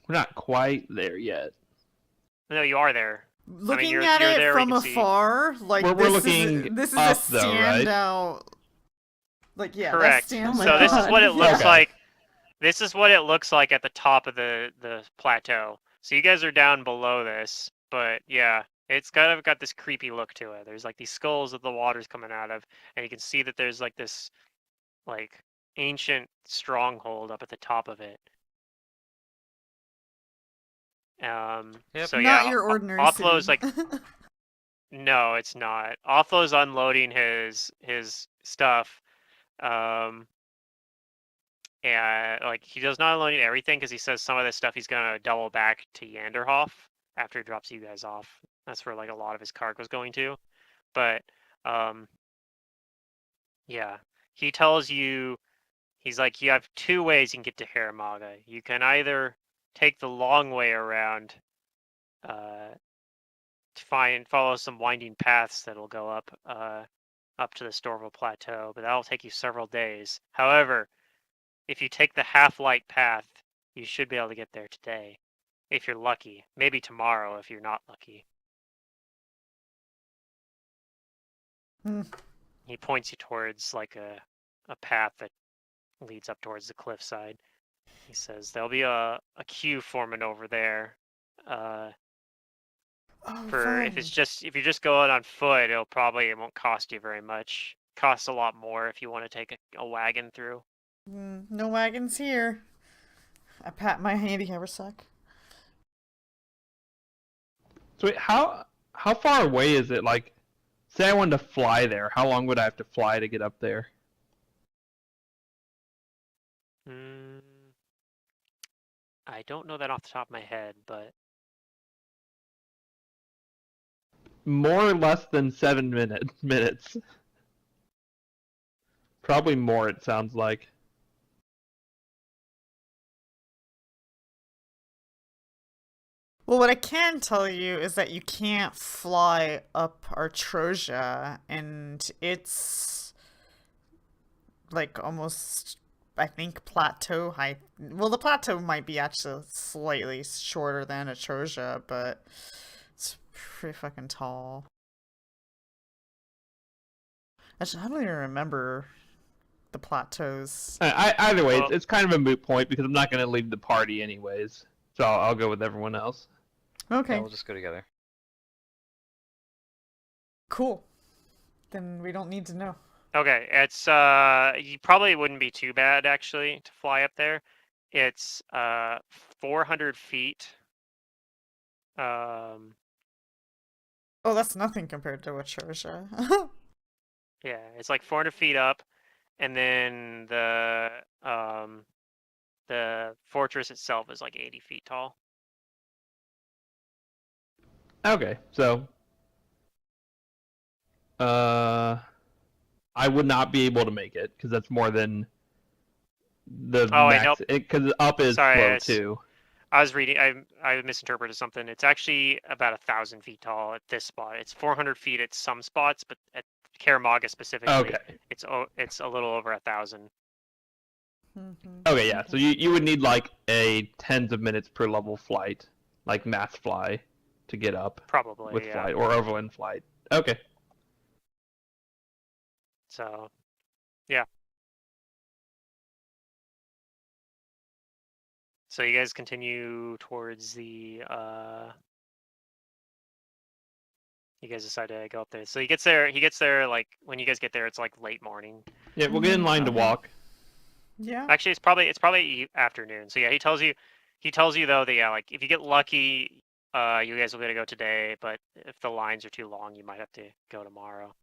not quite there yet. No, you are there. Looking you're at it there, we from can see. afar, like We're this looking is a up, though, right? standout. Like yeah, Correct. that stands Oh my So this is God. what it looks Okay. like. This is what it looks like at the top of the plateau. So you guys are down below this, but yeah, it's kind of got this creepy look to it. There's like these skulls that the water's coming out of, and you can see that there's like this like ancient stronghold up at the top of it. Yep. So not yeah, your ordinary Offlo's city. like no, it's not. Offlo's unloading his stuff. And like he does not unload everything because he says some of this stuff he's gonna double back to Yanderhof after he drops you guys off. That's where like a lot of his cargo's going to. But yeah, he tells you he's like you have two ways you can get to Haramaga. You can either take the long way around to follow some winding paths that'll go up to the Storval Plateau, but that'll take you several days. However, if you take the half-light path, you should be able to get there today, if you're lucky. Maybe tomorrow if you're not lucky. He points you towards like a path that leads up towards the cliffside. He says there'll be a queue forming over there. Oh, For fun. if you're just going on foot, it won't cost you very much. Costs a lot more if you want to take a wagon through. No wagons here. I pat my handicapper sack. So wait, how far away is it? Like, say I wanted to fly there, how long would I have to fly to get up there? Mm, I don't know that off the top of my head, but More or less than 7 minutes. Probably more, it sounds like. Well, what I can tell you is that you can't fly up Artrosia, and it's like almost, I think, plateau height. Well, the plateau might be actually slightly shorter than Artrosia, but it's pretty fucking tall. Actually, I don't even remember the plateaus. Either way, well, it's kind of a moot point because I'm not going to leave the party anyways. So I'll go with everyone else. Okay, Yeah, we'll just go together. cool. Then we don't need to know. okay. It's you probably wouldn't be too bad actually to fly up there. It's 400 feet. Um, Oh, that's nothing compared to Artrosia. yeah, it's like 400 feet up, and then the fortress itself is like 80 feet tall. Okay, so I would not be able to make it because that's more than the Oh wait, nope. max. Because up is Sorry, slow too. I was reading. I misinterpreted something. It's actually about 1,000 feet tall at this spot. It's 400 feet at some spots, but at Karamaga specifically, Okay. it's a little over 1,000. Okay, yeah. So you would need like a tens of minutes per level flight, like mass fly, to get up Probably, with yeah. flight or overland flight. Okay. So, yeah. So you guys continue towards the. You guys decide to go up there. So he gets there. He gets there like when you guys get there. It's like late morning. Yeah, we'll get in line to Okay. walk. Yeah. Actually, it's probably afternoon. So yeah, he tells you though that yeah, like if you get lucky, you guys will get to go today. But if the lines are too long, you might have to go tomorrow.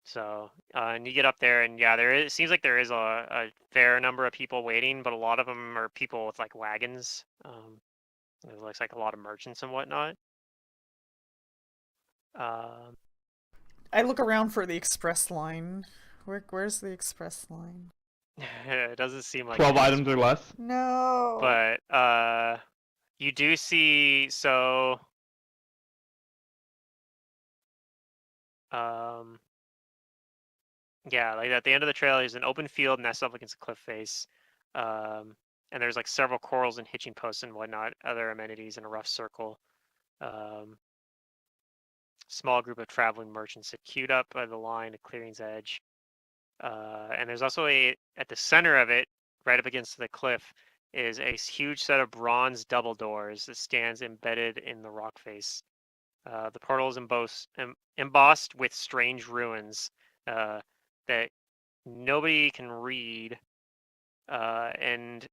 So and you get up there, and yeah, it seems like there is a fair number of people waiting, but a lot of them are people with like wagons. There looks like a lot of merchants and whatnot. Um, I look around for the express line. Where's the express line? it doesn't seem like 12 it is, items or less. No. but you do see so. Yeah, like at the end of the trail, there's an open field nestled up against a cliff face. And there's like several corals and hitching posts and whatnot, other amenities in a rough circle. Small group of traveling merchants are queued up by the line at clearing's edge. And there's also at the center of it, right up against the cliff, is a huge set of bronze double doors that stands embedded in the rock face. The portal is embossed with strange ruins that nobody can read, and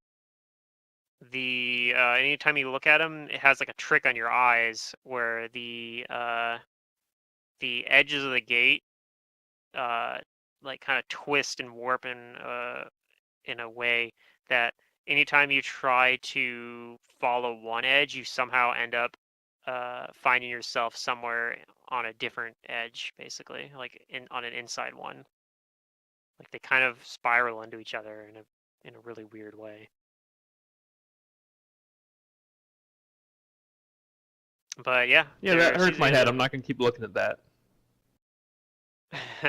anytime you look at them, it has like a trick on your eyes where the edges of the gate like kind of twist and warp in a way that anytime you try to follow one edge, you somehow end up finding yourself somewhere on a different edge, basically, like on an inside one. Like they kind of spiral into each other in a really weird way. But yeah, Yeah, that hurts my head. a- I'm not gonna keep looking at that.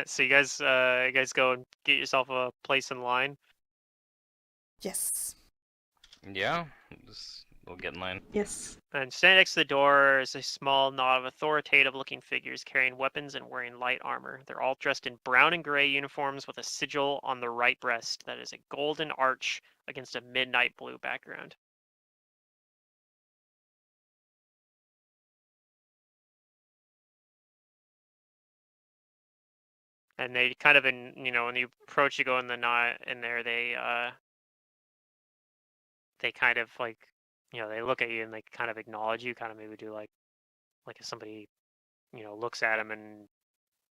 so you guys go and get yourself a place in line. Yes. Yeah, we'll get in line. Yes. And standing next to the door is a small knot of authoritative-looking figures carrying weapons and wearing light armor. They're all dressed in brown and gray uniforms with a sigil on the right breast that is a golden arch against a midnight blue background. And they kind of, when you approach, you go in the knot in there. They kind of like, they look at you and they kind of acknowledge you. Kind of maybe do like if somebody, looks at them and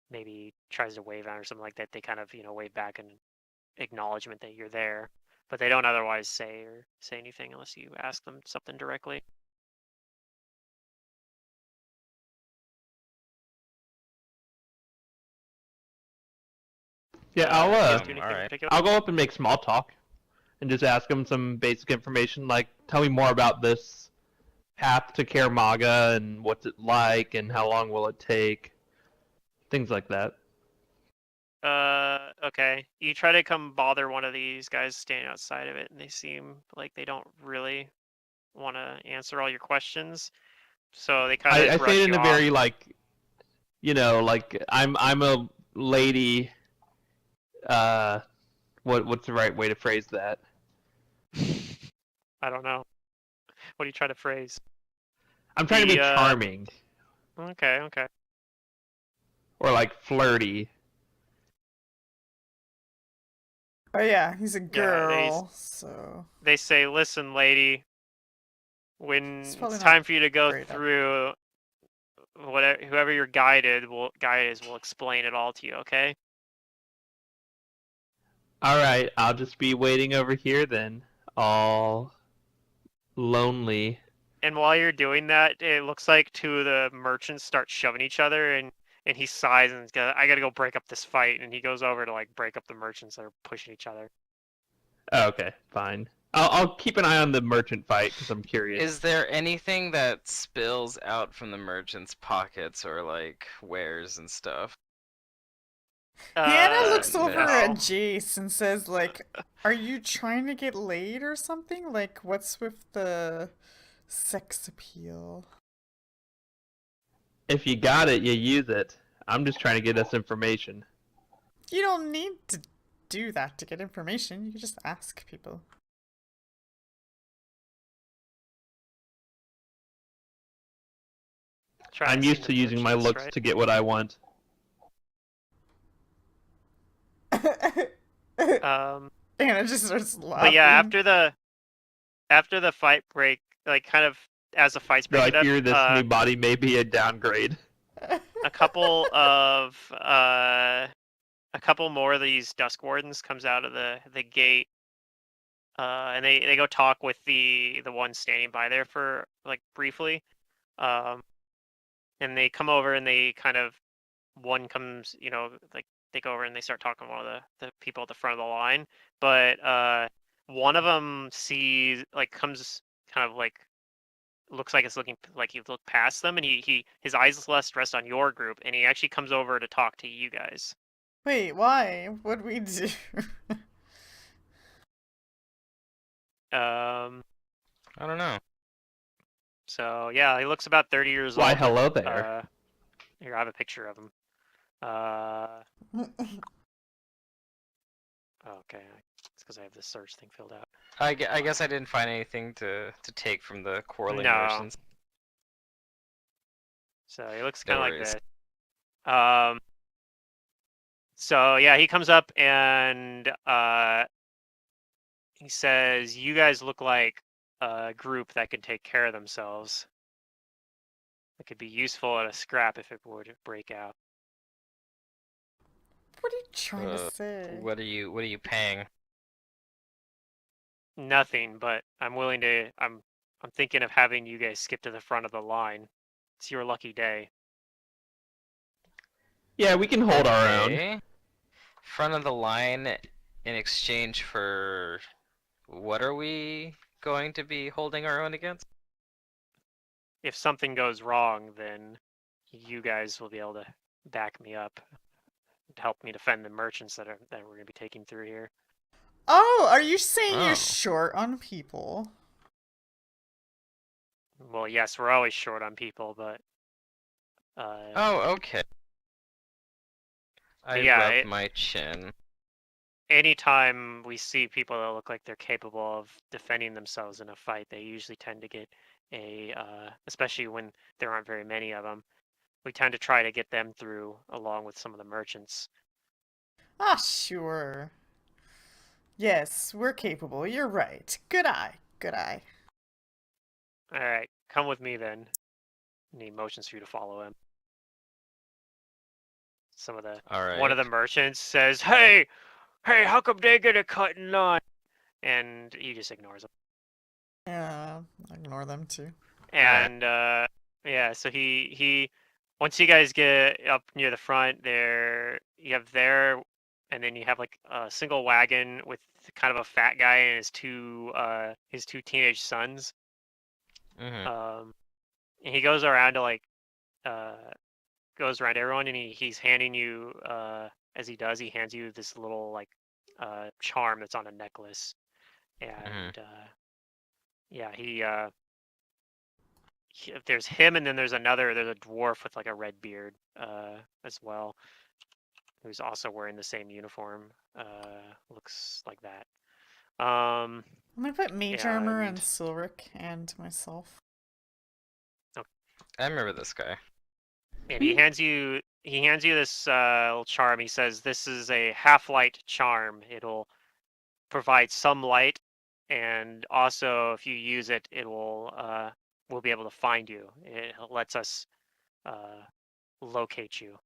maybe tries to wave at or something like that. They kind of, wave back in acknowledgement that you're there, but they don't otherwise say anything unless you ask them something directly. Yeah, Do you guys do all anything in right. particular? I'll go up and make small talk, and just ask them some basic information, like tell me more about this path to Karamaga and what's it like and how long will it take, things like that. Okay. You try to come bother one of these guys standing outside of it, and they seem like they don't really want to answer all your questions. So they kind I of brush say it you in a off. very like, like I'm a lady. What's the right way to phrase that? I don't know. What do you try to phrase? I'm trying to be The, charming Okay. or like flirty. Oh yeah, he's a Yeah, girl, so They say, "Listen, lady, when It's probably it's not time for you to go great at- through, whoever your guide will explain it all to you. Okay." All right, I'll just be waiting over here then, all lonely. And while you're doing that, it looks like two of the merchants start shoving each other, and he sighs and goes, "I gotta go break up this fight." And he goes over to like break up the merchants that are pushing each other. Oh, okay, fine. I'll keep an eye on the merchant fight because I'm curious. Is there anything that spills out from the merchant's pockets or like wares and stuff? Hannah looks over no. at Jace and says, like, are you trying to get laid or something? Like, what's with the sex appeal? If you got it, you use it. I'm just trying to get us information. You don't need to do that to get information. You can just ask people. Trying I'm see used the to using my merchants, looks right? to get what I want. Hannah just starts laughing. But yeah, after the fight break, like kind of as the fight's Though I breaking up, fear this new body may be a downgrade. a couple more of these Dusk Wardens comes out of the gate, and they go talk with the one standing by there for like briefly, and they come over and they kind of one comes, like they go over and they start talking to one of the people at the front of the line, but one of them comes kind of like looks like it's looking like he looked past them, and his eyes rest on your group, and he actually comes over to talk to you guys. Wait, why? What'd we do? I don't know. So yeah, he looks about 30 years Why, old. hello there. Here, I have a picture of him. Okay, it's because I have this search thing filled out. I guess I didn't find anything to take from the quarreling No. merchants. So he looks No kind of like worries. this. So yeah, he comes up and he says, "You guys look like a group that can take care of themselves. It could be useful at a scrap if it were to break out." What are you trying to say? What are you paying? Nothing, but I'm willing to. I'm thinking of having you guys skip to the front of the line. It's your lucky day. Yeah, we can hold our own. Okay. Front of the line in exchange for what are we going to be holding our own against? If something goes wrong, then you guys will be able to back me up and help me defend the merchants that we're going to be taking through here. Oh, are you saying Oh. you're short on people? Well, yes, we're always short on people, but Oh, okay. I yeah, rubbed my chin. anytime we see people that look like they're capable of defending themselves in a fight, they usually tend to get especially when there aren't very many of them, we tend to try to get them through along with some of the merchants. Ah, sure. Yes, we're capable. You're right. Good eye. Good eye. All right, come with me then. And he motions for you to follow him. All One of right. the merchants says, "Hey, how come they get a cut in line?" And he just ignores him. Yeah, ignore them too. Alright. And yeah, so he once you guys get up near the front, you have there, and then you have like a single wagon with kind of a fat guy and his two teenage sons. Mm-hmm. And he goes around to like uh goes around everyone, and he's handing you as he does, he hands you this little like charm that's on a necklace. Mm-hmm. And yeah, there's him, and then there's a dwarf with like a red beard as well, who's also wearing the same uniform. Looks like that. Um, I'm gonna put mage yeah, armor and on Silric and myself. I remember this guy. and he hands you this little charm. He says this is a half light charm. It'll provide some light, and also if you use it, we'll be able to find you. It lets us uh, locate you.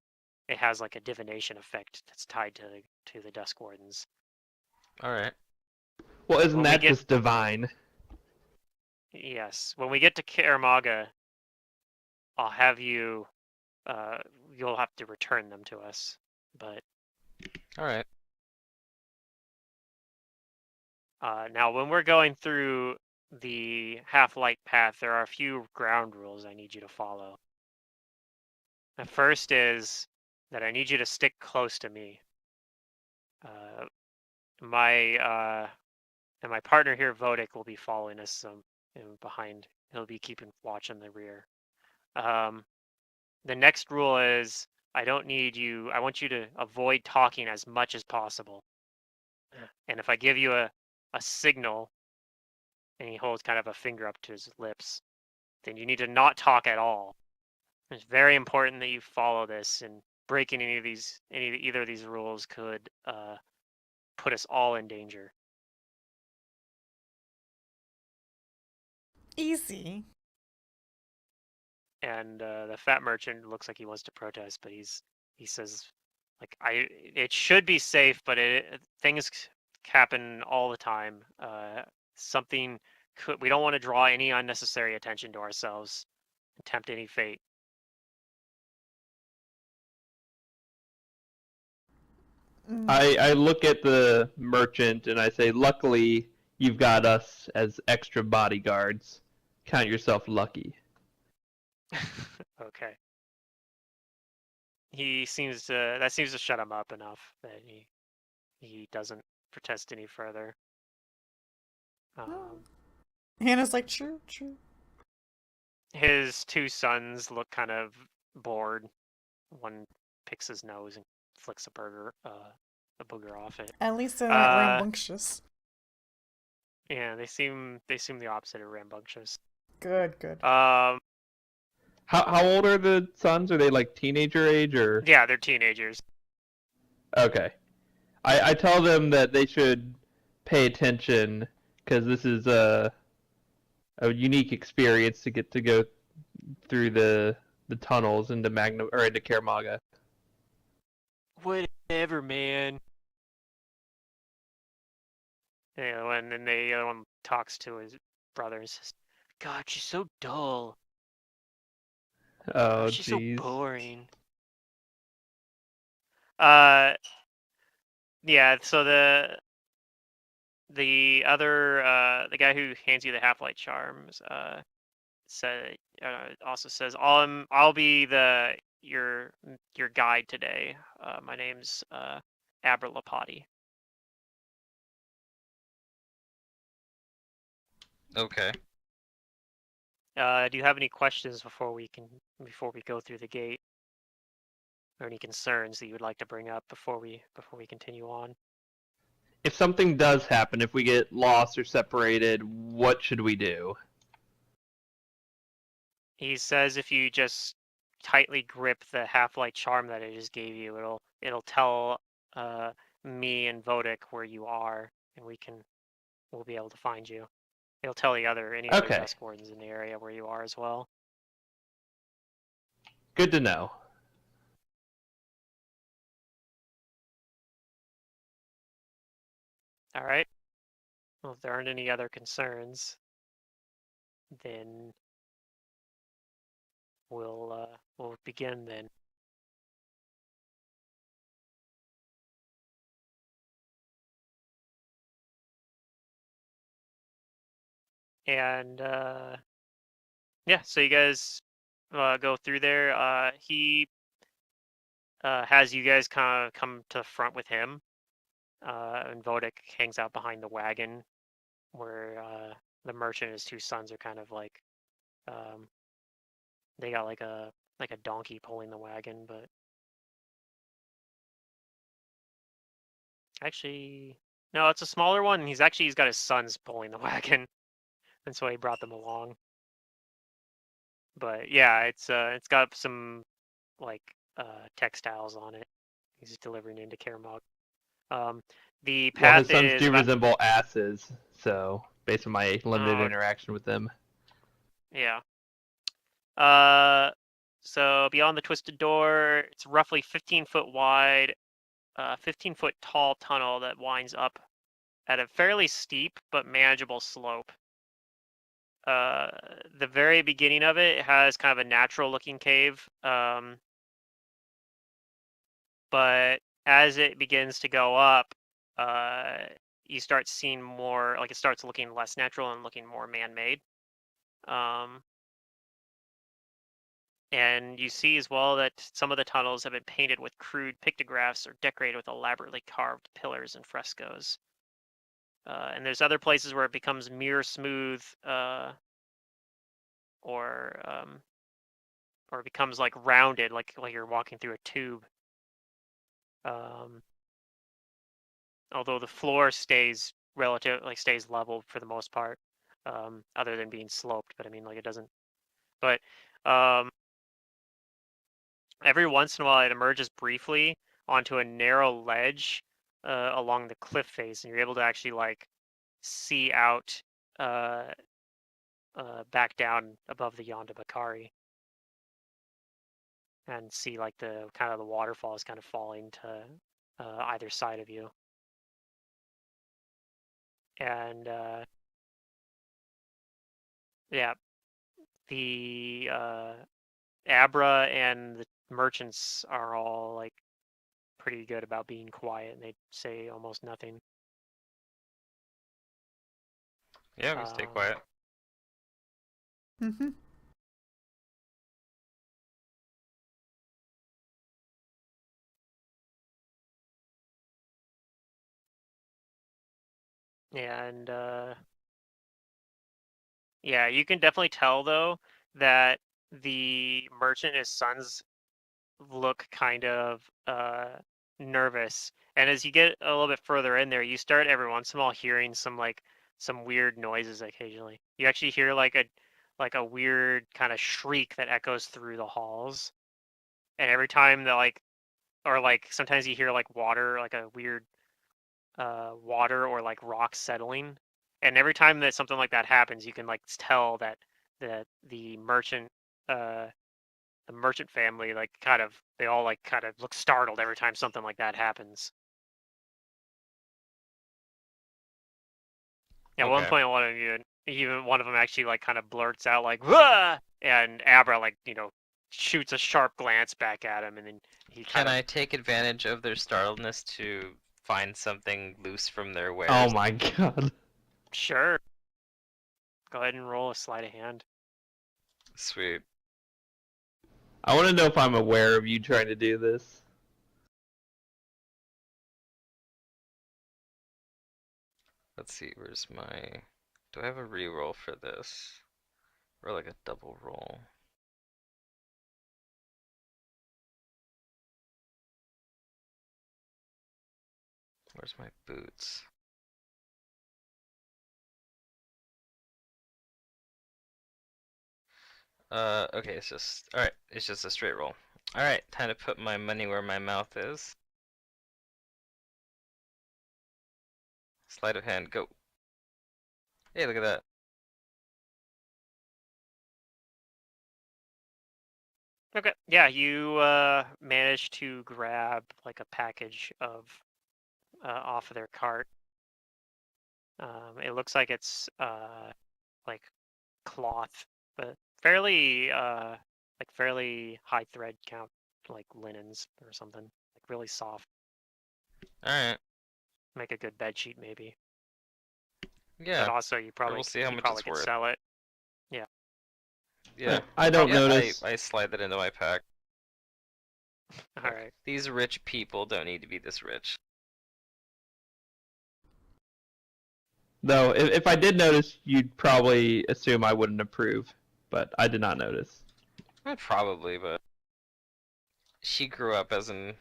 It has like a divination effect that's tied to the Dusk Wardens. Alright. Well, isn't When we that get just divine? Yes, when we get to Karamaga, I'll have you. You'll have to return them to us. But Alright. now, when we're going through the half-light path, there are a few ground rules I need you to follow. The first is that I need you to stick close to me. Uh, my and my partner here, Vodic, will be following us behind. He'll be keeping watch in the rear. The next rule is I don't need you. I want you to avoid talking as much as possible. And if I give you a signal, and he holds kind of a finger up to his lips, then you need to not talk at all. It's very important that you follow this, and breaking either of these rules could put us all in danger. Easy. And the fat merchant looks like he wants to protest, but he says, like, it should be safe, but things happen all the time. Something we don't want to draw any unnecessary attention to ourselves and tempt any fate. I look at the merchant and I say, luckily, you've got us as extra bodyguards. Count yourself lucky. Okay. That seems to shut him up enough that he doesn't protest any further. Hannah's like, true, true. His two sons look kind of bored. One picks his nose and flicks a booger off it. At least they're not Uh, rambunctious. Yeah, they seem the opposite of rambunctious. Good, good. How old are the sons? Are they like teenager age or? Yeah, they're teenagers. Okay. I tell them that they should pay attention because this is a unique experience to get to go through the tunnels into into Karamaga. Whatever, man. Yeah, and then the other one talks to his brother and says, "God, she's so dull. Oh, She's so jeez. boring." Yeah. So the guy who hands you the half-light charms also says, I'll be your guide today. My name's Aberlapati. Okay. Do you have any questions before we go through the gate, or any concerns that you would like to bring up before we continue on? If something does happen, if we get lost or separated, what should we do? He says if you just tightly grip the half-light charm that I just gave you, it'll tell me and Vodic where you are, and we'll be able to find you. It'll tell any other Okay. dusk wardens in the area where you are as well. Good to know. All right. Well, if there aren't any other concerns, then we'll begin then. And yeah, so you guys go through there. He has you guys kind of come to the front with him, and Vodic hangs out behind the wagon where the merchant and his two sons are kind of like they got like a donkey pulling the wagon, but actually no, it's a smaller one. He's got his sons pulling the wagon, and so he brought them along. But yeah, it's got some like textiles on it. He's delivering into Karamog. The Well, path his sons is do about resemble asses, so based on my limited Oh. interaction with them. yeah. So beyond the twisted door, it's roughly 15-foot wide, 15-foot tall tunnel that winds up at a fairly steep but manageable slope. The very beginning of it has kind of a natural-looking cave, but as it begins to go up, you start seeing more, like it starts looking less natural and looking more man-made. And you see as well that some of the tunnels have been painted with crude pictographs or decorated with elaborately carved pillars and frescoes. And there's other places where it becomes mirror smooth, or it becomes like rounded, like you're walking through a tube. Although the floor stays stays level for the most part, other than being sloped. But I mean, like it doesn't. But every once in a while, it emerges briefly onto a narrow ledge along the cliff face, and you're able to actually like see out back down above the Yonda Bakari and see like the kind of the waterfalls kind of falling to either side of you. And yeah, the Abra and the merchants are all like pretty good about being quiet, and they say almost nothing. Yeah, we stay quiet. Mm-hmm. And yeah, you can definitely tell though that the merchant and his sons look kind of nervous. And as you get a little bit further in there, you start every once in a while hearing some weird noises occasionally. You actually hear like a weird kind of shriek that echoes through the halls. And every time that like sometimes you hear like water, like a weird water or like rocks settling. And every time that something like that happens, you can like tell that the uh merchant family like they all like kind of look startled every time something like that happens. At one Okay. point, even one of them actually like kind of blurts out like "Wah!" And Abra like shoots a sharp glance back at him, and then he Can kind I take advantage of their startledness to find something loose from their wares? Oh my god. sure, go ahead and roll a sleight of hand. Sweet. I want to know if I'm aware of you trying to do this. Let's see, where's my... Do I have a reroll for this? Or like a double roll? Where's my boots? Okay, it's just... Alright, it's just a straight roll. Alright, time to put my money where my mouth is. Sleight of hand, go. Hey, look at that. Okay. Yeah, you managed to grab like a package of off of their cart. It looks like it's like cloth, but fairly like fairly high thread count, like linens or something, like really soft. Alright. Make a good bed sheet maybe. Yeah. But also you probably we'll see how you much probably it's could worth. sell it. Yeah. I don't Yeah, notice. I slide that into my pack. All right. These rich people don't need to be this rich. Though, if I did notice, you'd probably assume I wouldn't approve, but I did not notice. Probably, but she grew up as an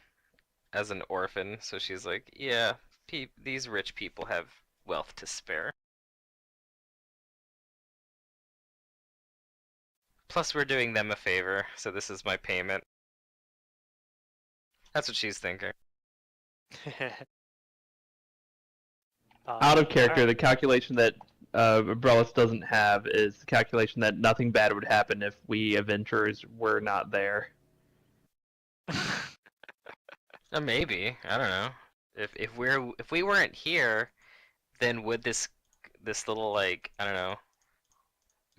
orphan, so she's like, yeah, these rich people have wealth to spare. Plus, we're doing them a favor, so this is my payment. That's what she's thinking. Out of character, alright. the calculation that Abrellis doesn't have is the calculation that nothing bad would happen if we adventurers were not there. Maybe, I don't know. If we weren't here, then would this little, like, I don't know,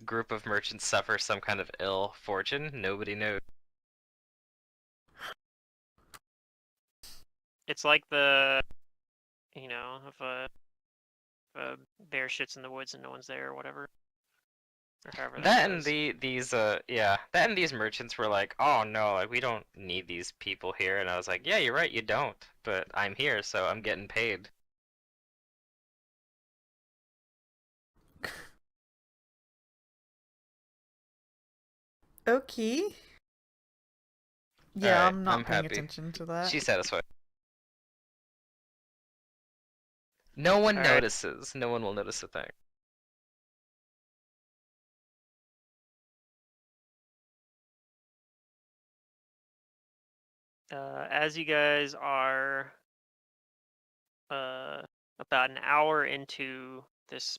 group of merchants suffer some kind of ill fortune? Nobody knows. It's like the, if a bear shits in the woods and no one's there or whatever. Or however that That and goes. that and these merchants were like, oh no, like we don't need these people here, and I was like, yeah, you're right, you don't, but I'm here, so I'm getting paid. Okay. Yeah, Alright, I'm not I'm paying happy. attention to that. She's satisfied. No one Alright. notices. No one will notice a thing. As you guys are about an hour into this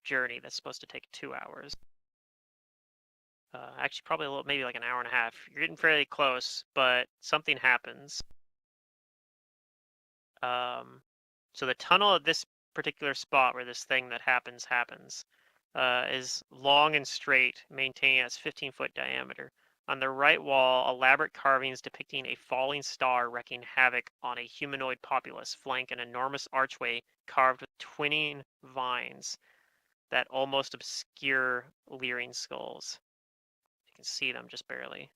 journey that's supposed to take 2 hours. Actually, probably a little, maybe like an hour and a half. You're getting fairly close, but something happens. So the tunnel at this particular spot where this thing that happens is long and straight, maintaining its 15-foot diameter. On the right wall, elaborate carvings depicting a falling star wreaking havoc on a humanoid populace flank an enormous archway carved with twinning vines that almost obscure leering skulls. You can see them just barely.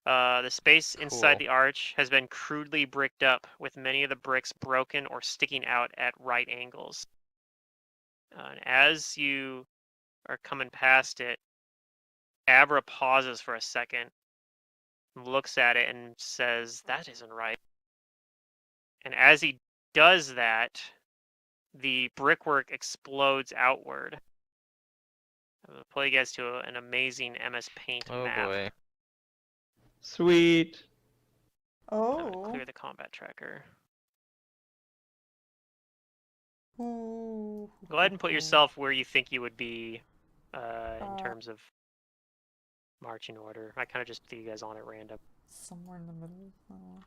The space inside Cool. the arch has been crudely bricked up, with many of the bricks broken or sticking out at right angles. And as you are coming past it, Abra pauses for a second, looks at it, and says, "That isn't right." And as he does that, the brickwork explodes outward. I'm going to play you guys to an amazing MS Paint Oh map. boy. Sweet. I'm going to Oh. clear the combat tracker. Ooh. Go ahead and put yourself where you think you would be in terms of marching order. I kind of just threw you guys on at random. Somewhere in the middle. Oh.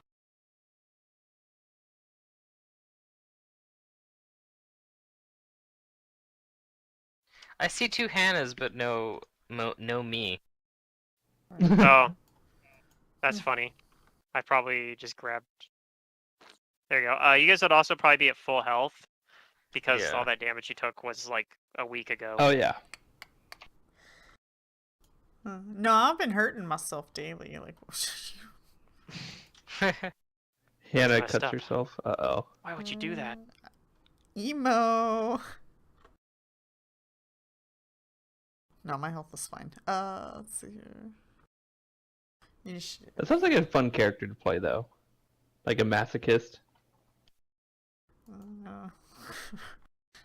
I see two Hannahs, but no me. Oh, that's funny. I probably just grabbed. There you go. You guys would also probably be at full health because Yeah. all that damage you took was like a week ago. Oh yeah. No, I've been hurting myself daily. Like, Hannah messed cuts up. herself. Uh-oh. Why would you do that? Emo. No, my health is fine. Let's see here. You should... That sounds like a fun character to play, though. Like a masochist.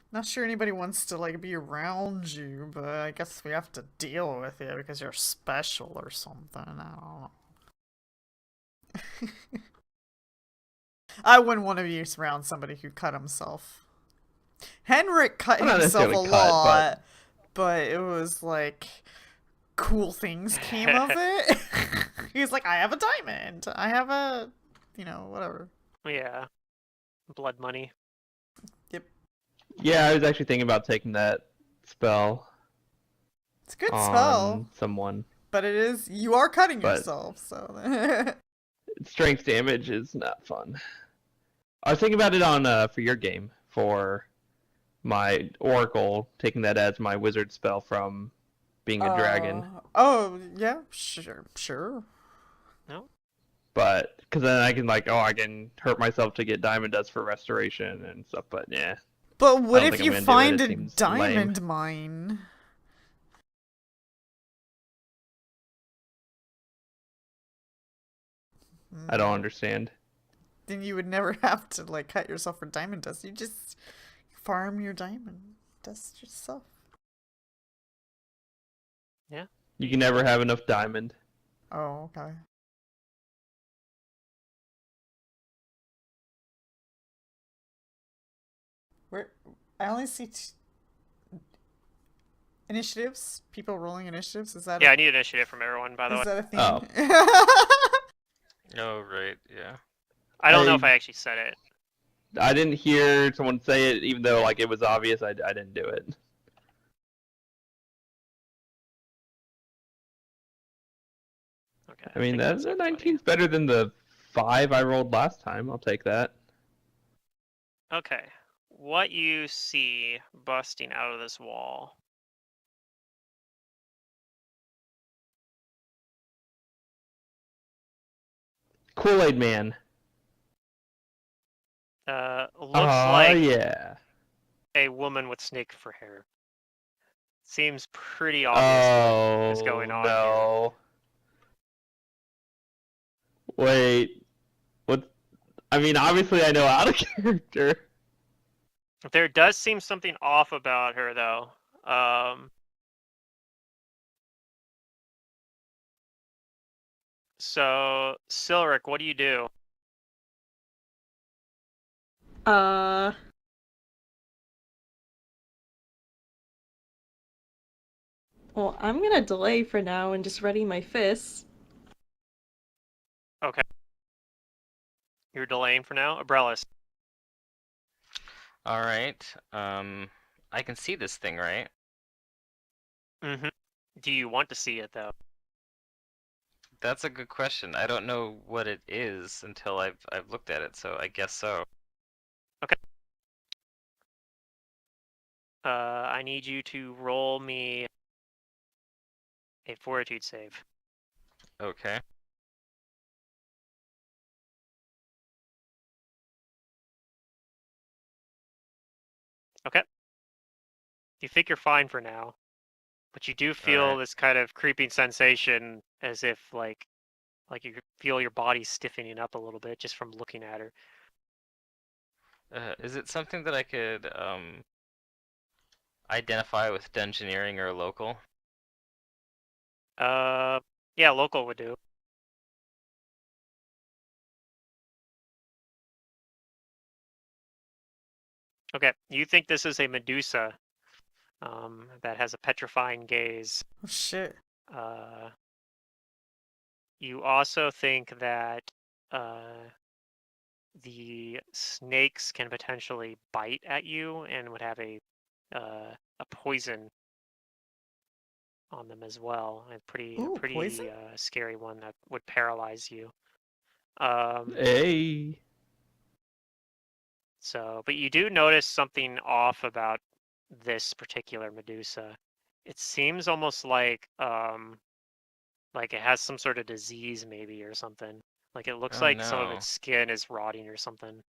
Not sure anybody wants to like be around you, but I guess we have to deal with it because you're special or something. I don't know. I wouldn't want to be around somebody who cut himself. Henrik cut Well, not himself a necessarily cut, lot, but it was like cool things came of it. He was like, I have a diamond. I have a, whatever. Yeah. Blood money. Yeah, I was actually thinking about taking that spell It's a good on spell, someone, but you are cutting but yourself, so. strength damage is not fun. I was thinking about it on for your game for my Oracle, taking that as my wizard spell from being a dragon. Oh, yeah, sure. No? But because then I can I can hurt myself to get diamond dust for restoration and stuff. But yeah, But what don't if think I'm you gonna do it. find It a seems diamond mine? I don't understand. Then you would never have to cut yourself for diamond dust. You just farm your diamond dust yourself. Yeah. You can never have enough diamond. Oh, okay. Where I only see initiatives. People rolling initiatives. Is that? Yeah, I need initiative from everyone, by the way. Is that a thing? Oh, right, yeah. I don't know if I actually said it. I didn't hear someone say it, even though it was obvious. I didn't do it. Okay. I mean, think that that's 19's better than the 5 I rolled last time. I'll take that. Okay. What you see busting out of this wall. Kool-Aid Man. Looks like yeah. a woman with snake for hair. Seems pretty obvious what is going on no. Wait. What? I mean, obviously I know out of character. here. There does seem something off about her, though. So, Silric, what do you do? Well, I'm gonna delay for now and just ready my fists. Okay. You're delaying for now? Abrellis. Alright, I can see this thing, right? Mm-hmm. Do you want to see it, though? That's a good question. I don't know what it is until I've looked at it, so I guess so. I need you to roll me a fortitude save. Okay. Okay. You think you're fine for now, but you do feel Alright. this kind of creeping sensation as if like you feel your body stiffening up a little bit just from looking at her. Is it something that I could identify with dungeoneering or local? Yeah, local would do. Okay, you think this is a Medusa that has a petrifying gaze. Oh shit. You also think that the snakes can potentially bite at you and would have a poison on them as well. Ooh, a pretty poison? scary one that would paralyze you. Hey. So, but you do notice something off about this particular Medusa. It seems almost like it has some sort of disease maybe or something. Like it looks Oh, like some of no. its skin is rotting or something.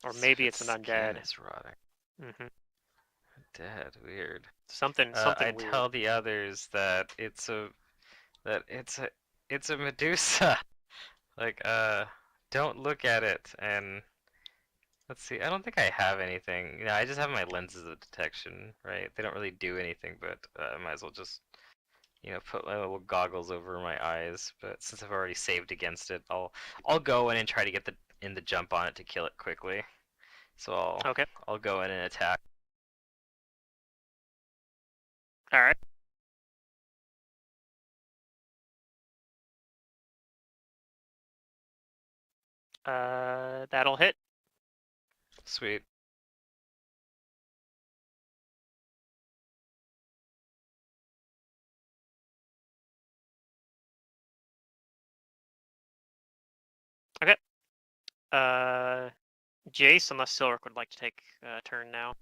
Or maybe it's an undead. It's rotting. Hmm. Dead, weird. Something I weird. tell the others that it's a Medusa. Don't look at it. And let's see. I don't think I have anything. You know, I just have my lenses of detection, right? They don't really do anything, but I might as well just put my little goggles over my eyes. But since I've already saved against it, I'll go in and try to get the jump on it to kill it quickly. So Okay. I'll go in and attack. All right. That'll hit. Sweet. Uh, Jace, unless Silric would like to take a turn now.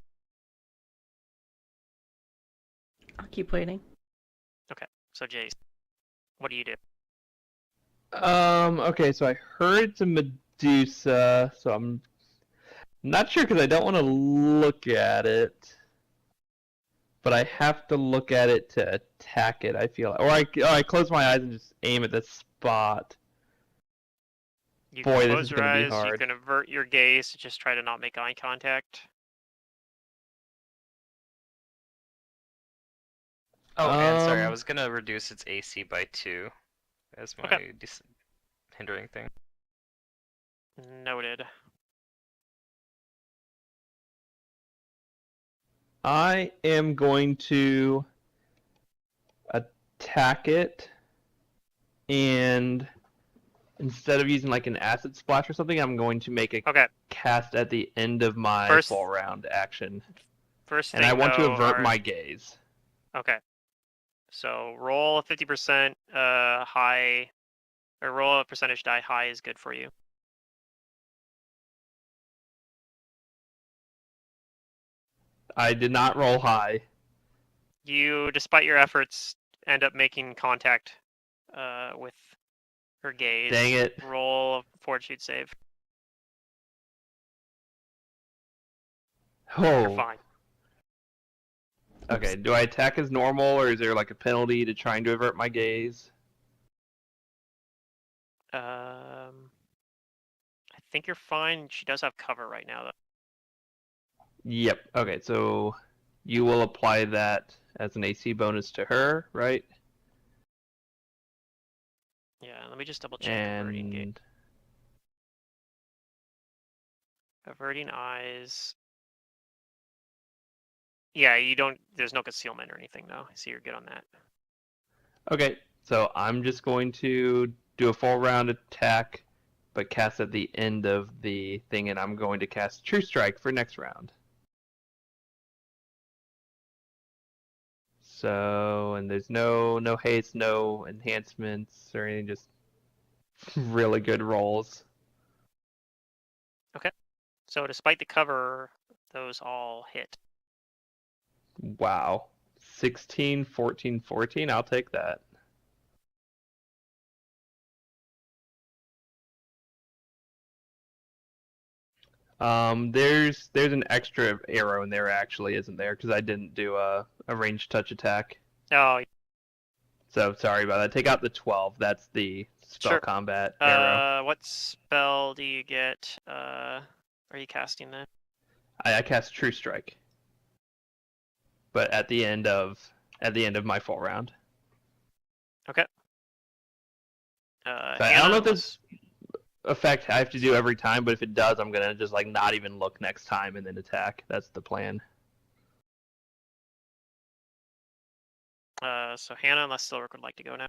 I'll keep waiting. So Jace, what do you do? Okay, so I heard it's a Medusa, so I'm not sure because I don't want to look at it. But I have to look at it to attack it, I feel. Or I close my eyes and just aim at the spot. You Boy, can this close is your gonna be eyes, you hard. can avert your gaze, just try to not make eye contact. Oh, and sorry, I Um, was gonna reduce its AC by 2 as my Okay. hindering thing. Noted. I am going to attack it, and instead of using like an acid splash or something, I'm going to make a Okay. cast at the end of my First- full round action. First And thing I want to though, avert are- my gaze. Okay. So roll a 50% high, or roll a percentage die high is good for you. I did not roll high. You, despite your efforts, end up making contact with her gaze. Dang it. Roll a fortitude save. You're Oh. fine. Okay, do I attack as normal, or is there like a penalty to trying to avert my gaze? I think you're fine. She does have cover right now, though. Yep. Okay, so you will apply that as an AC bonus to her, right? Yeah, let me just double check averting gaze. And Averting eyes. Yeah, you don't. There's no concealment or anything, though. So you're good on that. okay, so I'm just going to do a full round attack, but cast at the end of the thing, and I'm going to cast True Strike for next round. So, and there's no haste, no enhancements or anything, just really good rolls. So despite the cover, those all hit. Wow. 16, 14, 14, I'll take that. There's an extra arrow in there actually, isn't there? Because I didn't do a ranged touch attack. Oh, So sorry about that. Take out the 12. That's the spell Sure. combat arrow. what spell do you get? Are you casting that? I cast True Strike. But at the end of my full round. Okay. So I don't know if this effect I have to do every time, but if it does, I'm gonna just like not even look next time and then attack. That's the plan. So Hannah, unless Silric would like to go now.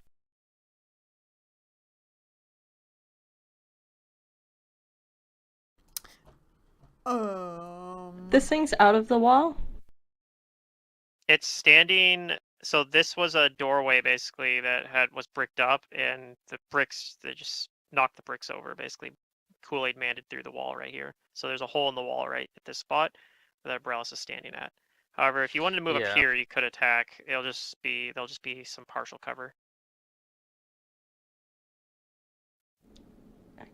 This thing's out of the wall? It's standing. So this was a doorway basically that was bricked up, and the bricks, they just knocked the bricks over. Basically, Kool-Aid manded through the wall right here. So there's a hole in the wall right at this spot where that Borellus is standing at. However, if you wanted to move Yeah. up here, you could attack. There'll just be some partial cover.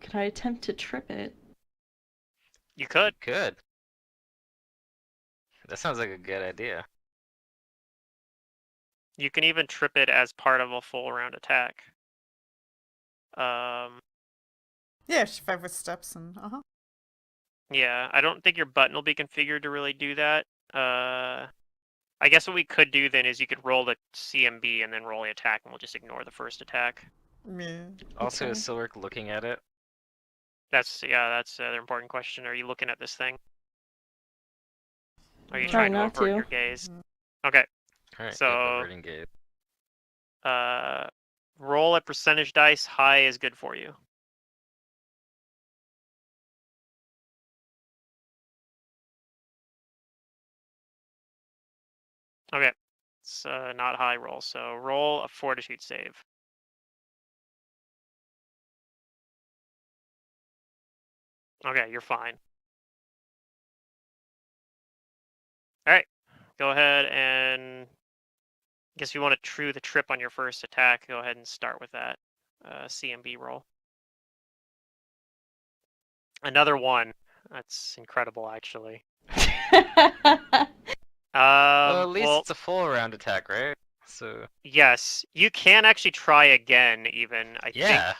Could I attempt to trip it? You could. Good. That sounds like a good idea. You can even trip it as part of a full round attack. Yeah, she 5 with steps and Yeah, I don't think your button will be configured to really do that. I guess what we could do then is you could roll the CMB and then roll the attack, and we'll just ignore the first attack. Yeah. Also, okay. is Silric looking at it? That's the important question. Are you looking at this thing? Are you Mm. Try trying to not avert to. your gaze? Mm. Okay. Alright, So- yep, averting gaze. Roll a percentage dice. High is good for you. Okay. It's not high roll, so roll a fortitude save. Okay, you're fine. Alright. Go ahead and... I guess if you want to true the trip on your first attack, go ahead and start with that CMB roll. Another one. That's incredible, actually. Well, at least Well, it's a full round attack, right? So yes, you can actually try again. Even I yeah, think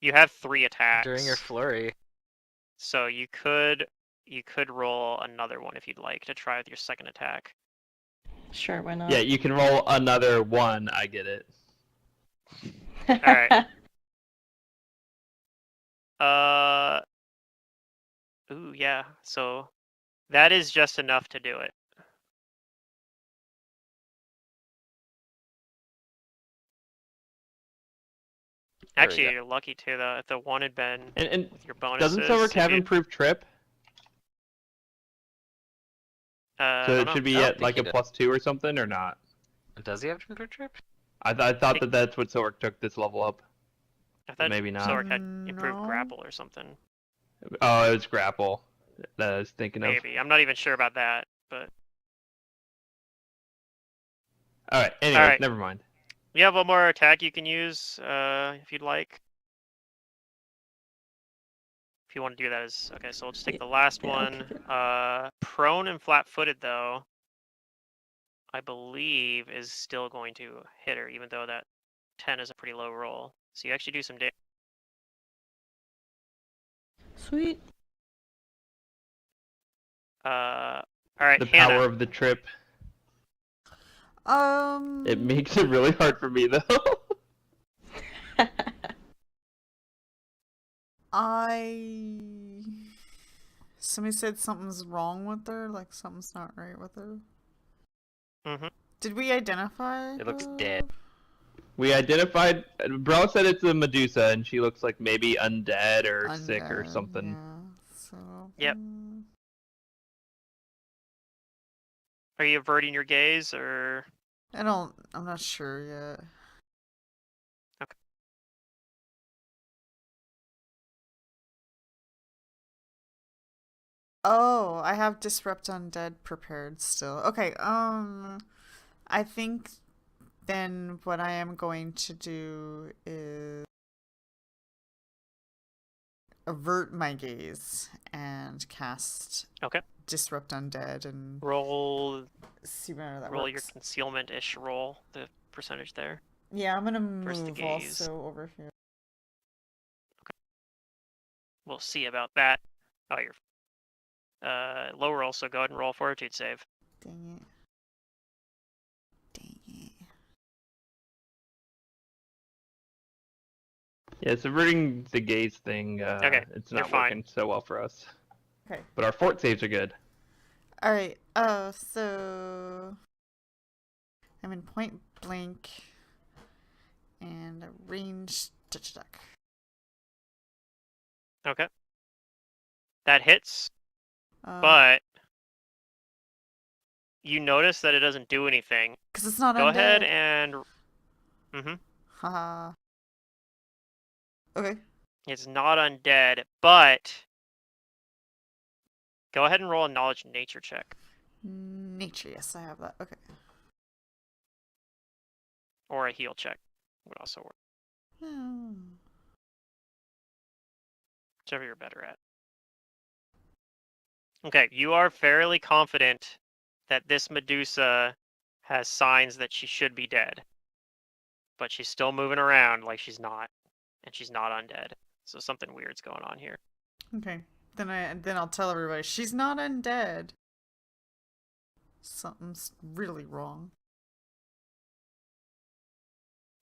you have 3 attacks during your flurry. so you could roll another one if you'd like to try with your second attack. Sure, why not? Yeah, you can roll another one. I get it. Alright. Ooh, yeah. So that is just enough to do it. There we Actually, go. you're lucky too, though. If the one had been And with your bonuses, doesn't Silric have it'd be- improved trip? I So don't it know. should I be don't at think like he a does. +2 or something, or not? Does he have improved trip? I thought that that's what Silric took this level up. I But thought maybe not. Sork had improved No. grapple or something. Oh, it was grapple that I was thinking of. Maybe. I'm not even sure about that, but All right. Anyways, Alright. never mind. you have one more attack you can use if you'd like. If you want to do that as okay, so we'll just take the last yeah, I'll one. keep it. Prone and flat-footed though, I believe is still going to hit her, even though that 10 is a pretty low roll. So you actually do some damage. Sweet. All right, The Hannah. power of the trip. Um. It makes it really hard for me though. Somebody said something's wrong with her, like something's not right with her. Mm-hmm. Did we identify? It looks her? dead. We identified. Bro said it's a Medusa, and she looks like maybe undead or sick or Undead, something. Yeah. So. Yep. Are you averting your gaze or? I'm not sure yet. Okay. Oh, I have Disrupt Undead prepared still. Okay, I think then what I am going to do is avert my gaze and cast Okay. Disrupt Undead and Roll see whether that roll your works. concealment-ish roll, the percentage there. Yeah, I'm gonna versus the move gaze. also over here. We'll see about that. Oh, you're low roll, so go ahead and roll a fortitude save. Dang it. Dang it. Yeah, it's averting the gaze thing. Okay, It's you're not fine. working so well for us. Okay. But our fort saves are good. Alright, so I'm in point blank and a ranged touch attack. Okay. That hits, But but you notice that it doesn't do anything. because it's not Go undead. ahead and Haha. Okay. it's not undead, but go ahead and roll a knowledge nature check Nature, yes, I have that. Okay. or a heal check would also work, whichever you're better at. Okay, you are fairly confident that this Medusa has signs that she should be dead, but she's still moving around like she's not, and she's not undead. So something weird's going on here. Okay. Then I'll tell everybody she's not undead. Something's really wrong.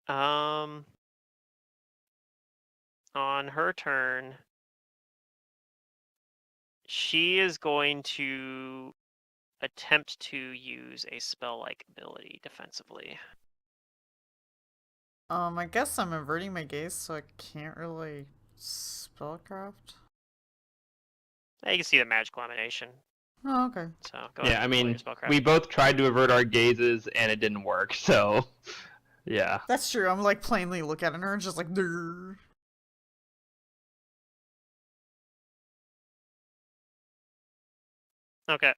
On her turn, she is going to attempt to use a spell-like ability defensively. I guess I'm averting my gaze, so I can't really spellcraft. You can see the magical emanation. Oh, okay. So go Yeah, ahead. I and roll mean, your spellcraft. we both tried to avert our gazes and it didn't work. So, yeah. That's true. I'm like plainly looking at her and just like, "Durr." Okay.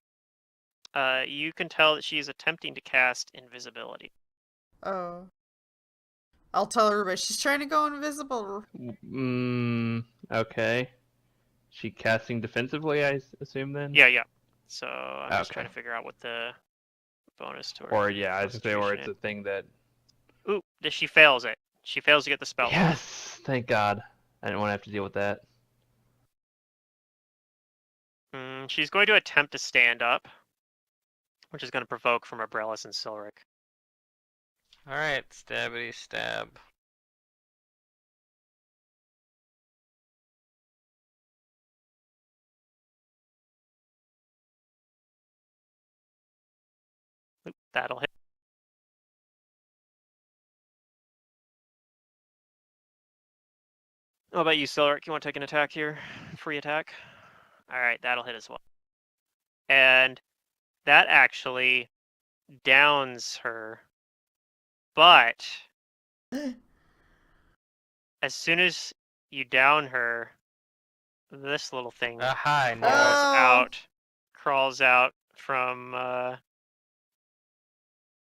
You can tell that she's attempting to cast invisibility. Oh. I'll tell her, but she's trying to go invisible. Okay. She casting defensively, I assume then? Yeah. So I'm just trying Okay. to figure out what the bonus to her. Or, yeah, I was gonna say, or Constitution it's a thing that. is. Ooh, she fails it. She fails to get the spell off. Yes! Thank God. I didn't want to have to deal with that. She's going to attempt to stand up, which is going to provoke from Abrellis and Silric. Alright, stabbity stab. Oop, that'll hit. What about you, Silric? You want to take an attack here? Free attack? Alright, that'll hit as well. And that actually downs her. But as soon as you down her, this little thing Aha, I knew Oh. crawls out from, and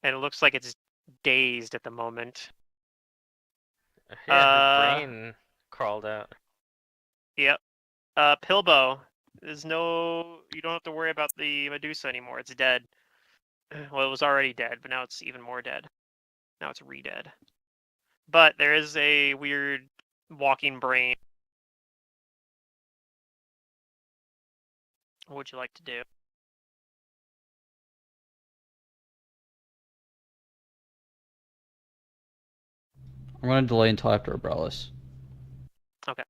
it looks like it's dazed at the moment. it. Yeah, her brain crawled out. Yep. Pilbow, you don't have to worry about the Medusa anymore. It's dead. Well, it was already dead, but now it's even more dead. Now it's re-dead. But there is a weird walking brain. What would you like to do? I'm gonna delay until after Abrellis. Okay.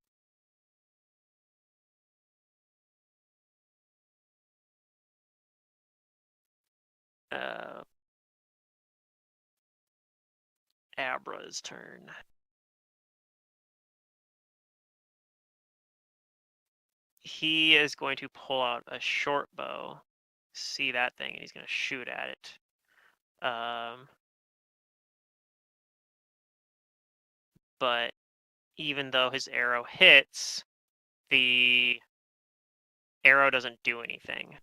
Abra's turn. He is going to pull out a short bow, see that thing, and he's going to shoot at it. But even though his arrow hits, the arrow doesn't do anything.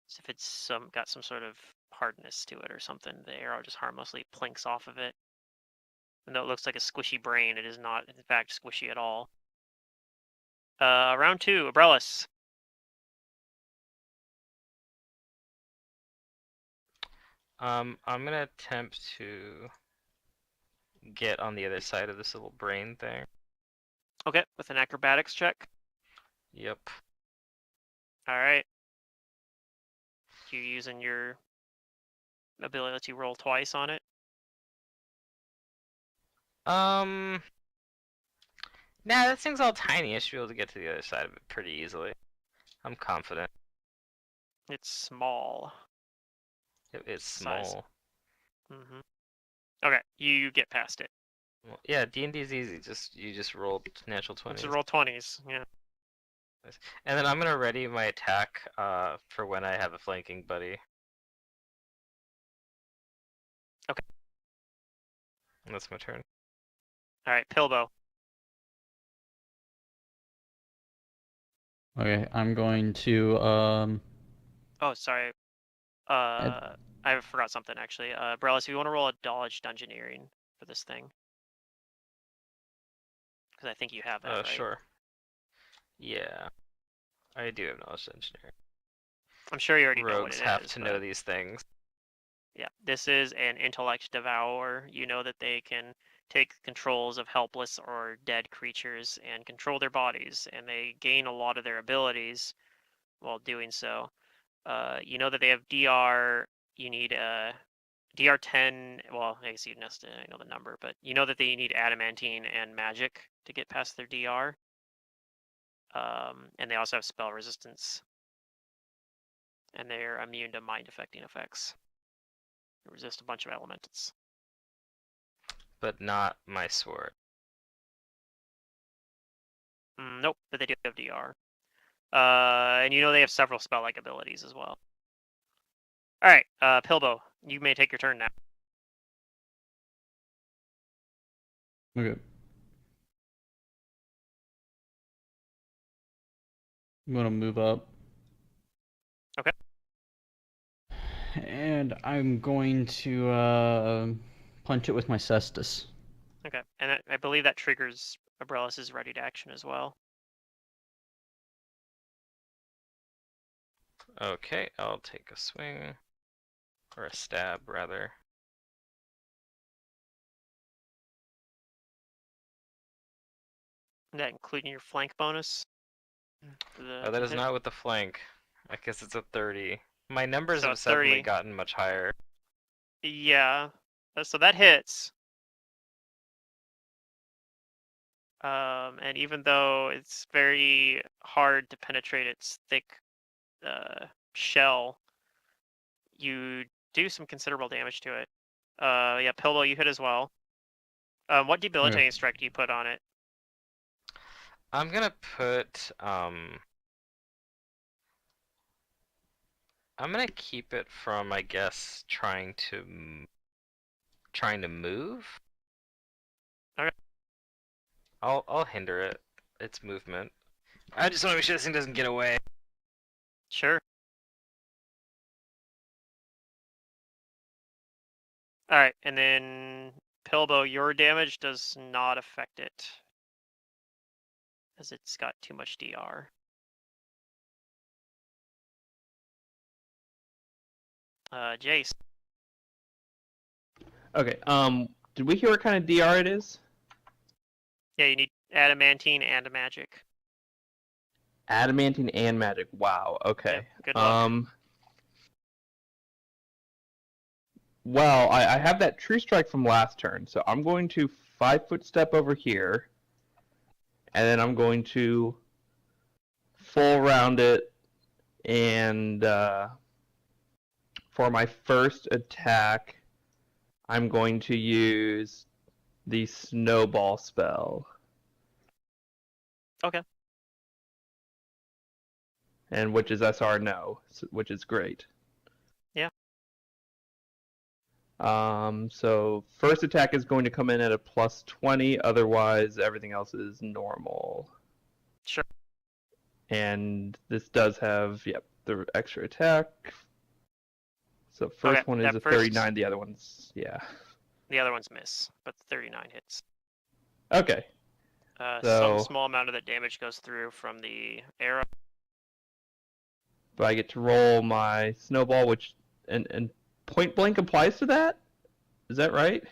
So if it's got some sort of hardness to it or something, the arrow just harmlessly plinks off of it. And though it looks like a squishy brain, it is not, in fact, squishy at all. Round 2, Abrellis. I'm gonna attempt to get on the other side of this little brain thing. Okay, with an acrobatics check. Yep. All right. You using your ability to roll twice on it? Nah, that thing's all tiny. I should be able to get to the other side of it pretty easily. I'm confident. It's small. It's Size. small. Okay, you get past it. Well, yeah, D&D's easy. You just roll natural 20s. Just roll 20s. Yeah. And then I'm gonna ready my attack for when I have a flanking buddy. Okay. And that's my turn. All right, Pilbow. Okay, I'm going to Oh, sorry. I forgot something actually. Brellis, if you want to roll a dodge dungeoneering for this thing, because I think you have that. Right? Sure. Yeah, I do have knowledge engineering. I'm sure you already know what Rogues it have is, to but... know these things. Yeah, this is an intellect devourer. You know that they can take controls of helpless or dead creatures and control their bodies, and they gain a lot of their abilities while doing so. You know that they have DR. You need DR 10. Well, I guess I know the number, but you know that they need adamantine and magic to get past their DR. And they also have spell resistance. And they're immune to mind affecting effects. They resist a bunch of elementals. But not my sword. Nope, but they do have DR. And you know they have several spell-like abilities as well. Alright, Pilbo, you may take your turn now. Okay. I'm gonna move up. Okay. And I'm going to punch it with my cestus. Okay, and I believe that triggers Abrellis' ready to action as well. Okay, I'll take a swing. Or a stab, rather. That including your flank bonus. Oh, that is not with the flank. I guess it's a 30. My numbers So have it's 30. suddenly gotten much higher. Yeah, so that hits. And even though it's very hard to penetrate its thick shell, you do some considerable damage to it. Yeah, Pillow, you hit as well. What debilitating strike do you put on it? I'm gonna put, I'm gonna keep it from, I guess, trying to move. Okay. I'll hinder it. Its movement. I just want to make sure this thing doesn't get away. Sure. Alright, and then Pilbo, your damage does not affect it. As it's got too much DR. Jace. Okay. Did we hear what kind of DR it is? Yeah, you need adamantine and magic. Adamantine and magic. Wow. Okay. Yep, good luck. Well, I have that true strike from last turn, so I'm going to 5-foot step over here, and then I'm going to full round it, and for my first attack, I'm going to use the snowball spell. Okay. And which is SR no, which is great. Yeah. So first attack is going to come in at a +20, otherwise everything else is normal. Sure. And this does have, yep, the extra attack. So first Okay, one is that a first- 39, the other one's, yeah. The other one's miss, but the 39 hits. Okay. Some So- small amount of that damage goes through from the arrow. But I get to roll my snowball, which, and point blank applies to that? Is that right?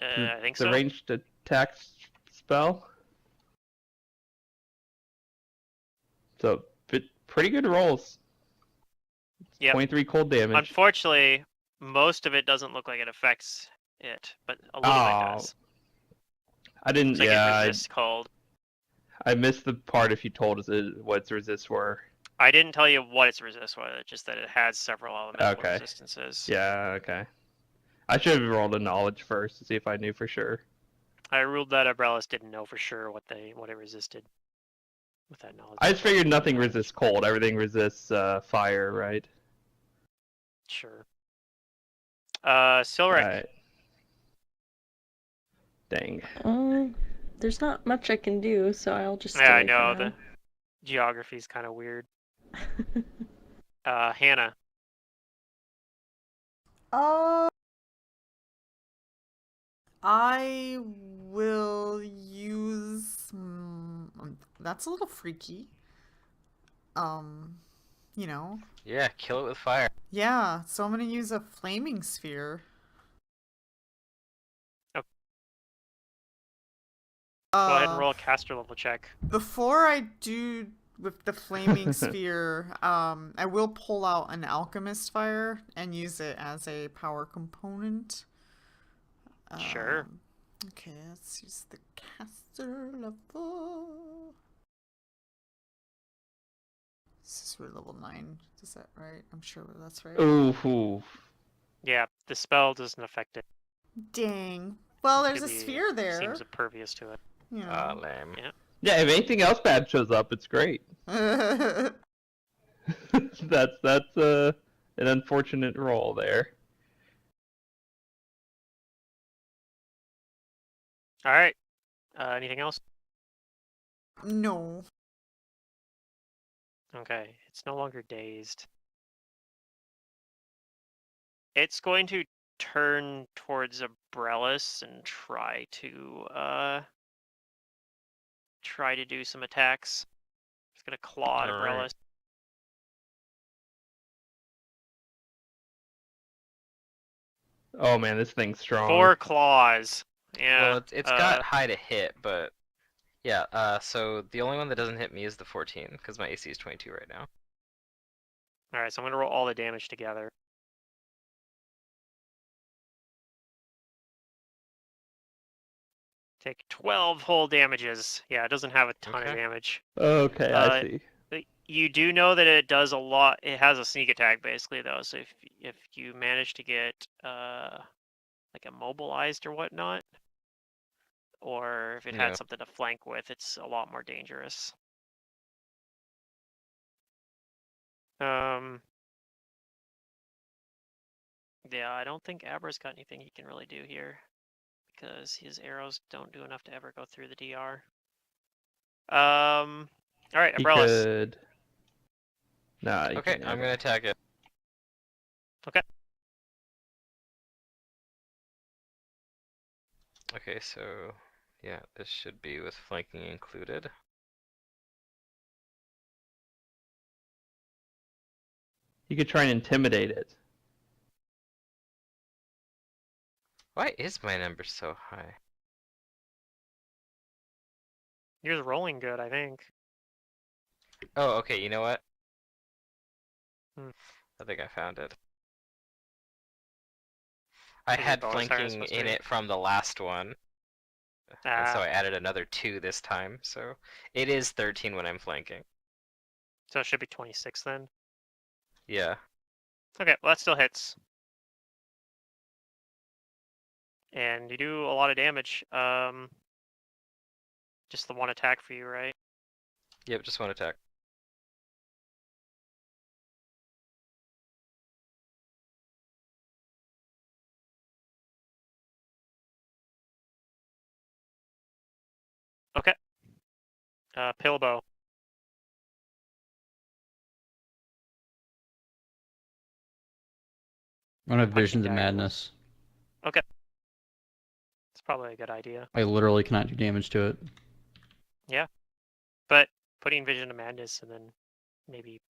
I think The so. ranged attack spell? So, pretty good rolls. Yep. 23 cold damage. Unfortunately, most of it doesn't look like it affects it, but a little bit does. I didn't, Looks like yeah, it resists cold. I missed the part if you told us what its resists were. I didn't tell you what its resist was, just that it has several elemental Okay. resistances. Yeah, okay. I should have rolled a knowledge first to see if I knew for sure. I ruled that Abrellis didn't know for sure what it resisted. With that knowledge. I just figured nothing resists cold. Everything resists fire, right? Sure. Silric. Right. Dang. There's not much I can do, so I'll just. Yeah, I stay for know now. the geography's kind of weird. Hannah. I will use. That's a little freaky. You know. Yeah, kill it with fire. Yeah, so I'm gonna use a flaming sphere. Go ahead and roll a caster level check. Before I do with the flaming sphere, I will pull out an alchemist fire and use it as a power component. Sure. Okay, let's use the caster level. This is for level 9. Is that right? I'm sure that's right. Ooh. Yeah, the spell doesn't affect it. Dang. Well, there's a Really sphere there. Seems impervious to it. You Ah, know. lame. Yeah. Yeah, if anything else bad shows up, it's great. That's an unfortunate roll there. All right. Anything else? No. Okay. It's no longer dazed. It's going to turn towards Abrellis and try to do some attacks. It's gonna claw at All right. Abrellis. Oh man, this thing's strong. 4 claws. Yeah. Well, it's got high to hit, but yeah. So the only one that doesn't hit me is the 14 because my AC is 22 right now. All right. So I'm gonna roll all the damage together. Take 12 whole damages. Yeah, it doesn't have a ton of Okay. damage. Okay, I see. You do know that it does a lot. It has a sneak attack basically though. So if you manage to get like immobilized or whatnot, or if it Yeah. had something to flank with, it's a lot more dangerous. Yeah, I don't think Abra's got anything he can really do here because his arrows don't do enough to ever go through the DR. All right, He Abrellis. could. Nah, he Okay, can I'm never. gonna attack it. Okay. Okay, so yeah, this should be with flanking included. He could try and intimidate it. Why is my number so high? You're rolling good, I think. Oh, okay, you know what? Hmm. I think I found it. I Is it had bonus fire flanking supposed to in be? it from the last one, and so Ah, I added another 2 this time, so it is 13 when I'm flanking. so it should be 26 then. Yeah. Okay, well that still hits. And you do a lot of damage. Just the one attack for you, right? Yep, just one attack. Okay. Pillbow. I don't have Punching visions of diagonals. madness. Okay. It's probably a good idea. I literally cannot do damage to it. Yeah. But putting Vision of Madness and then maybe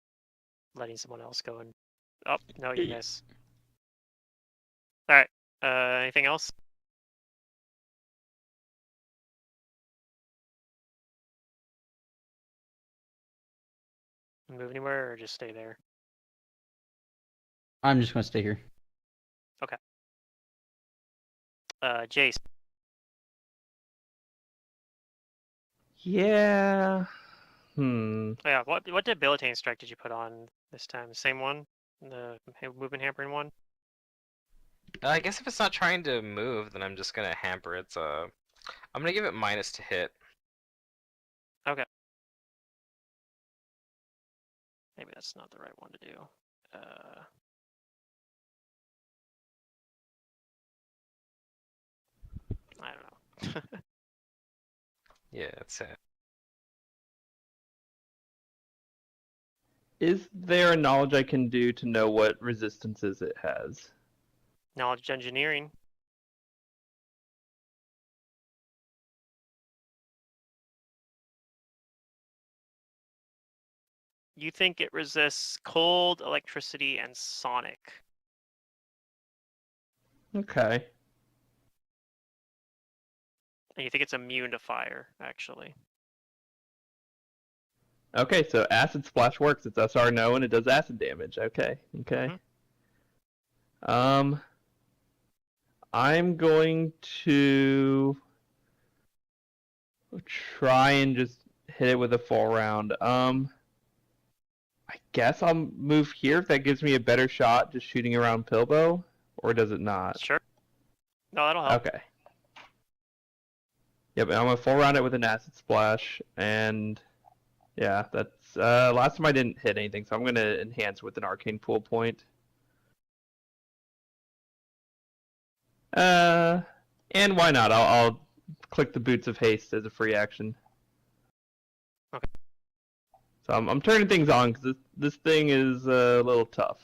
letting someone else go and... Oh, no, you miss. Alright. Anything else? Move anywhere or just stay there? I'm just gonna stay here. Jace. Yeah. Oh, yeah, what debilitating strike did you put on this time? The same one? The movement hampering one? I guess if it's not trying to move, then I'm just gonna hamper it. I'm gonna give it minus to hit. Okay. Maybe that's not the right one to do. I don't know. Yeah, that's it. Is there a knowledge I can do to know what resistances it has? Knowledge engineering. You think it resists cold, electricity, and sonic. Okay. And you think it's immune to fire, actually. Okay, so acid splash works. It's SR no, and it does acid damage. Okay, okay. I'm going to try and just hit it with a full round. I guess I'll move here if that gives me a better shot just shooting around Pilbow, or does it not? Sure. No, that'll help. Okay. Yep, and I'm gonna full round it with an acid splash, and yeah, that's last time I didn't hit anything, so I'm gonna enhance with an arcane pool point. And why not? I'll click the Boots of Haste as a free action. Okay. So I'm turning things on because this thing is a little tough.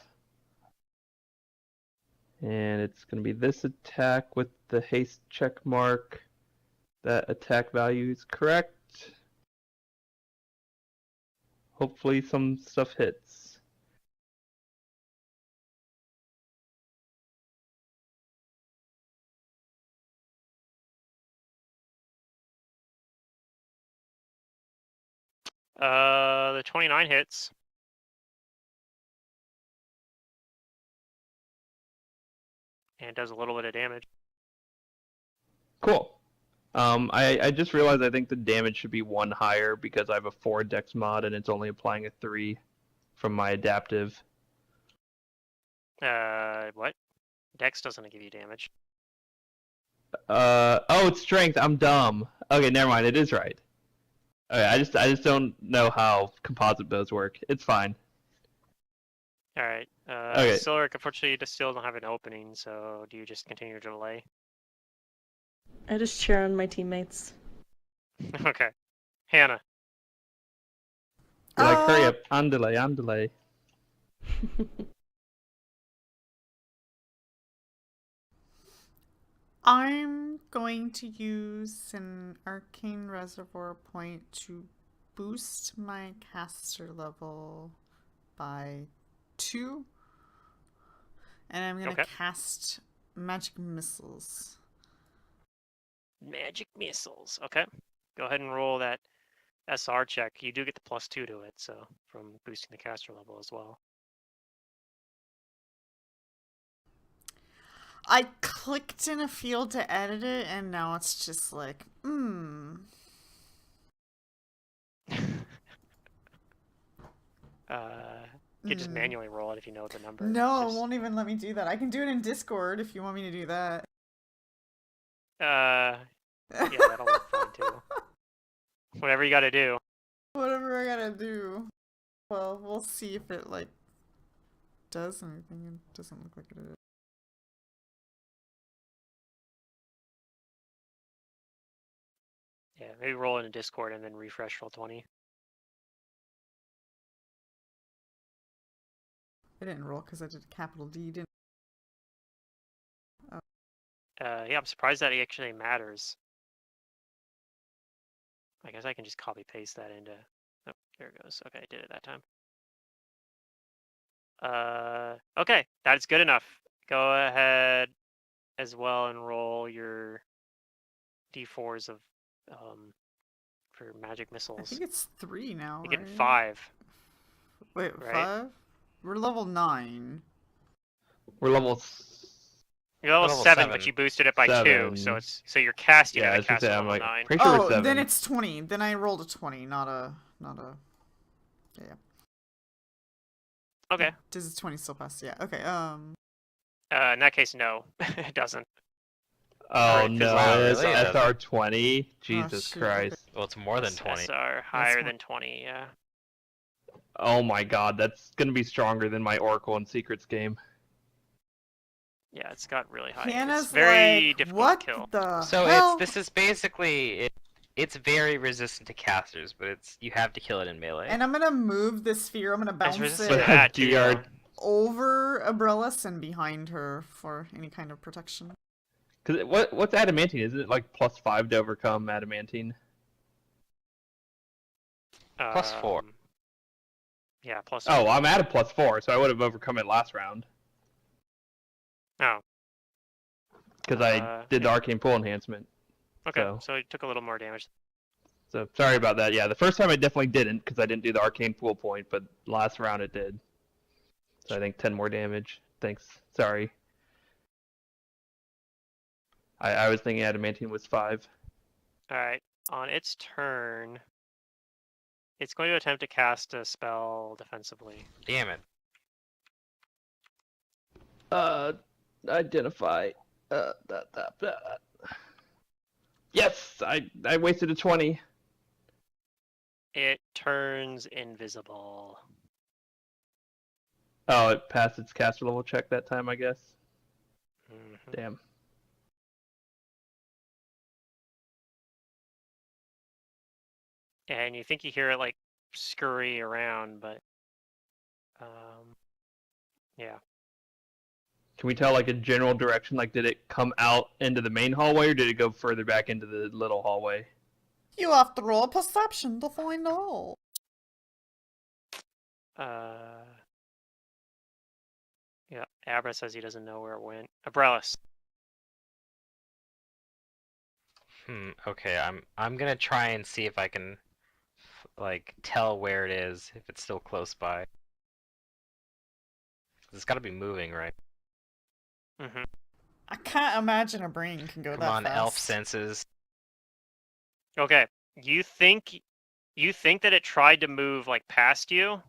And it's going to be this attack with the haste check mark. That attack value is correct. Hopefully some stuff hits. The 29 hits. And does a little bit of damage. Cool. I just realized I think the damage should be 1 higher because I have a 4 dex mod and it's only applying a 3 from my adaptive. What? Dex doesn't give you damage. Oh, it's strength. I'm dumb. Okay, never mind. It is right. Okay, I just don't know how composite bows work. It's fine. Alright. Okay. Silric, unfortunately, you still don't have an opening, so do you just continue to delay? I just cheer on my teammates. Okay. Hannah. You're like, hurry up, andale. I'm going to use an arcane reservoir point to boost my caster level by 2. And I'm going to Okay. cast magic missiles. Magic missiles. Okay. Go ahead and roll that SR check. You do get the +2 to it, so from boosting the caster level as well. I clicked in a field to edit it, and now it's just like, You can just manually roll it if you know the number. No, Just, it won't even let me do that. I can do it in Discord if you want me to do that. yeah, that'll work fine too. Whatever you gotta do. Whatever I gotta do. Well, we'll see if it, like, does anything. It doesn't look like it is. Yeah, maybe roll it in Discord and then refresh roll 20. I didn't roll because I did a capital D, didn't Yeah, I'm surprised that it actually matters. I guess I can just copy paste that into. Oh, there it goes. Okay, I did it that time. Okay, that's good enough. Go ahead as well and roll your d4s of for magic I missiles. think it's 3 now, You right? get 5. Wait, right? 5? We're level 9. We're level. You're level Level 7, 7. but you boosted it by 2, 7. so you're casting Yeah, at I a was gonna caster say, I'm level like, 9. pretty sure we're Oh, 7. then it's 20. Then I rolled a 20, not a... Yeah. Okay. Does the 20 still pass? Yeah, okay, In that case, no, it doesn't. Oh Right, no, wow, it's really? It doesn't? SR20? Jesus shoot, Christ. Well, it's more than It's 20. SR higher more- than 20, yeah. Oh my god, that's gonna be stronger than my Oracle and Secrets game. Yeah, it's got really high. Hannah's It's very like, difficult what to kill. the So hell? this is basically it's very resistant to casters, but you have to kill it in melee. And I'm gonna move the sphere. I'm gonna It's bounce resistant it to that too, DR though. over Umbrellas and behind her for any kind of protection. Cause what's adamantine? Isn't it like +5 to overcome adamantine? +4. Yeah, plus. Oh, I'm at a +4, so I would have overcome it last round. Oh, Because I did the yeah. arcane pull enhancement. Okay, So. so it took a little more damage. So sorry about that. Yeah, the first time I definitely didn't because I didn't do the arcane pool point, but last round it did. So I think 10 more damage. Thanks. Sorry. I was thinking adamantine was 5. All right. On its turn, it's going to attempt to cast a spell defensively. Damn it. Identify. Yes, I wasted a 20. It turns invisible. Oh, it passed its caster level check that time, I guess. Mhm. Damn. And you think you hear it like scurry around, but yeah. Can we tell like a general direction? Like, did it come out into the main hallway, or did it go further back into the little hallway? You have to roll a perception to find out. Yeah, Abra says he doesn't know where it went. Abrellis. Okay, I'm gonna try and see if I can like tell where it is, if it's still close by. It's gotta be moving, right? Mm-hmm. I can't imagine a brain can go Come that on, fast. elf senses. Okay. You think that it tried to move like past you,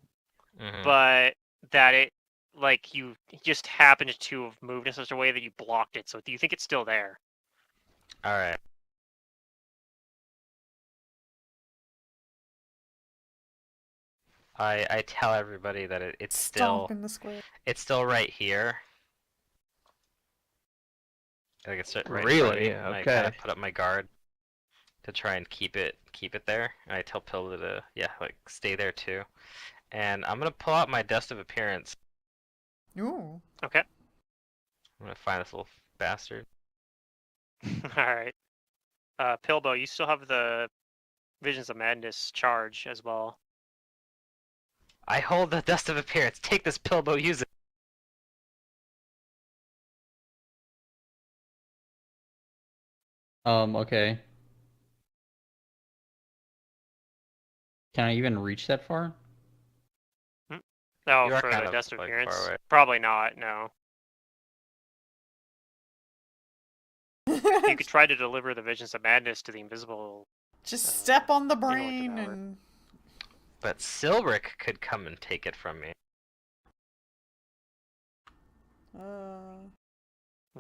Mhm. but that it like you just happened to have moved in such a way that you blocked it. So do you think it's still there? All right. I tell everybody that it's Stomp still in the square. right here. Like it's right in front of Really? me, and I Okay. kind of put up my guard to try and keep it there. And I tell Pilda to like stay there too. And I'm gonna pull out my dust of appearance. Ooh. Okay. I'm gonna find this little bastard. All right. Pilbo, you still have the Visions of Madness charge as well. I hold the dust of appearance. Take this, Pilbo. Use it. Okay. Can I even reach that far? Oh, You are for kind the of, Dust of like, Appearance? far away. Probably not, no. You could try to deliver the Visions of Madness to the invisible. Just step on the Intellect brain Devour. and... But Silric could come and take it from me.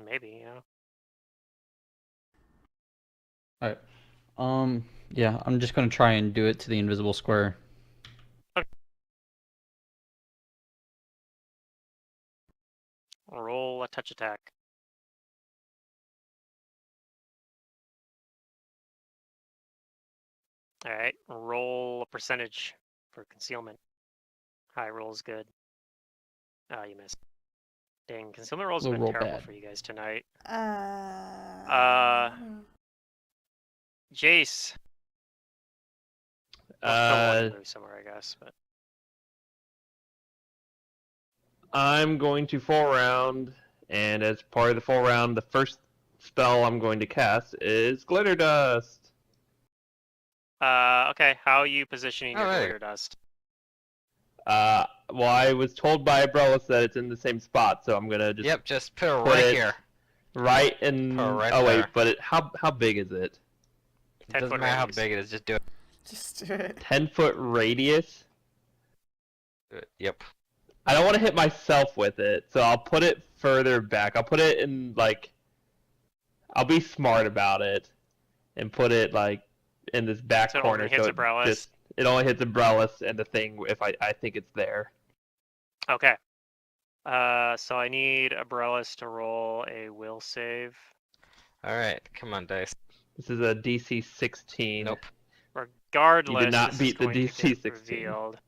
Maybe, yeah. Alright. Yeah, I'm just gonna try and do it to the invisible square. Roll a touch attack. Alright, roll a percentage for concealment. High roll is good. Ah, you missed. Dang, concealment rolls have Low been roll terrible bad. for you guys tonight. Uh... Jace. Well, Pilbo can move somewhere, I guess, but... I'm going to full round, and as part of the full round, the first spell I'm going to cast is Glitter Dust. Okay, how are you positioning your there you glitter dust? Well, I was told by Abrellis that it's in the same spot, so I'm gonna just Yep, just put it put right it here. right in. Put it right oh wait, there. but how big is it? It 10 doesn't foot matter how radius. big it is, just do it. Just do it. 10-foot radius. Yep. I don't want to hit myself with it, so I'll put it further back. I'll put it in like. I'll be smart about it, and put it like in this back So it corner. only hits so Abrellis? it only hits Abrellis and the thing if I think it's there. Okay. So I need Abrellis to roll a will save. Alright, come on, dice. This is a DC 16. Nope. Regardless, not this beat is the going to DC get 16. revealed.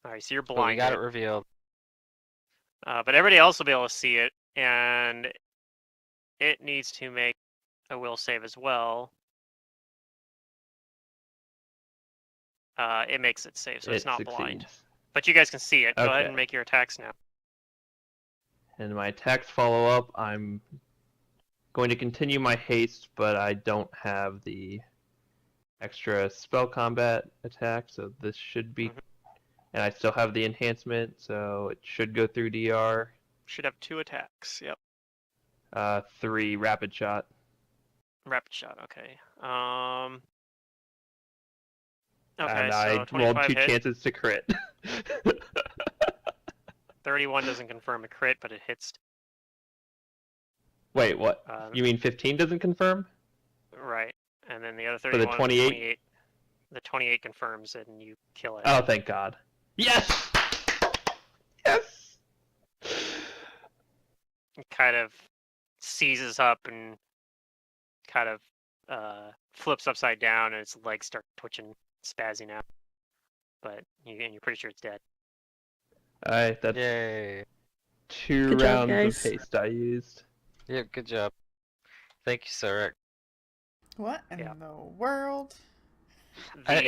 Alright, so you're But we got blinded. it revealed. But everybody else will be able to see it, and it needs to make a will save as well. It makes it save, so it's not blind. succeeds. But you guys can see it. Go ahead Okay. and make your attacks now. And my attacks follow up. I'm going to continue my haste, but I don't have the extra spell combat attack, so this should be. Mhm. And I still have the enhancement, so it should go through DR. Should have 2 attacks. Yep. 3 rapid shot. Rapid shot. Okay. Okay, And so I rolled 25 2 hit. chances to crit. 31 doesn't confirm a crit, but it hits. Wait, what? Um, You mean 15 doesn't confirm? Right. And then the other For the 31, 28? the 28 confirms and you kill it. Oh, thank God. Yes! Yes! It kind of seizes up and kind of flips upside down, and its legs start twitching, spazzing out. But you're pretty sure it's dead. Alright, that's Yay. 2 Good job, rounds guys. of haste I used. Yep, good job. Thank you, Sarek. What in Yeah. the world? I The,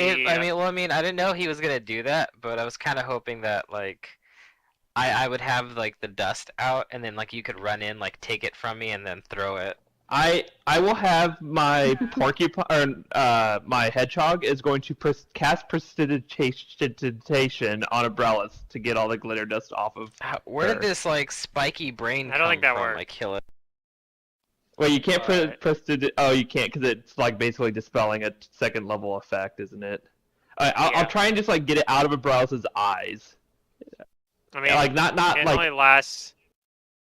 mean, I didn't know he was gonna do that, but I was kind of hoping that like I would have like the dust out, and then like you could run in, like take it from me, and then throw it. I will have my porcupine, or my hedgehog is going to cast prestidigitation on umbrellas to get all the glitter dust off of. Where her. did this like spiky brain I don't think that come from? worked. Like kill it. Well, you can't But- Oh, you can't because it's like basically dispelling a second level effect, isn't it? I'll Yeah. try and just like get it out of umbrellas' eyes. I mean, Like not it like only lasts.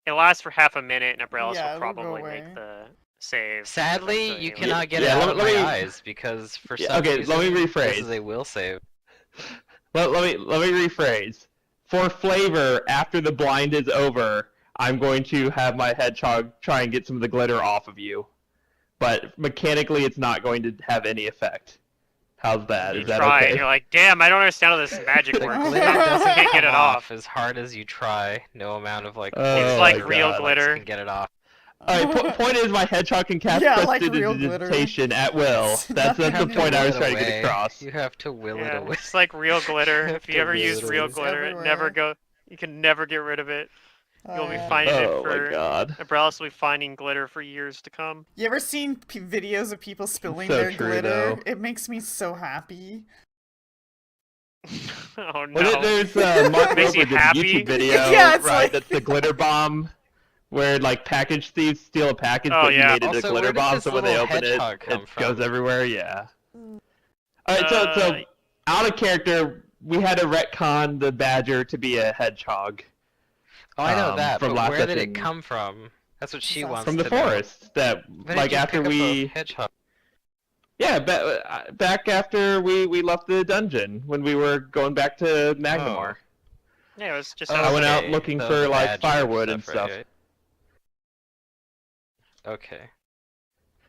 It lasts for half a minute, and Abrellis Yeah, will it'll go probably away. make the save. Sadly, So you anyway. cannot get Yeah, it out let of me- my let me- eyes because for Yeah, some okay, reason let me this rephrase. is a will save. let me rephrase. For flavor, after the blind is over, I'm going to have my hedgehog try and get some of the glitter off of you. But mechanically, it's not going to have any effect. How's that? You Is that try, okay? and you're like, "Damn, I don't understand how this magic The works. glitter I doesn't can't get it off." as hard as you try. No amount of like Oh It's my like real God. glitter. can get it off. Alright, point is my hedgehog can cast Yeah, like real glitter. prestidigitation at will. It's That's nothing the new. point I was Will it trying to get away. across. You have to will it Yeah, away. it's like real glitter. You If have you to ever will use it real away. glitter, it never Everywhere. you can never get rid of it. You'll be Yeah. finding it Oh my for. God. Abrellis will be finding glitter for years to come. You ever seen videos of people spilling So their true, glitter? though. It makes me so happy. Oh no. Well, there's Mark Makes you Rober did a happy? YouTube video, Yeah, it's right? like- That's the glitter bomb, where like package thieves steal a package, Oh, but yeah. he made it Also, a where glitter did bomb, this so when they little open it, hedgehog come it from? goes everywhere. Yeah. All right, so Uh, out of character, we had to retcon the badger to be a hedgehog Oh, I know that, from but last where did it session. come from? That's what she From wants from the to know. forest. That When like did you after pick up a we hedgehog? yeah back after we left the dungeon when we were going back to Magnamar. yeah, it was just. I went out Okay, looking the for like badger firewood and right, stuff. right. Okay.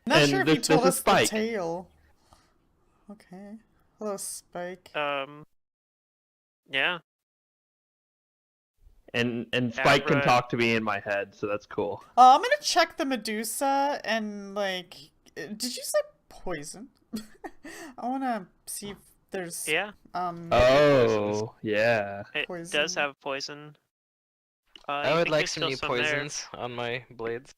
Not And sure if you this told is us the Spike. tale. Okay. Hello, Spike. Yeah. And Spike can Abra- talk to me in my head, so that's cool. I'm gonna check the Medusa and like, did you say poison? I wanna see if there's Yeah. Oh, yeah. It Poison. does have poison. I you would think like there's some still new some there. poisons on my blades.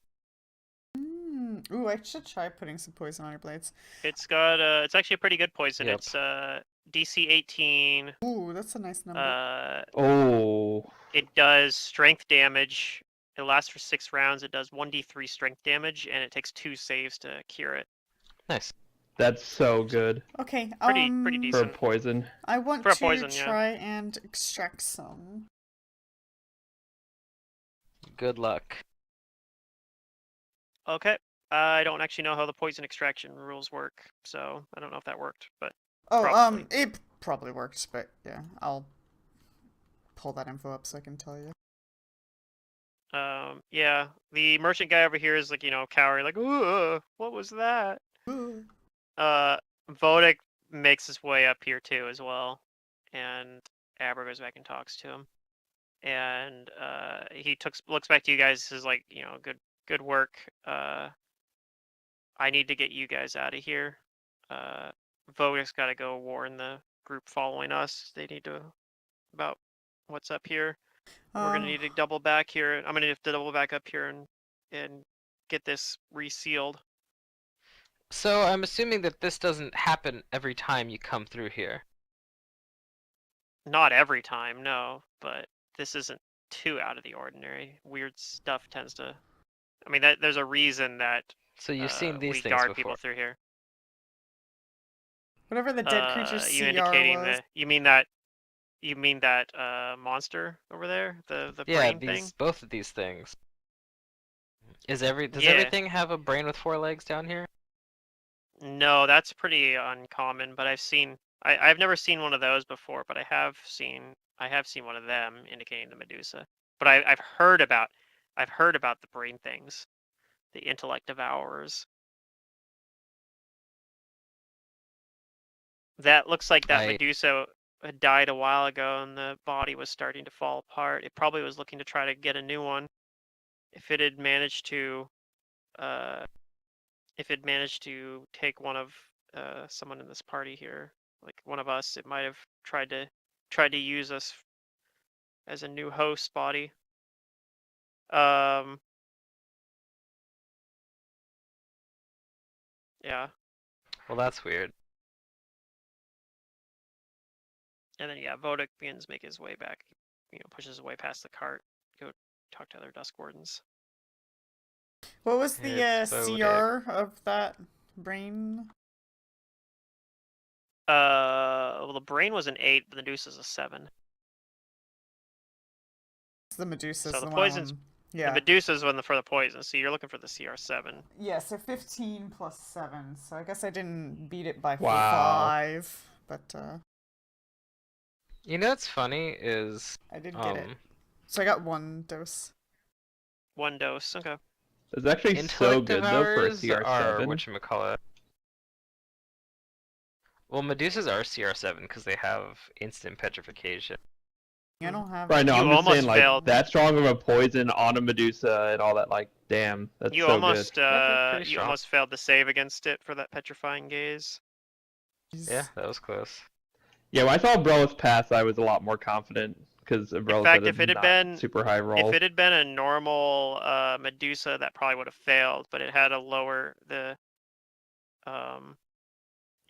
Ooh, I should try putting some poison on your blades. It's got it's actually a pretty good poison. Yep. It's DC 18. Ooh, that's a nice number. Oh. It does strength damage. It lasts for 6 rounds. It does 1d3 strength damage, and it takes 2 saves to cure it. Nice. That's so good Okay, pretty for decent. poison. I want For a to poison, yeah. try and extract some. Good luck. Okay. I don't actually know how the poison extraction rules work, so I don't know if that worked, but Oh, Probably. it probably works, but yeah, I'll pull that info up so I can tell you. yeah, the merchant guy over here is like, cowering, like, "Ooh, what was that?" Vodik makes his way up here too as well, and Abra goes back and talks to him, and he looks back to you guys, says like, good work. I need to get you guys out of here. Vodik's got to go warn the group following us. They need to about what's up here. We're gonna need to double back here. I'm gonna have to double back up here and get this resealed. So I'm assuming that this doesn't happen every time you come through here. Not every time, no, but this isn't too out of the ordinary. Weird stuff tends to. I mean, there's a reason that So you've seen these we things guard before. people through here. Whatever the dead creature's You CR indicating was. that you mean that monster over there, the Yeah, brain thing? both of these things. Does Yeah. everything have a brain with 4 legs down here? No, that's pretty uncommon, but I've never seen one of those before, but I have seen one of them indicating the Medusa. But I've heard about the brain things, the intellect devourers. That looks like that Medusa had died a while ago and the body was starting to fall apart. It probably was looking to try to get a new one. If it had managed to take one of someone in this party here, like one of us, it might have tried to use us as a new host body. Yeah. Well, that's weird. And then yeah, Vodek begins to make his way back. Pushes his way past the cart. Go talk to other Dusk Wardens. What was the It's CR of that brain? Well, the brain was an 8, but the Medusa's a 7. The Medusa's So the one poison's on- yeah. The Medusa's one for the poison, so you're looking for the CR7. Yeah, so 15 plus 7. So I guess I didn't beat it by Wow. 5, but You know what's funny is I did get it. So I got 1 dose. 1 dose. Okay. It's actually so intellect good though for a devourers are CR7. whatchamacallit. Well, Medusas are CR7 because they have instant petrification. I don't have Right, no, You I'm just almost saying, like, failed. that strong of a poison on a Medusa and all that, like, damn, that's You so almost pretty you strong. almost failed to save against it for that petrifying gaze. Yeah, that was close. good. Yeah, when I saw Umbrellas pass, I was a lot more confident, because Umbrellas fact, had if it had not been- super high roll. If it had been a normal Medusa, that probably would have failed, but it had a lower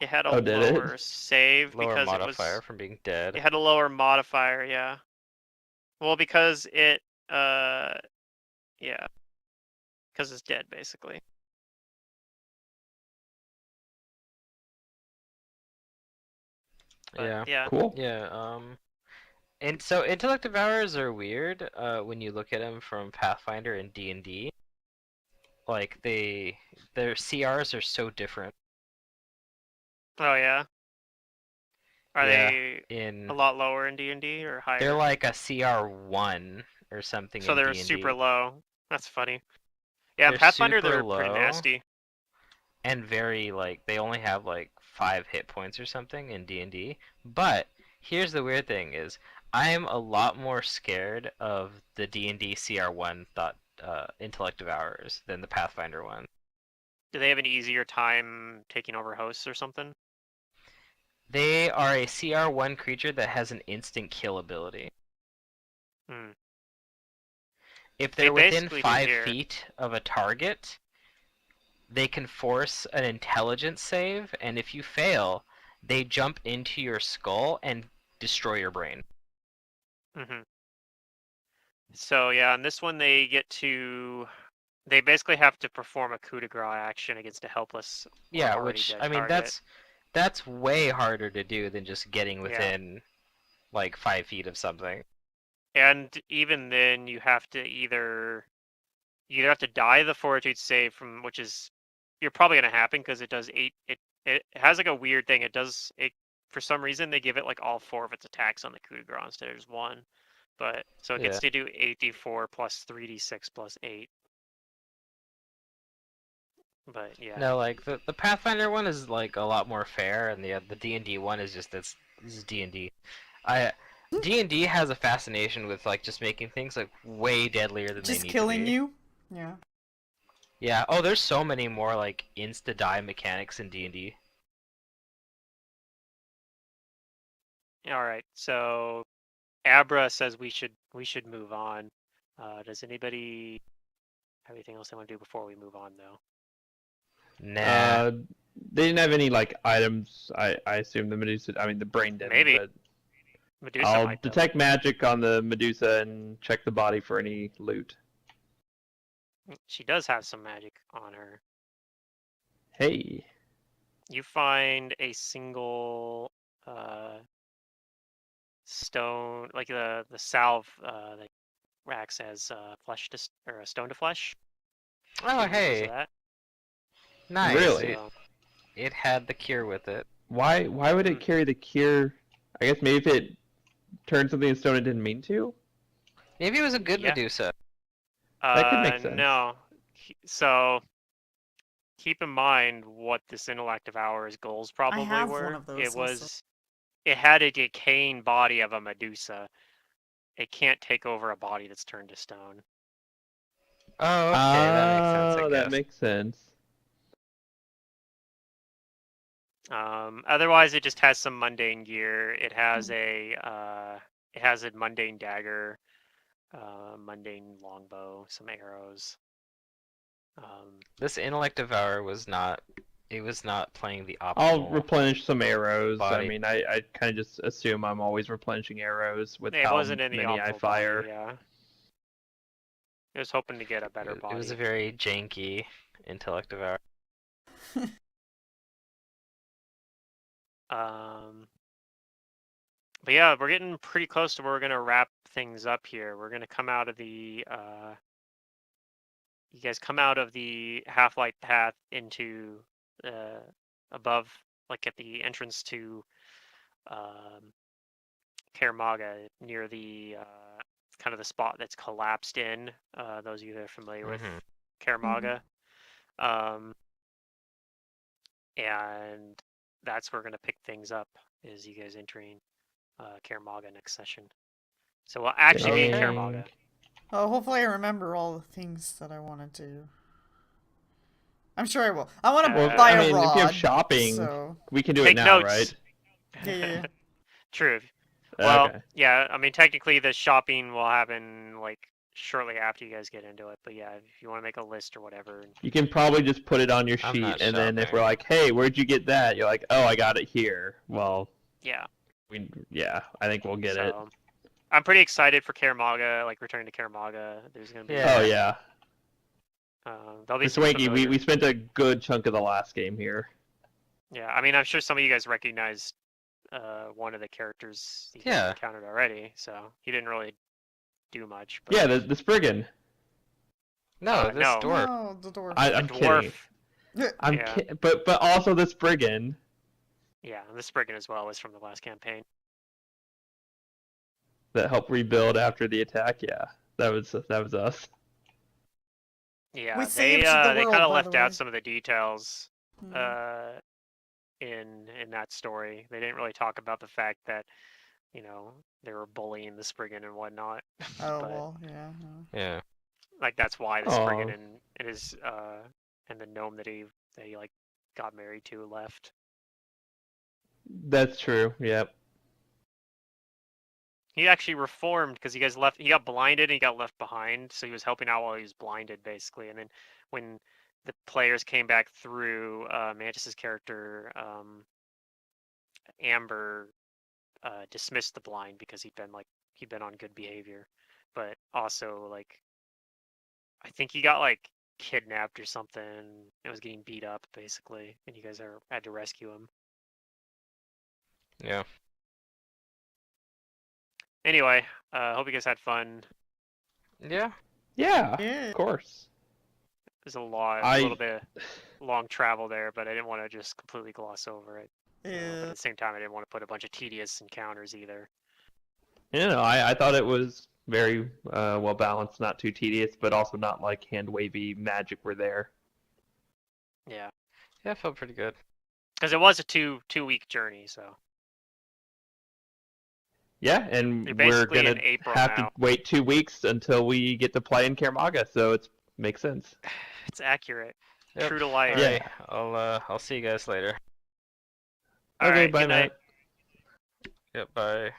it had a Oh, did it? lower save Lower because modifier from being dead. it had a lower modifier, yeah. Well, because it yeah. Because it's dead basically. But, yeah. Cool. Yeah. And so intellect devourers are weird when you look at them from Pathfinder and D&D. Like their CRs are so different. Oh yeah. Are Yeah, they in a lot lower in D&D or higher? they're like a CR1 or something so in they're D&D. super low. That's funny. Yeah, in They're Pathfinder super they're pretty low. nasty. And very like they only have like 5 hit points or something in D&D. But here's the weird thing is I'm a lot more scared of the D&D CR1 intellect devourers than the Pathfinder one. Do they have an easier time taking over hosts or something? They are a CR1 creature that has an instant kill ability. Hmm. If They they're within basically do 5 here. feet of a target, they can force an intelligence save, and if you fail, they jump into your skull and destroy your brain. Mm-hmm. So yeah, on this one they basically have to perform a coup de grace action against a helpless. Yeah, already which dead I mean target. that's way harder to do than just getting within like 5 feet of something. And even then, you have to either have to die the fortitude save from, which is you're probably gonna happen because it does 8. It has like a weird thing. It does it for some reason they give it like all 4 of its attacks on the coup de grace instead of just 1. But so it gets to do 8d4 plus 3d6 plus 8. But yeah. No, like the Pathfinder one is like a lot more fair, and the D&D one is just this is D&D. D&D has a fascination with like just making things like way deadlier than they just need killing to be. you? Yeah. Yeah. Oh, there's so many more like insta die mechanics in D&D. All right. So Abra says we should move on. Does anybody have anything else they want to do before we move on though? Nah. They didn't have any like items. I assume the Medusa. I mean, the brain didn't. Maybe. But Medusa I'll might, though. detect magic on the Medusa and check the body for any loot. She does have some magic on her. Hey. You find a single stone, like the salve that acts as flesh to or a stone to flesh. Oh, She uses hey. that. Nice. Really? So, It had the cure with it. Why would it Mm. carry the cure? I guess maybe if it turned something in stone it didn't mean to. Maybe it was a good Yeah. Medusa. That could make sense. No. So keep in mind what this intellective hour's goals probably have were. one of those It also. was it had a decaying body of a Medusa. It can't take over a body that's turned to stone. Oh, okay, that makes sense, I Oh, guess. that makes sense. Otherwise, it just has some mundane gear. It has a mundane dagger, mundane longbow, some arrows. This intellect devour was not. It was not playing the optimal. I'll replenish some arrows. body. I mean, I kind of just assume I'm always replenishing arrows with It how wasn't in the many I optimal fire. body, yeah. I was hoping to get a better body. It was a very janky intellect devour. But yeah, we're getting pretty close to where we're gonna wrap things up here. We're gonna come out of the you guys come out of the half-light path into above, like at the entrance to Karamaga, near the kind of the spot that's collapsed in. Those of you that are familiar with Karamaga. And that's where we're gonna pick things up, is you guys entering Karamaga next session. So we'll actually be in Dang. Karamaga. Oh, hopefully I remember all the things that I want to do. I'm sure I will. I want to Well, buy I a mean, rod. if you have shopping, So we can do Take it now, notes. right? yeah. True. Well, Okay. yeah, I mean, technically the shopping will happen like shortly after you guys get into it. But yeah, if you want to make a list or whatever. You can probably just put it on your I'm sheet, not and then if shopping. we're like, "Hey, where'd you get that?" You're like, "Oh, I got it here." Well, Yeah. I think we'll get it. So I'm pretty excited for Karamaga, like returning to Karamaga. There's gonna be Oh yeah. there'll be For some Swanky, familiar... we spent a good chunk of the last game here. Yeah, I mean, I'm sure some of you guys recognize one of the characters you guys Yeah. encountered already, so he didn't really do much. But... Yeah, the Spriggan. No, this no. dwarf. No, the dwarf. I'm The kidding. dwarf. I'm Yeah. but also the Spriggan Yeah, the Spriggan as well was from the last campaign. that helped rebuild after the attack. Yeah, that was us. Yeah, We they saved the they world, kind of by left the out way. some of the details Mm. in that story. They didn't really talk about the fact that, you know, they were bullying the Spriggan and whatnot. Oh But well, yeah. No. Yeah. like that's why the Aw. Spriggan and his and the gnome that he like got married to left. That's true. Yep. He actually reformed because you guys left. He got blinded and he got left behind, so he was helping out while he was blinded, basically. And then when the players came back through, Mantis's character Amber dismissed the blind because he'd been on good behavior, but also like I think he got like kidnapped or something and was getting beat up basically, and you guys had to rescue him. Yeah. Anyway, hope you guys had fun. Yeah. Yeah. Yeah. Of course. There's a little bit of long travel there, but I didn't want to just completely gloss over it. But at Yeah. the same time, I didn't want to put a bunch of tedious encounters either. You know, I thought it was very well balanced, not too tedious, but also not like hand wavy magic were there. Yeah, Yeah, it felt pretty good. because it was a two-week journey, so Yeah, and you're we're basically gonna in April have now. to wait 2 weeks until we get to play in Karamaga, so it makes sense. It's accurate, Yep. true to life. Yeah. Alright, I'll see you guys later. All Okay, right, bye, good night. Matt. Yep, bye.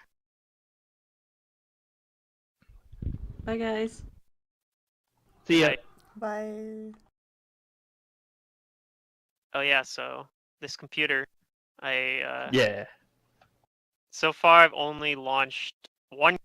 Bye, guys. See ya. Night. Bye. Oh yeah, so this computer, I Yeah. so far I've only launched one